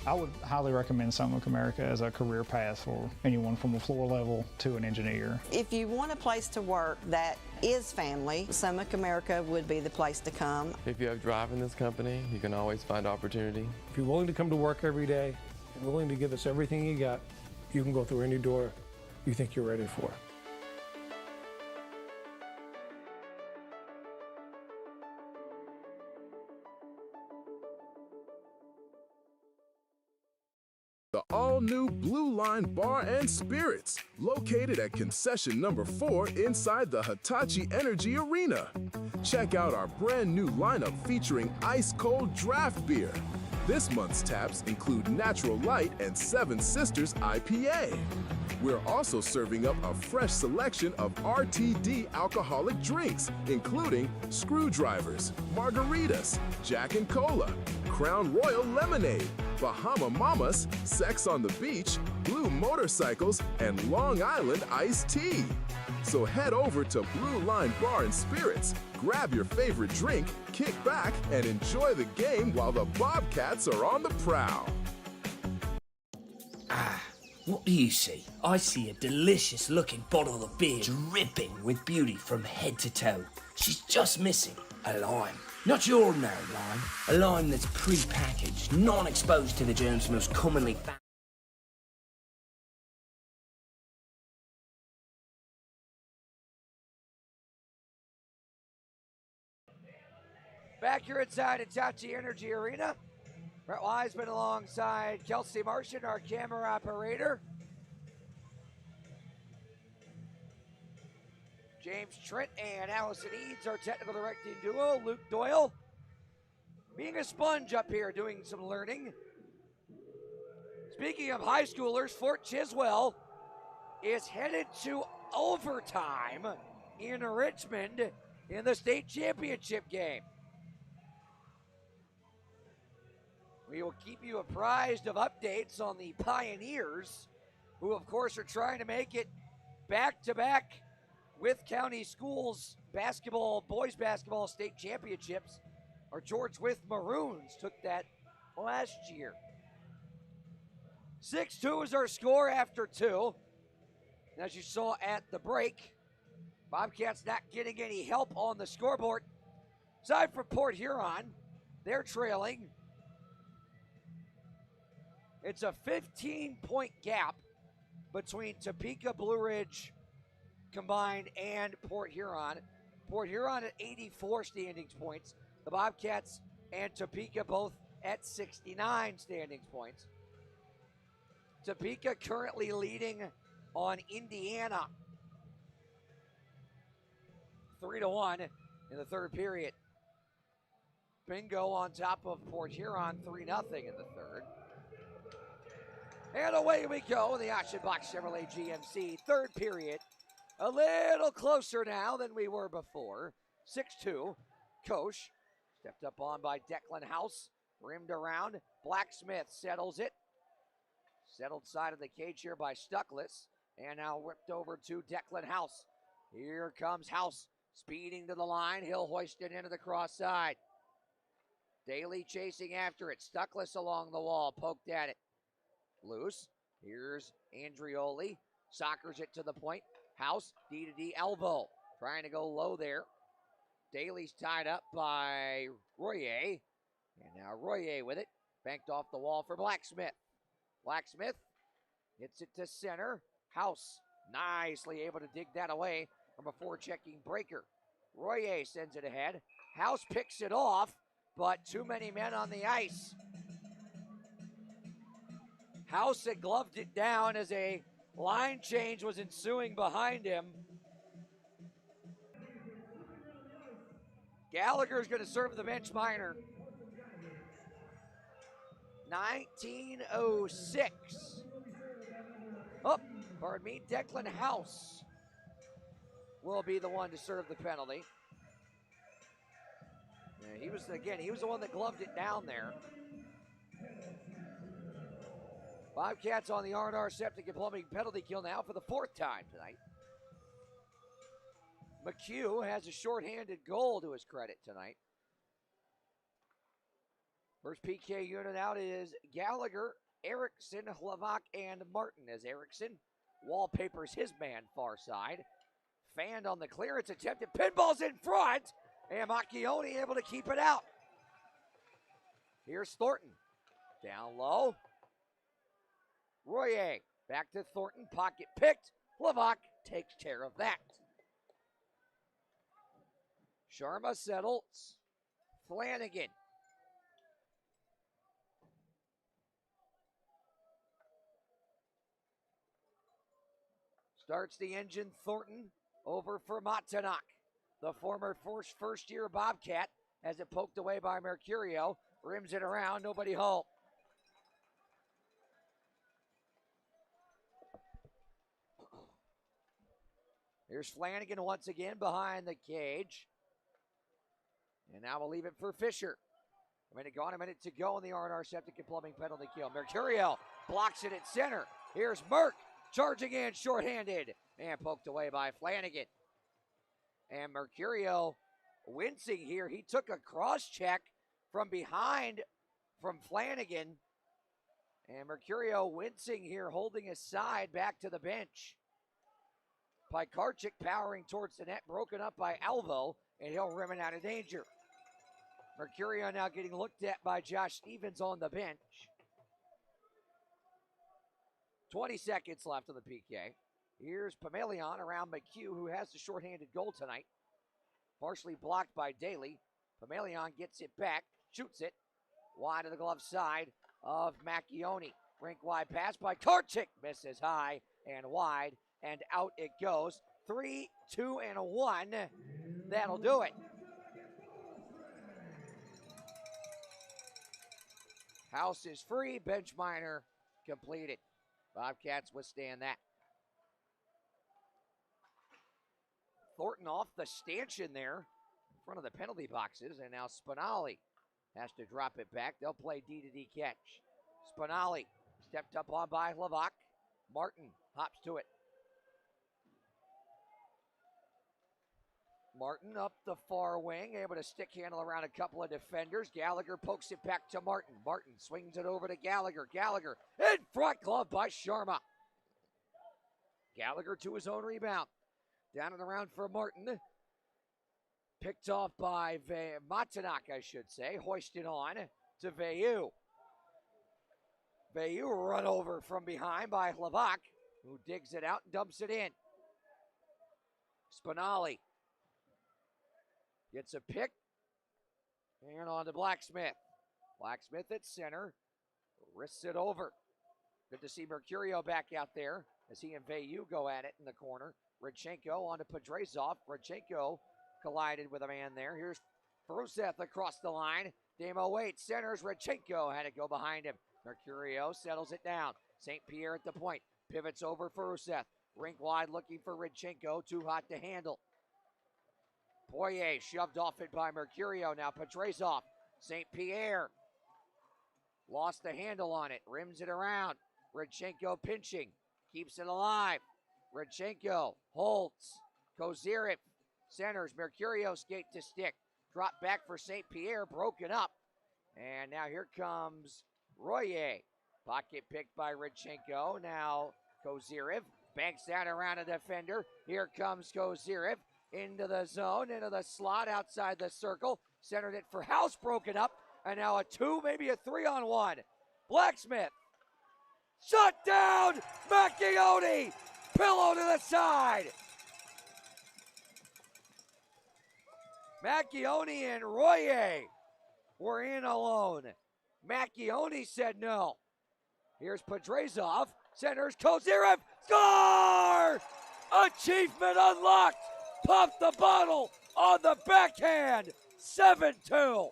I would highly recommend Somic America as a career path for anyone from a floor level to an engineer. If you want a place to work that is family, Somic America would be the place to come. If you have drive in this company, you can always find opportunity. If you're willing to come to work every day and willing to give us everything you got, you can go through any door you think you're ready for. The all-new Blue Line Bar and Spirits, located at concession number 4 inside the Hitachi Energy Arena. Check out our brand new lineup featuring ice-cold draft beer. This month's taps include Natural Light and Seven Sisters IPA. We're also serving up a fresh selection of RTD alcoholic drinks, including screwdrivers, margaritas, Jack and Cola, Crown Royal Lemonade, Bahama Mamas, Sex on the Beach, Blue Motorcycles, and Long Island Iced Tea. So head over to Blue Line Bar and Spirits, grab your favorite drink, kick back, and enjoy the game while the Bobcats are on the prowl. What do you see? I see a delicious-looking bottle of beer dripping with beauty from head to toe. She's just missing a lime. Not your ordinary lime, a lime that's pre-packaged, non-exposed to the germs most commonly found. Back here inside Hitachi Energy Arena, Brett Wiseman alongside Kelsey Martian, our camera operator. James Trent and Allison Eads, our technical directing duo. Luke Doyle being a sponge up here doing some learning. Speaking of high schoolers, Fort Chiswell is headed to overtime in Richmond in the state championship game. We will keep you apprised of updates on the Pioneers, who of course are trying to make it back-to-back With County Schools boys basketball state championships, our George Wythe Maroons took that last year. 6-2 is our score after 2. And as you saw at the break, Bobcats not getting any help on the scoreboard. Aside from Port Huron, they're trailing. It's a 15-point gap between Topeka, Blue Ridge combined and Port Huron. Port Huron at 84 standings points. The Bobcats and Topeka both at 69 standings points. Topeka currently leading on Indiana 3-1 in the third period. Bingo on top of Port Huron 3-0 in the third. And away we go in the Auction Box Chevrolet GMC third period. A little closer now than we were before. 6-2. Koch stepped up on by Declan House. Rimmed around. Blacksmith settles it. Settled side of the cage here by Stuckless. And now whipped over to Declan House. Here comes House speeding to the line. He'll hoist it into the cross side. Daly chasing after it. Stuckless along the wall. Poked at it. Loose. Here's Andrioli. Soccers it to the point. House, D-to-D elbow. Trying to go low there. Daly's tied up by Royer. And now Royer with it. Banked off the wall for Blacksmith. Blacksmith hits it to center. House nicely able to dig that away from a forechecking breaker. Royer sends it ahead. House picks it off, but too many men on the ice. House had gloved it down as a line change was ensuing behind him. Gallagher's going to serve the bench minor. 19:06. Oh, pardon me, Declan House will be the one to serve the penalty. Yeah, he was the one that gloved it down there. Bobcats on the R&R Septic and Plumbing penalty kill now for the fourth time tonight. McHugh has a shorthanded goal to his credit tonight. First PK unit out is Gallagher, Erickson, Hlavak, and Martin as Erickson wallpapers his man far side. Fanned on the clearance attempt, and pinball's in front, and Macchione able to keep it out. Here's Thornton, down low. Royer, back to Thornton, pocket picked. Hlavak takes care of that. Sharma settles. Flanagan. Starts the engine, Thornton, over for Matanak. The former first-year Bobcat has it poked away by Mercurio. Rims it around, nobody home. Here's Flanagan once again behind the cage. And now we'll leave it for Fisher. A minute to go in the R&R Septic and Plumbing penalty kill. Mercurio blocks it at center. Here's Merck charging in shorthanded and poked away by Flanagan. And Mercurio wincing here. He took a cross check from behind from Flanagan. And Mercurio wincing here, holding his side back to the bench. Pikarczyk powering towards the net, broken up by Alvo, and he'll rim it out of danger. Mercurio now getting looked at by Josh Stevens on the bench. 20 seconds left of the PK. Here's Pamelion around McHugh, who has the shorthanded goal tonight. Partially blocked by Daly. Pamelion gets it back, shoots it wide of the glove side of Macchione. Rink wide pass by Karchik, misses high and wide, and out it goes. 3, 2, and 1. That'll do it. House is free, bench minor completed. Bobcats withstand that. Thornton off the stanchion there in front of the penalty boxes, and now Spinelli has to drop it back. They'll play D-to-D catch. Spinelli stepped up on by Hlavak. Martin hops to it. Martin up the far wing, able to stick handle around a couple of defenders. Gallagher pokes it back to Martin. Martin swings it over to Gallagher. Gallagher in front, glove by Sharma. Gallagher to his own rebound. Down and around for Martin. Picked off by Matanak, I should say. Hoisted on to Veyu. Veyu run over from behind by Hlavak, who digs it out and dumps it in. Spinelli gets a pick. And on to Blacksmith. Blacksmith at center. Wrists it over. Good to see Mercurio back out there as he and Veyu go at it in the corner. Rodchenko on to Podrazov. Rodchenko collided with a man there. Here's Ferusev across the line. Damo waits, centers. Rodchenko had to go behind him. Mercurio settles it down. St. Pierre at the point. Pivots over Ferusev. Rink wide looking for Rodchenko. Too hot to handle. Poirier shoved off it by Mercurio. Now Podrazov. St. Pierre lost the handle on it. Rims it around. Rodchenko pinching. Keeps it alive. Rodchenko holds. Kozyrev centers. Mercurio skate to stick. Drop back for St. Pierre. Broken up. And now here comes Royer. Pocket picked by Rodchenko. Now Kozyrev banks that around a defender. Here comes Kozyrev into the zone, into the slot outside the circle. Centered it for House. Broken up. And now a 2, maybe a 3-on-1. Blacksmith. Shut down. Macchione. Pillow to the side. Macchione and Royer were in alone. Macchione said no. Here's Podrazov. Centers Kozyrev. Score! Achievement unlocked. Pop the bottle on the backhand. 7-2.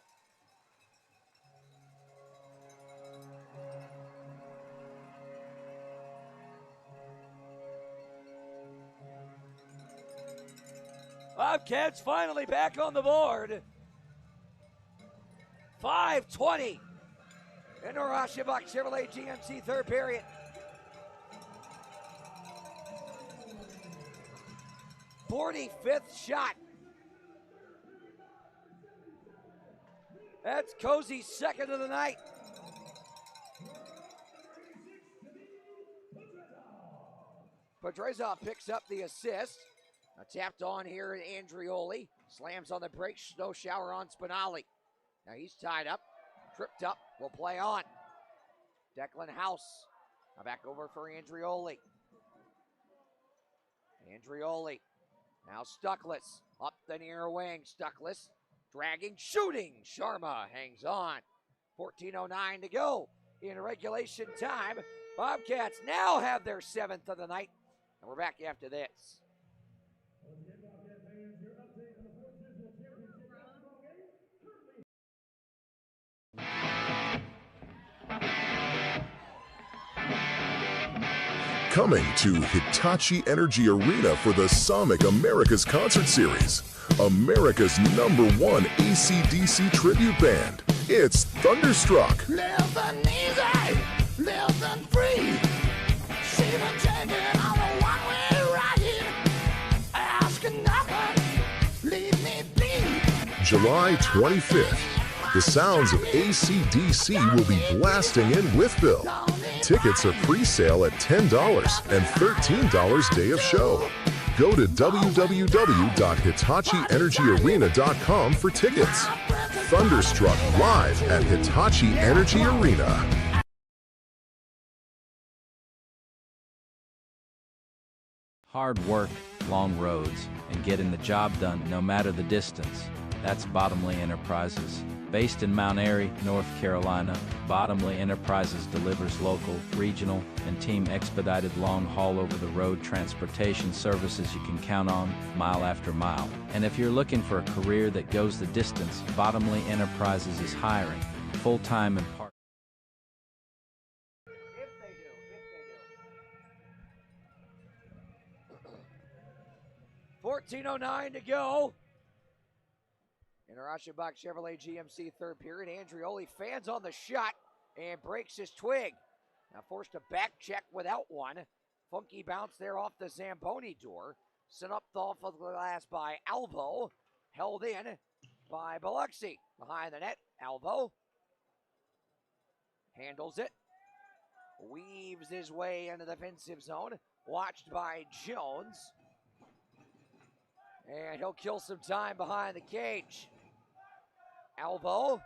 Bobcats finally back on the board. 5:20 in the Rashabach Chevrolet GMC third period. "45th shot. That's Cozy's second of the night. Podrazov picks up the assist. Now tapped on here at Andrioli. Slams on the break. Snow shower on Spinelli. Now he's tied up. Tripped up. Will play on. Declan House. Now back over for Andrioli. Andrioli. Now Stuckless. Up the near wing. Stuckless. Dragging. Shooting. Sharma hangs on. 14:09 to go in regulation time. Bobcats now have their 7th of the night. And we're back after this. Coming to Hitachi Energy Arena for the Sonic America's Concert Series, America's #1 AC/DC tribute band. It's Thunderstruck. Living easy, living free. She'll change it on a one-way ride. Asking nothing, leave me be. July 25th, the sounds of AC/DC will be blasting in Wytheville. Tickets are pre-sale at $10 and $13 day of show. Go to www.hitachienergyarena.com for tickets. Thunderstruck live at Hitachi Energy Arena. Hard work, long roads, and getting the job done no matter the distance. That's Bottomley Enterprises. Based in Mount Airy, North Carolina, Bottomley Enterprises delivers local, regional, and team expedited long-haul over-the-road transportation services you can count on mile after mile. And if you're looking for a career that goes the distance, Bottomley Enterprises is hiring, full-time and part. 14:09 to go. In our Ashenbach Chevrolet GMC third period, Andrioli fans on the shot and breaks his twig. Now forced to back check without one. Funky bounce there off the Zamboni door. Sent up off of the glass by Alvo. Held in by Biloxi. Behind the net, Alvo handles it. Weaves his way into the defensive zone. Watched by Jones. And he'll kill some time behind the cage. Alvo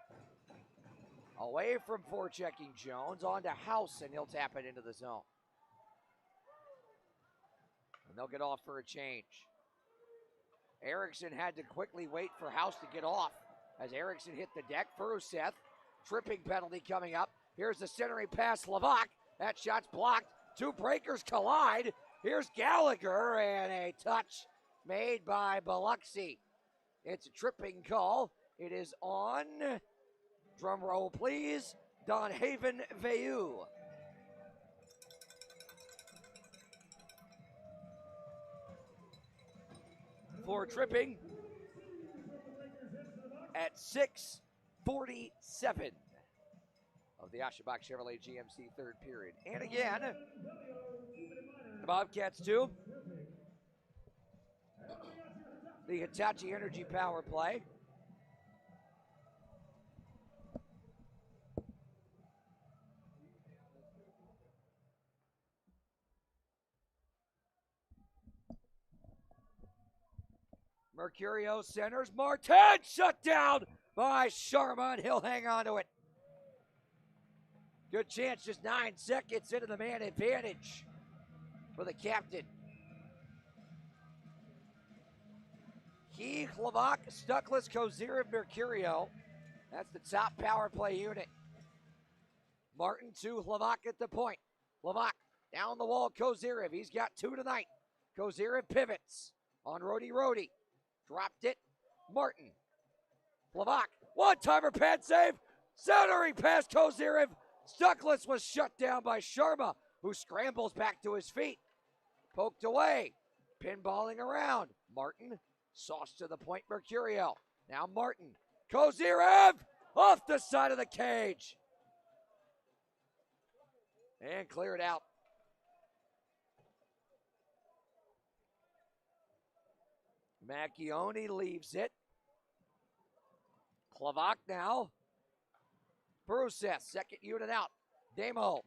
away from forechecking Jones. On to House, and he'll tap it into the zone. And they'll get off for a change. Erickson had to quickly wait for House to get off as Erickson hit the deck. Furuseth, tripping penalty coming up. Here's the centering pass, Levac. That shot's blocked. Two breakers collide. Here's Gallagher, and a touch made by Biloxi. It's a tripping call. It is on, drum roll please, Donhaven Veilleux. For tripping at 6:47 of the Ashabak Chevrolet GMC third period. And again, the Bobcats 2. The Hitachi Energy power play. Mercurio centers. Martin shut down by Sharma, and he'll hang on to it. Good chance, just 9 seconds into the man advantage for the captain. He, Levac, Stuckless, Kozirev, Mercurio. That's the top power play unit. Martin to Levac at the point. Levac down the wall, Kozirev. He's got 2 tonight. Kozirev pivots on Rody. Dropped it. Martin. Levac. One-timer pad save. Centering past Kozirev. Stuckless was shut down by Sharma, who scrambles back to his feet. Poked away. Pinballing around. Martin. Sauce to the point, Mercurio. Now Martin. Kozirev off the side of the cage. And clear it out. Macchione leaves it. Levac now. Bruseth, second unit out. Demo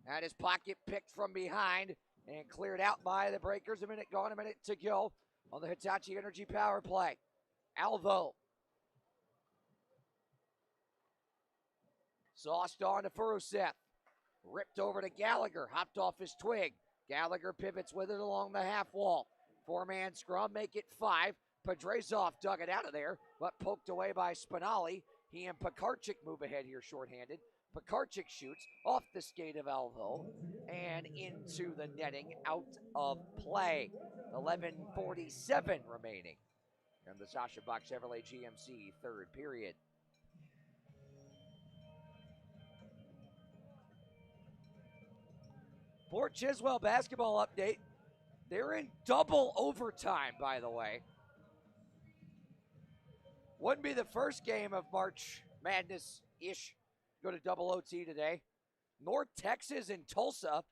had his pocket picked from behind and cleared out by the breakers. A minute to go on the Hitachi Energy power play. Alvo. Sauced on to Furuseth. Ripped over to Gallagher. Hopped off his twig. Gallagher pivots with it along the half wall. 4-man scrum, make it 5. Podrazov dug it out of there, but poked away by Spinelli. He and Pekarchik move ahead here shorthanded. Pekarchik shoots off the skate of Alvo and into the netting, out of play. 11:47 remaining in the Sasha Bach Chevrolet GMC third period. Port Chiswell basketball update. They're in double overtime, by the way. Wouldn't be the first game of March Madness-ish. Go to double OT today. North Texas and Tulsa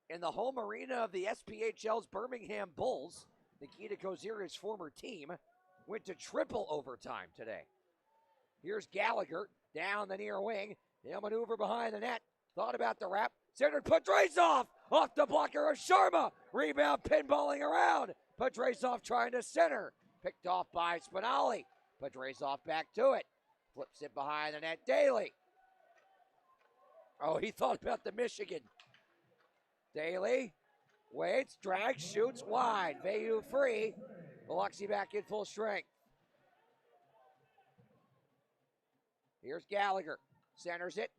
in the home arena of the SPHL's Birmingham Bulls, Nikita Kozira's former team, went to triple overtime today. Here's Gallagher down the near wing. He'll maneuver behind the net. Thought about the wrap. Centered Podrazov off the blocker of Sharma. Rebound pinballing around. Podrazov trying to center. Picked off by Spinelli. Podrazov back to it. Flips it behind the net. Daly. Oh, he thought about the Michigan. Daly waits, drags, shoots wide. Veilleux free. Biloxi back in full strength. Here's Gallagher. Centers it.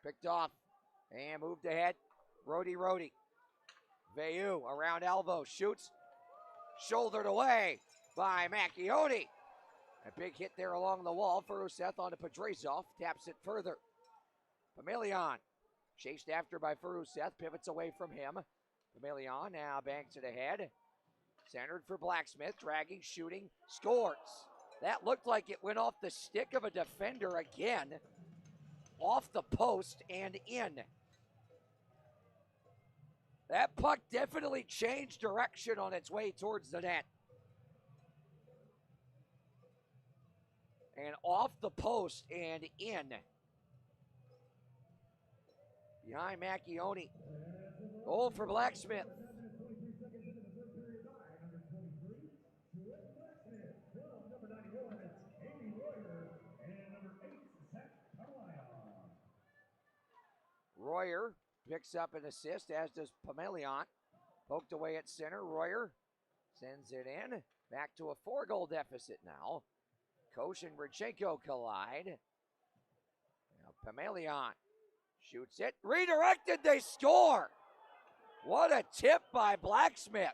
Picked off and moved ahead. Rody. Veilleux around Alvo. Shoots. Shouldered away by Macchione. A big hit there along the wall. Furuseth onto Podrazov. Taps it further. Pamelion chased after by Furuseth. Pivots away from him. Pamelion now banks it ahead. Centered for Blacksmith. Dragging, shooting, scores. That looked like it went off the stick of a defender again. Off the post and in. That puck definitely changed direction on its way towards the net. And off the post and in. Behind Macchione. Goal for Blacksmith. Royer picks up an assist, as does Pamelion. Poked away at center. Royer sends it in. Back to a 4-goal deficit now. Koch and Rodchenko collide. Now Pamelion shoots it. Redirected, they score! What a tip by Blacksmith.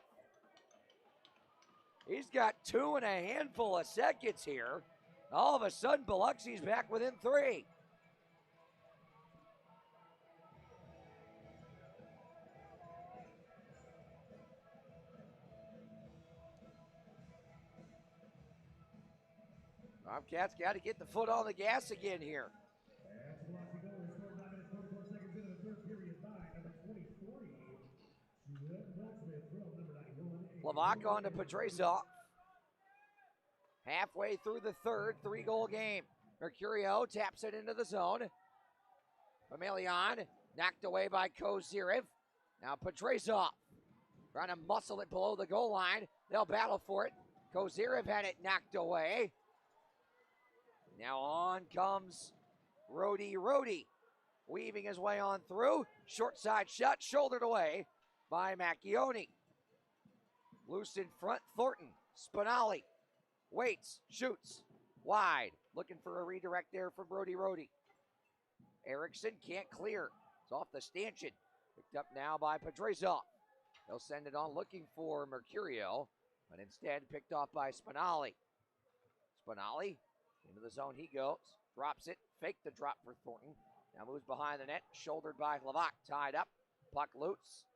He's got 2 and a handful of seconds here. All of a sudden, Biloxi's back within 3. Bobcats got to get the foot on the gas again here. Lavak on to Petrezov. Halfway through the third, 3-goal game. Mercurio taps it into the zone. Pamelion knocked away by Kozirev. Now Petrezov trying to muscle it below the goal line. They'll battle for it. Kozirev had it knocked away. Now on comes Rody, weaving his way on through. Short side shot, shouldered away by Macchione. Loose in front, Thornton. Spinelli waits, shoots, wide. Looking for a redirect there from Rody. Erickson can't clear. It's off the stanchion. Picked up now by Petrezov. They'll send it on looking for Mercurio, but instead picked off by Spinelli. Spinelli, into the zone he goes. Drops it, faked the drop for Thornton. Now moves behind the net, shouldered by Lavak. Tied up, puck loose.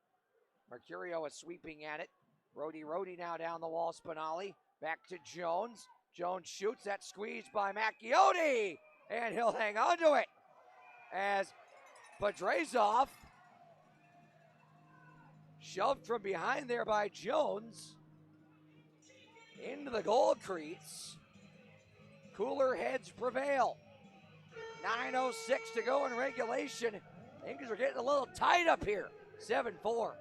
Mercurio is sweeping at it. Rody now down the wall. Spinelli back to Jones. Jones shoots, that squeezed by Macchione, and he'll hang on to it as Petrezov shoved from behind there by Jones into the goal crease. Cooler heads prevail. 9:06 to go in regulation. Things are getting a little tight up here. 7-4.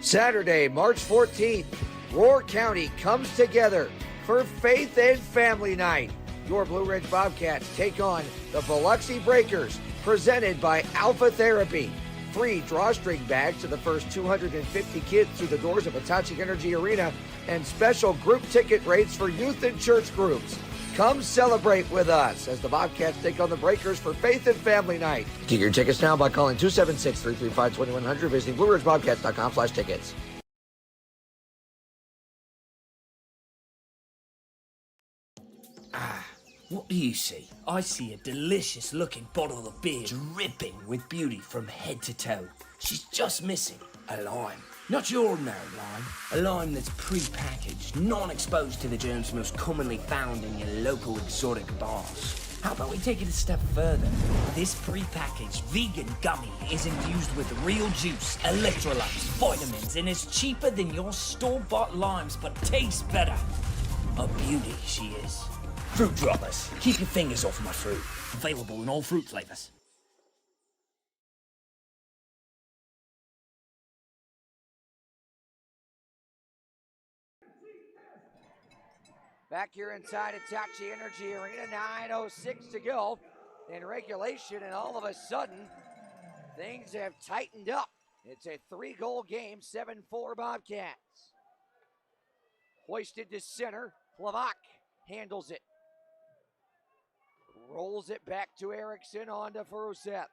Saturday, March 14th, Roar County comes together for Faith and Family Night. Your Blue Ridge Bobcats take on the Biloxi Breakers, presented by Alpha Therapy. Free drawstring bags to the first 250 kids through the doors of Hitachi Energy Arena, and special group ticket rates for youth and church groups. Come celebrate with us as the Bobcats take on the Breakers for Faith and Family Night. Get your tickets now by calling 276-335-2100, visiting BlueRidgeBobcats.com/tickets. What do you see? I see a delicious looking bottle of beer dripping with beauty from head to toe. She's just missing a lime. Not your ordinary lime, a lime that's pre-packaged, non-exposed to the germs most commonly found in your local exotic bars. How about we take it a step further? This pre-packaged vegan gummy is infused with real juice, electrolytes, vitamins, and is cheaper than your store-bought limes, but tastes better. A beauty she is. Fruit droppers. Keep your fingers off my fruit. Available in all fruit flavors. Back here inside Hitachi Energy Arena, 9:06 to go in regulation, and all of a sudden, things have tightened up. It's a 3-goal game, 7-4 Bobcats. Hoisted to center, Lavak handles it. Rolls it back to Erickson, on to Furuset.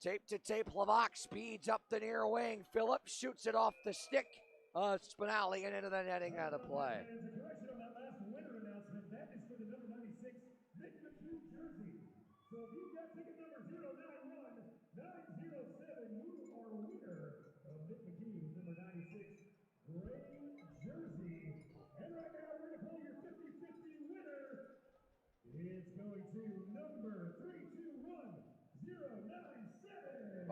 Tape to tape, Lavak speeds up the near wing. Phillips shoots it off the stick of Spinelli and into the netting out of play. As a correction on that last winner announcement, that is for the number 96 Nick McHugh jersey. So if you've got ticket number 091-907, you are a winner of Nick McHugh's number 96 gray jersey. And right now we're going to pull your 50-50 winner. It's going to number 321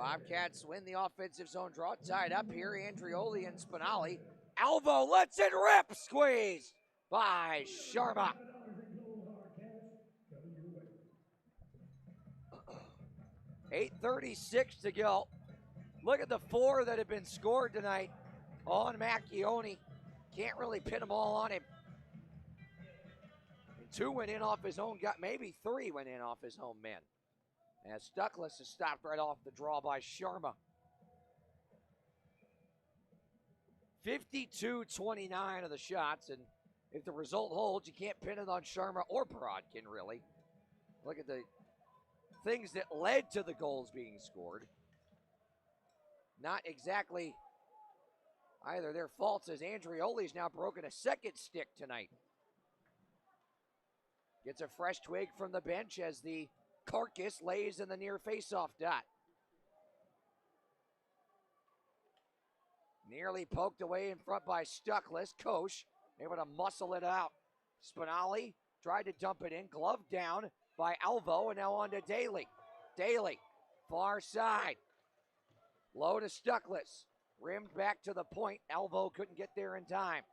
Bobcats win the offensive zone draw. Tied up here, Andrioli and Spinelli. Alvo lets it rip. Squeeze by Sharma. 8:36 to go. Look at the 4 that have been scored tonight on Macchione. Can't really pin them all on him. And 2 went in off his own gut. Maybe 3 went in off his home men. As Stuckless is stopped right off the draw by Sharma. 52-29 of the shots, and if the result holds, you can't pin it on Sharma or Borodkin, really. Look at the things that led to the goals being scored. Not exactly either their faults, as Andrioli's now broken a second stick tonight. Gets a fresh twig from the bench as the carcass lays in the near faceoff dot. Nearly poked away in front by Stuckless. Koch able to muscle it out. Spinelli tried to dump it in. Glove down by Alvo, and now on to Daly. Daly, far side. Low to Stuckless. Rimmed back to the point. Alvo couldn't get there in time.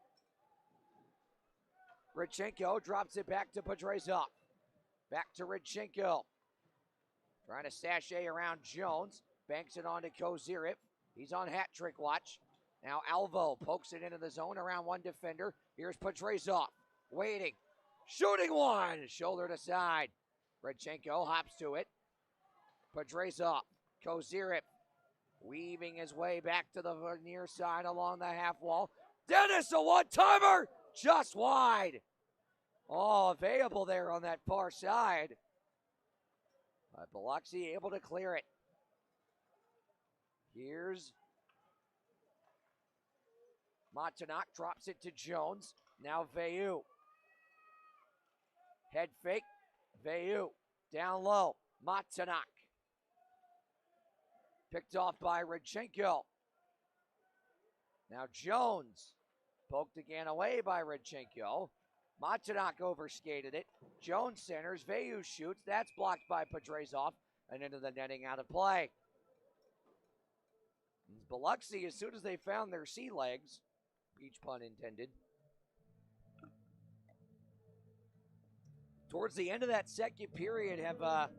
Rodchenko drops it back to Podrezov. Back to Rodchenko. Trying to sashay around Jones. Banks it on to Kozirev. He's on hat trick watch. Now Alvo pokes it into the zone around one defender. Here's Podrezov. Waiting. Shooting one. Shoulder to side. Rodchenko hops to it. Podrezov. Kozirev. Weaving his way back to the near side along the half wall. Dennis, a one-timer. Just wide. Oh, available there on that far side. But Biloxi able to clear it. Here's Montanak, drops it to Jones. Now Veilleux. Head fake. Veilleux. Down low. Montanak. Picked off by Rodchenko. Now Jones. Poked again away by Rodchenko. Montanak overskated it. Jones centers. Veilleux shoots. That's blocked by Podrezov. And into the netting, out of play. Biloxi, as soon as they found their sea legs, beach pun intended, towards the end of that second period have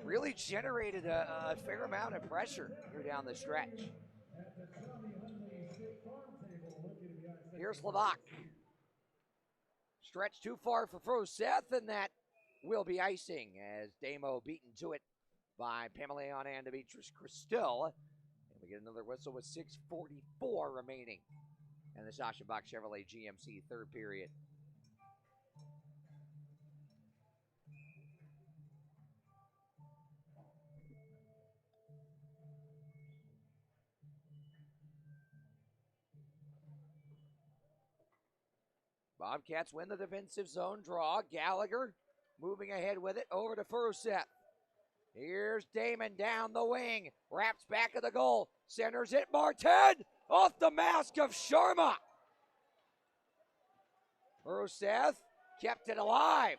really generated a fair amount of pressure here down the stretch. Here's Levac. Stretch too far for Froseth, and that will be icing as Damo beaten to it by Pamelion and Demetrius Christel. And we get another whistle with 6:44 remaining in the Sachenbach Chevrolet GMC third period. Bobcats win the defensive zone draw. Gallagher moving ahead with it over to Froseth. Here's Damon down the wing. Wraps back of the goal. Centers it. Martin off the mask of Sharma. Froseth kept it alive.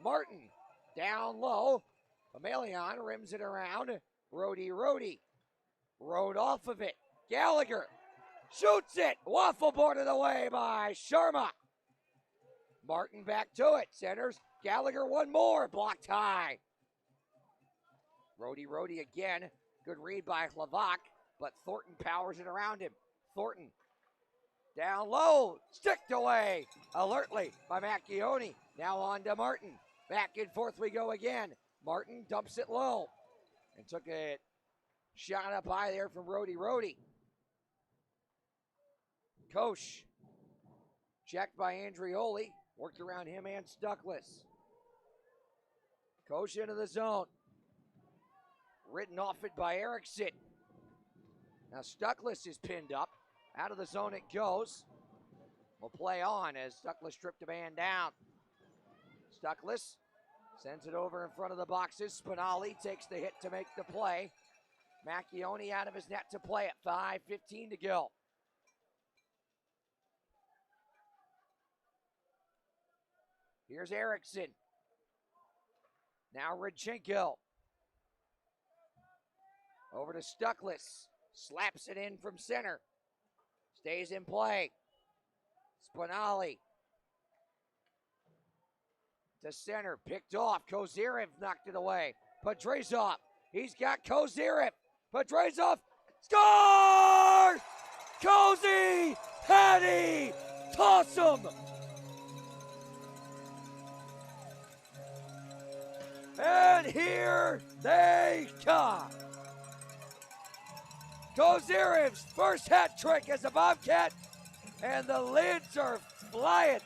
Martin down low. Pamelion rims it around. Rode off of it. Gallagher shoots it. Waffle boarded away by Sharma. Martin back to it. Centers. Gallagher one more. Blocked high. Rode again. Good read by Levac, but Thornton powers it around him. Thornton down low. Sticked away alertly by Macchione. Now on to Martin. Back and forth we go again. Martin dumps it low and took a shot up high there from Rode. Koch checked by Andrioli. Worked around him and Stuckless. Koch into the zone. Written off it by Erickson. Now Stuckless is pinned up. Out of the zone it goes. Will play on as Stuckless stripped a man down. Stuckless sends it over in front of the boxes. Spinelli takes the hit to make the play. Macchione out of his net to play it. 5:15 to go. Here's Erickson. Now Rodchenko. Over to Stuckless. Slaps it in from center. Stays in play. Spinelli. To center. Picked off. Kozyrev knocked it away. Petrezov. He's got Kozyrev. Petrezov. Score! Cozy! Hattie! Toss him! And here they come. Kozyrev's first hat trick as a Bobcat, and the lids are flying.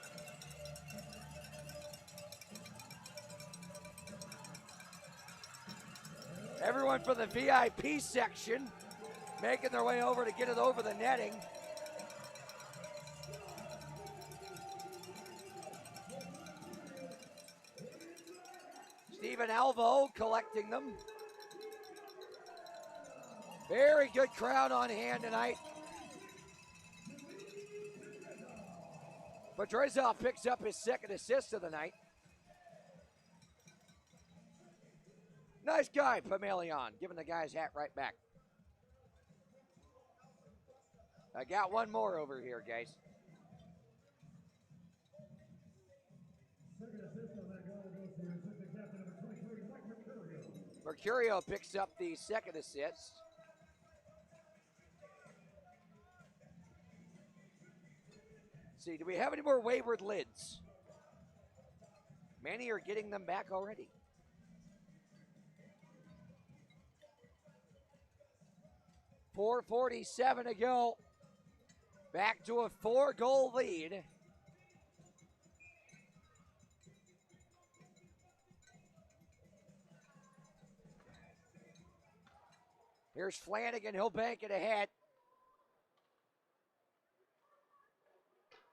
Everyone from the VIP section making their way over to get it over the netting. Stephen Alvo collecting them. Very good crowd on hand tonight. Petrezov picks up his second assist of the night. Nice guy, Pamelion, giving the guy's hat right back. I got one more over here, guys. Mercurio picks up the second assist. Let's see, do we have any more wayward lids? Many are getting them back already. .447 to go. Back to a 4-goal lead. Here's Flanagan, he'll bank it ahead.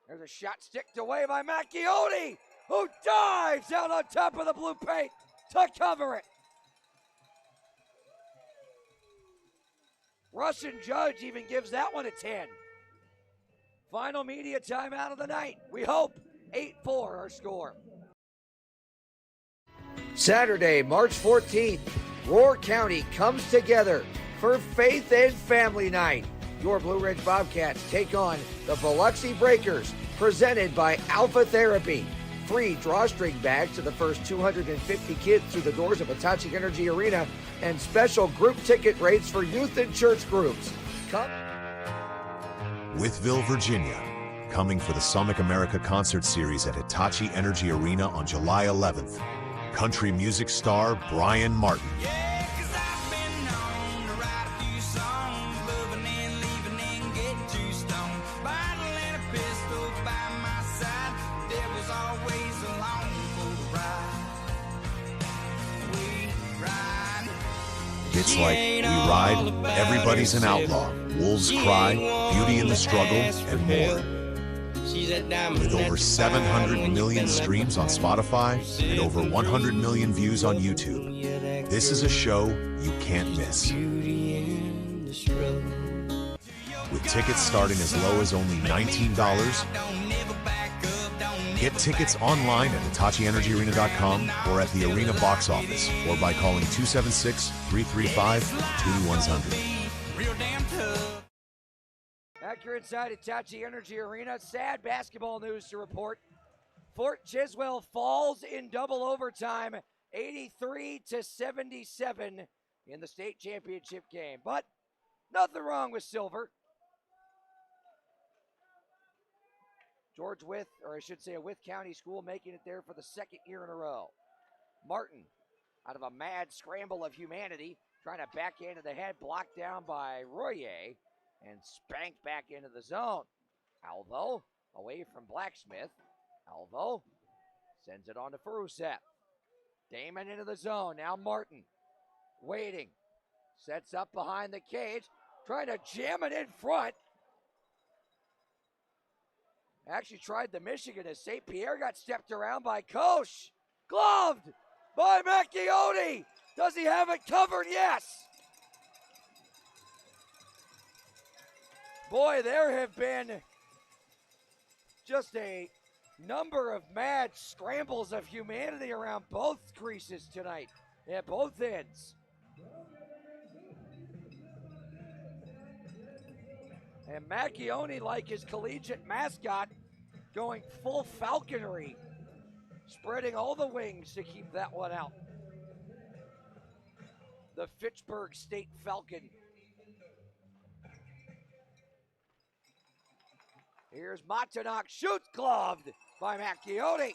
There's a shot sticked away by Macchione, who dives out on top of the blue paint to cover it. Russian judge even gives that one a 10. Final media timeout of the night. We hope 8-4 our score. Saturday, March 14th, Roar County comes together for Faith and Family Night. Your Blue Ridge Bobcats take on the Biloxi Breakers, presented by Alpha Therapy. Free drawstring bags to the first 250 kids through the doors of Hitachi Energy Arena, and special group ticket rates for youth and church groups. Come. Withville, Virginia, coming for the Sonic America concert series at Hitachi Energy Arena on July 11th. Country music star Brian Martin. It's like We Ride, Everybody's an Outlaw, Wolves Cry, Beauty in the Struggle, and more. With over 700 million streams on Spotify and over 100 million views on YouTube, this is a show you can't miss. With tickets starting as low as only $19, get tickets online at HitachiEnergyArena.com or at the arena box office, or by calling 276-335-2100. Back here inside Hitachi Energy Arena, sad basketball news to report. Fort Chiswell falls in double overtime, 83-77 in the state championship game. But nothing wrong with silver. George Wythe, or I should say a Wythe County school, making it there for the second year in a row. Martin, out of a mad scramble of humanity, trying to backhand to the head, blocked down by Royer, and spanked back into the zone. Alvo, away from Blacksmith. Alvo sends it on to Ferusep. Damon into the zone, now Martin, waiting. Sets up behind the cage, trying to jam it in front. Actually tried the Michigan as St. Pierre got stepped around by Koch. Gloved by Macchione. Does he have it covered? Yes. Boy, there have been just a number of mad scrambles of humanity around both creases tonight at both ends. And Macchione, like his collegiate mascot, going full falconry, spreading all the wings to keep that one out. The Fitchburg State Falcon. Here's Matanak, shoots, gloved by Macchione.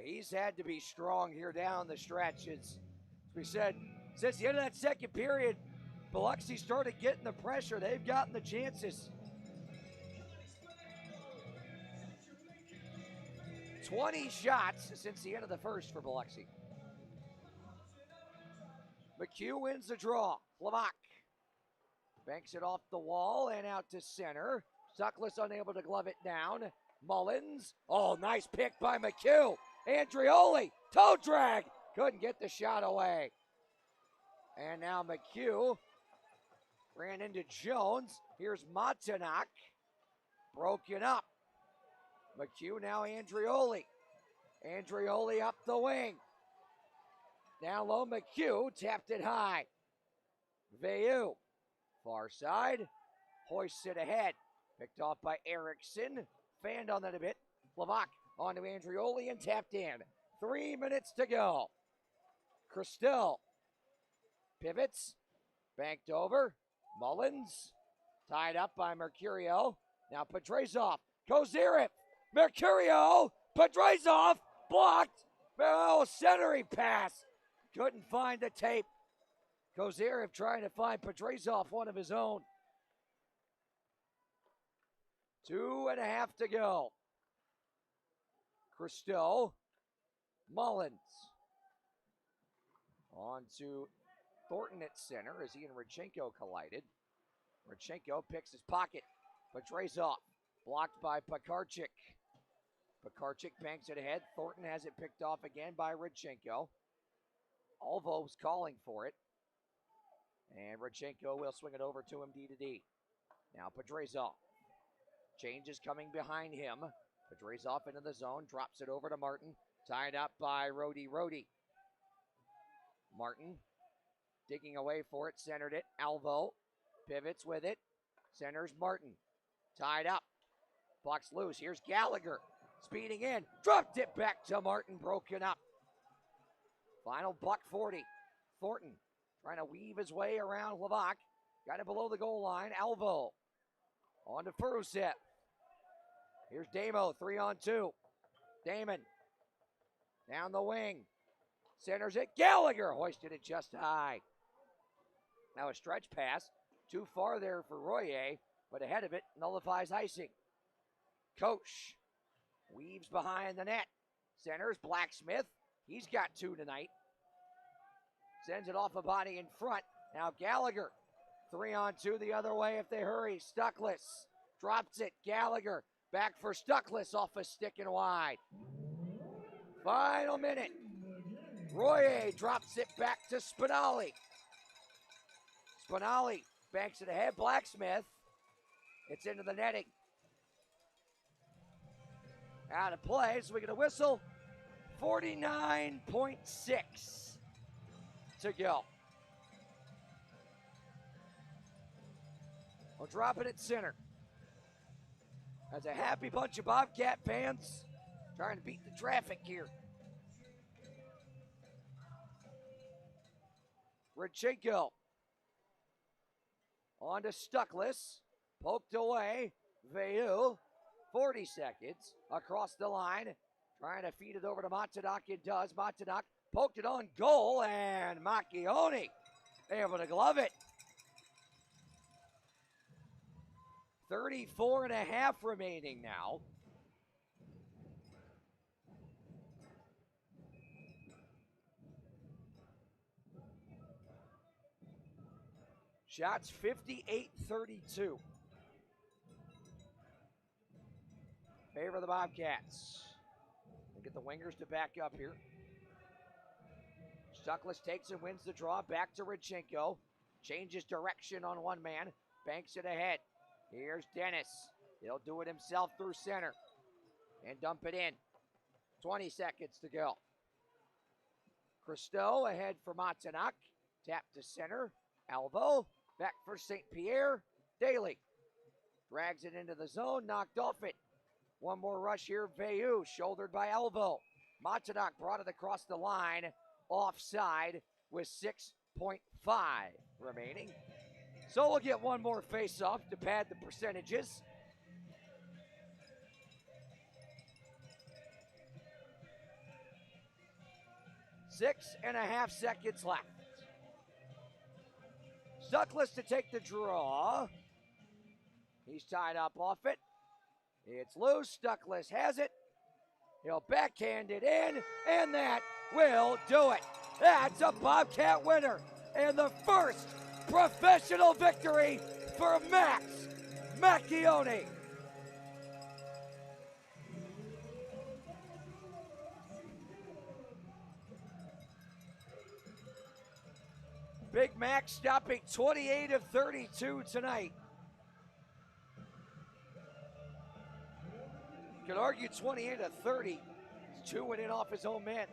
He's had to be strong here down the stretch. As we said, since the end of that second period, Biloxi started getting the pressure. They've gotten the chances. 20 shots since the end of the first for Biloxi. McHugh wins the draw. Flavak banks it off the wall and out to center. Stuckless unable to glove it down. Mullins. Oh, nice pick by McHugh. Andrioli, toe drag. Couldn't get the shot away. And now McHugh ran into Jones. Here's Matanak. Broken up. McHugh now Andrioli. Andrioli up the wing. Down low, McHugh tapped it high. Veyu, far side, hoists it ahead. Picked off by Erickson. Fanned on that a bit. Flavak onto Andrioli and tapped in. 3 minutes to go. Christel pivots. Banked over. Mullins. Tied up by Mercurio. Now Petrezov. Kozirev. Mercurio. Petrezov. Blocked. Oh, centering pass. Couldn't find the tape. Kozirev trying to find Petrezov, one of his own. 2.5 to go. Christo. Mullins. On to Thornton at center as he and Rodchenko collided. Rodchenko picks his pocket. Petrezov blocked by Pekarchik. Pekarchik banks it ahead. Thornton has it picked off again by Rodchenko. Alvo's calling for it. And Rodchenko will swing it over to him D to D. Now Petrezov. Changes coming behind him. Petrezov into the zone. Drops it over to Martin. Tied up by Rhodey. Martin digging away for it. Centered it. Alvo pivots with it. Centers Martin. Tied up. Puck's loose. Here's Gallagher. Speeding in. Dropped it back to Martin. Broken up. Final buck 40. Thornton trying to weave his way around Flavak. Got it below the goal line. Alvo. On to Furuset. Here's Damo. 3-on-2. Damon. Down the wing. Centers it. Gallagher hoisted it just high. Now a stretch pass. Too far there for Royer, but ahead of it nullifies icing. Koch weaves behind the net. Centers Blacksmith. He's got 2 tonight. Sends it off a body in front. Now Gallagher. 3-on-2 the other way if they hurry. Stuckless drops it. Gallagher back for Stuckless off a stick and wide. Final minute. Royer drops it back to Spinelli. Spinelli banks it ahead. Blacksmith. It's into the netting. Out of play, so we get a whistle. 49.6 to go. We'll drop it at center. That's a happy bunch of Bobcat fans trying to beat the traffic here. Rodchenko. On to Stuckless. Poked away. Veyu. 40 seconds. Across the line. Trying to feed it over to Matanak. It does. Matanak poked it on goal. And Macchione able to glove it. 34.5 remaining now. Shots 58-32. Favor of the Bobcats. They get the wingers to back up here. Stuckless takes and wins the draw. Back to Rodchenko. Changes direction on one man. Banks it ahead. Here's Dennis. He'll do it himself through center and dump it in. 20 seconds to go. Christo ahead for Matanak. Tap to center. Alvo. Back for St. Pierre. Daly. Drags it into the zone. Knocked off it. One more rush here. Veyu. Shouldered by Alvo. Matanak brought it across the line. Offside with 6.5 remaining. So we'll get one more face-off to pad the percentages. Six and a half seconds left. Stuckless to take the draw. He's tied up off it. It's loose. Stuckless has it. He'll backhand it in, and that will do it. That's a Bobcat winner and the first professional victory for Max Macchione. Big Mac stopping 28 of 32 tonight. You could argue 28 of 30. He's chewing it off his own man.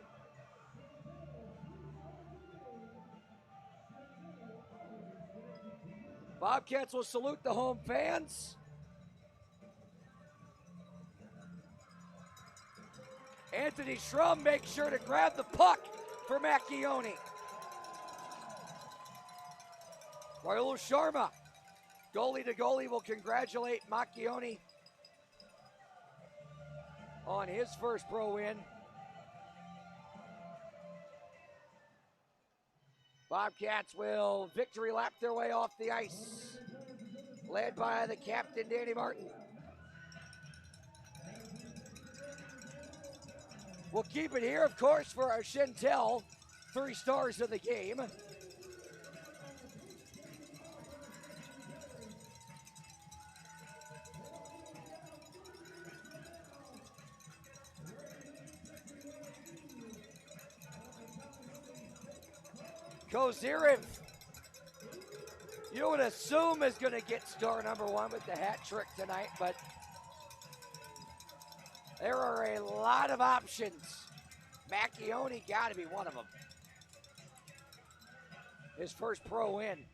Bobcats will salute the home fans. Anthony Schrum makes sure to grab the puck for Macchione. Raul Sharma, goalie to goalie, will congratulate Macchione on his first pro win. Bobcats will victory lap their way off the ice, led by the captain, Danny Martin. We'll keep it here, of course, for our Chantel 3 stars of the game. Kozirev, you would assume is going to get star number 1 with the hat trick tonight, but there are a lot of options. Macchione got to be one of them. His first pro win.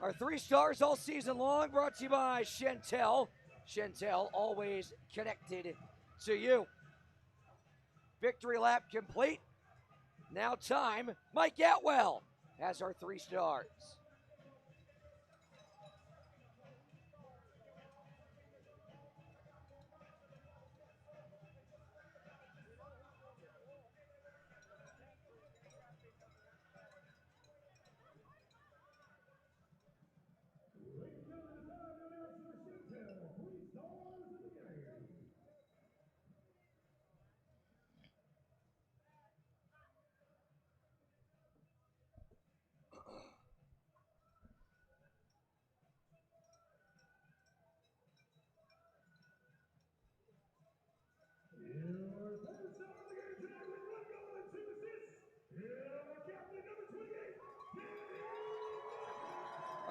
Our 3 stars all season long, brought to you by Chantel. Chantel, always connected to you. Victory lap complete. Now time, Mike Atwell has our 3 stars.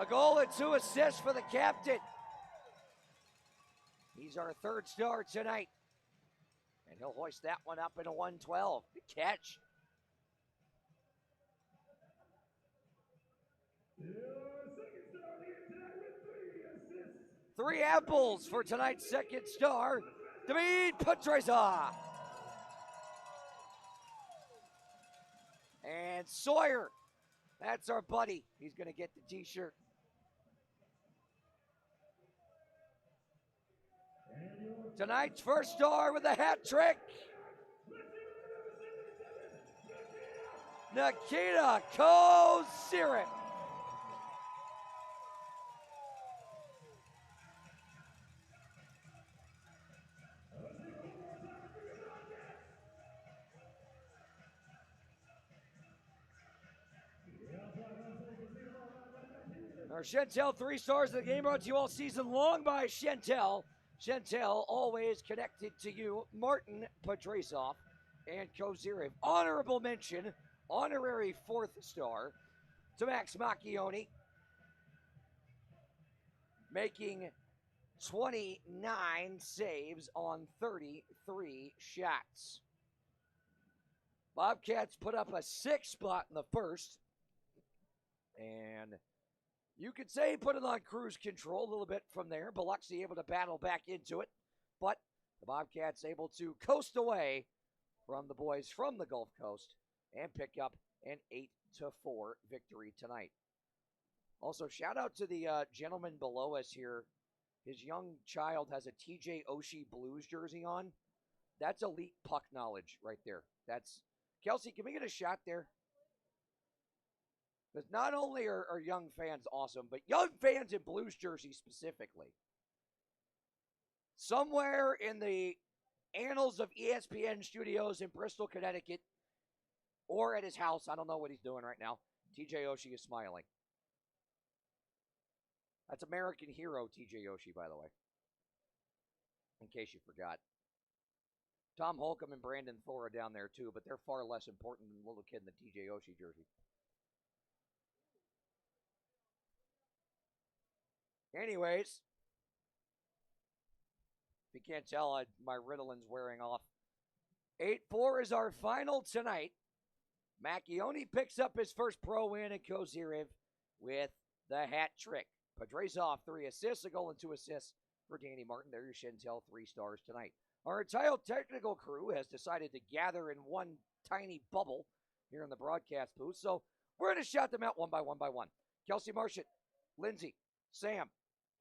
A goal and 2 assists for the captain. He's our 3rd star tonight. And he'll hoist that one up into 112. Good catch. Three apples for tonight's 2nd star, David Petreza. And Sawyer, that's our buddy. He's going to get the t-shirt. Tonight's first star with a hat trick, Nikita Kozirev. Our Chantel 3 stars of the game brought to you all season long by Chantel. Chantel, always connected to you. Martin Pedrasov and Kozirev. Honorable mention, honorary 4th star to Max Macchioni, making 29 saves on 33 shots. Bobcats put up a 6 spot in the first, and you could say put it on cruise control a little bit from there. Biloxi able to battle back into it, but the Bobcats able to coast away from the boys from the Gulf Coast and pick up an 8-4 victory tonight. Also, shout out to the gentleman below us here. His young child has a TJ Oshie Blues jersey on. That's elite puck knowledge right there. That's Kelsey, can we get a shot there? Because not only are young fans awesome, but young fans in Blues jerseys specifically. Somewhere in the annals of ESPN studios in Bristol, Connecticut, or at his house, I don't know what he's doing right now, TJ Oshie is smiling. That's American hero TJ Oshie, by the way, in case you forgot. Tom Holcomb and Brandon Thor are down there too, but they're far less important than the little kid in the TJ Oshie jersey. Anyways, if you can't tell, my Ritalin's wearing off. 8-4 is our final tonight. Macchioni picks up his first pro win, and Kozirev with the hat trick. Pedrasov, 3 assists, a goal and 2 assists for Danny Martin. There's your Chantel 3 stars tonight. Our entire technical crew has decided to gather in one tiny bubble here in the broadcast booth, so we're going to shout them out one by one. Kelsey Marchant, Lindsay, Sam,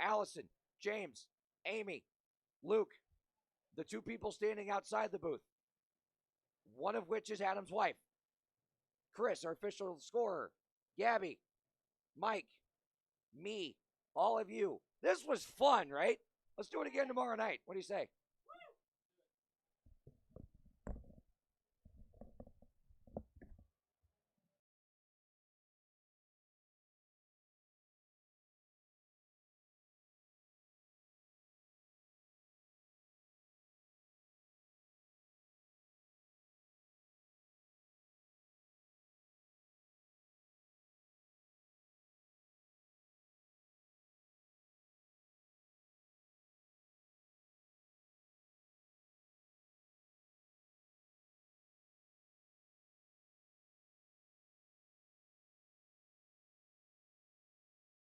Allison, James, Amy, Luke, the 2 people standing outside the booth, one of which is Adam's wife, Chris, our official scorer, Gabby, Mike, me, all of you. This was fun, right? Let's do it again tomorrow night. What do you say?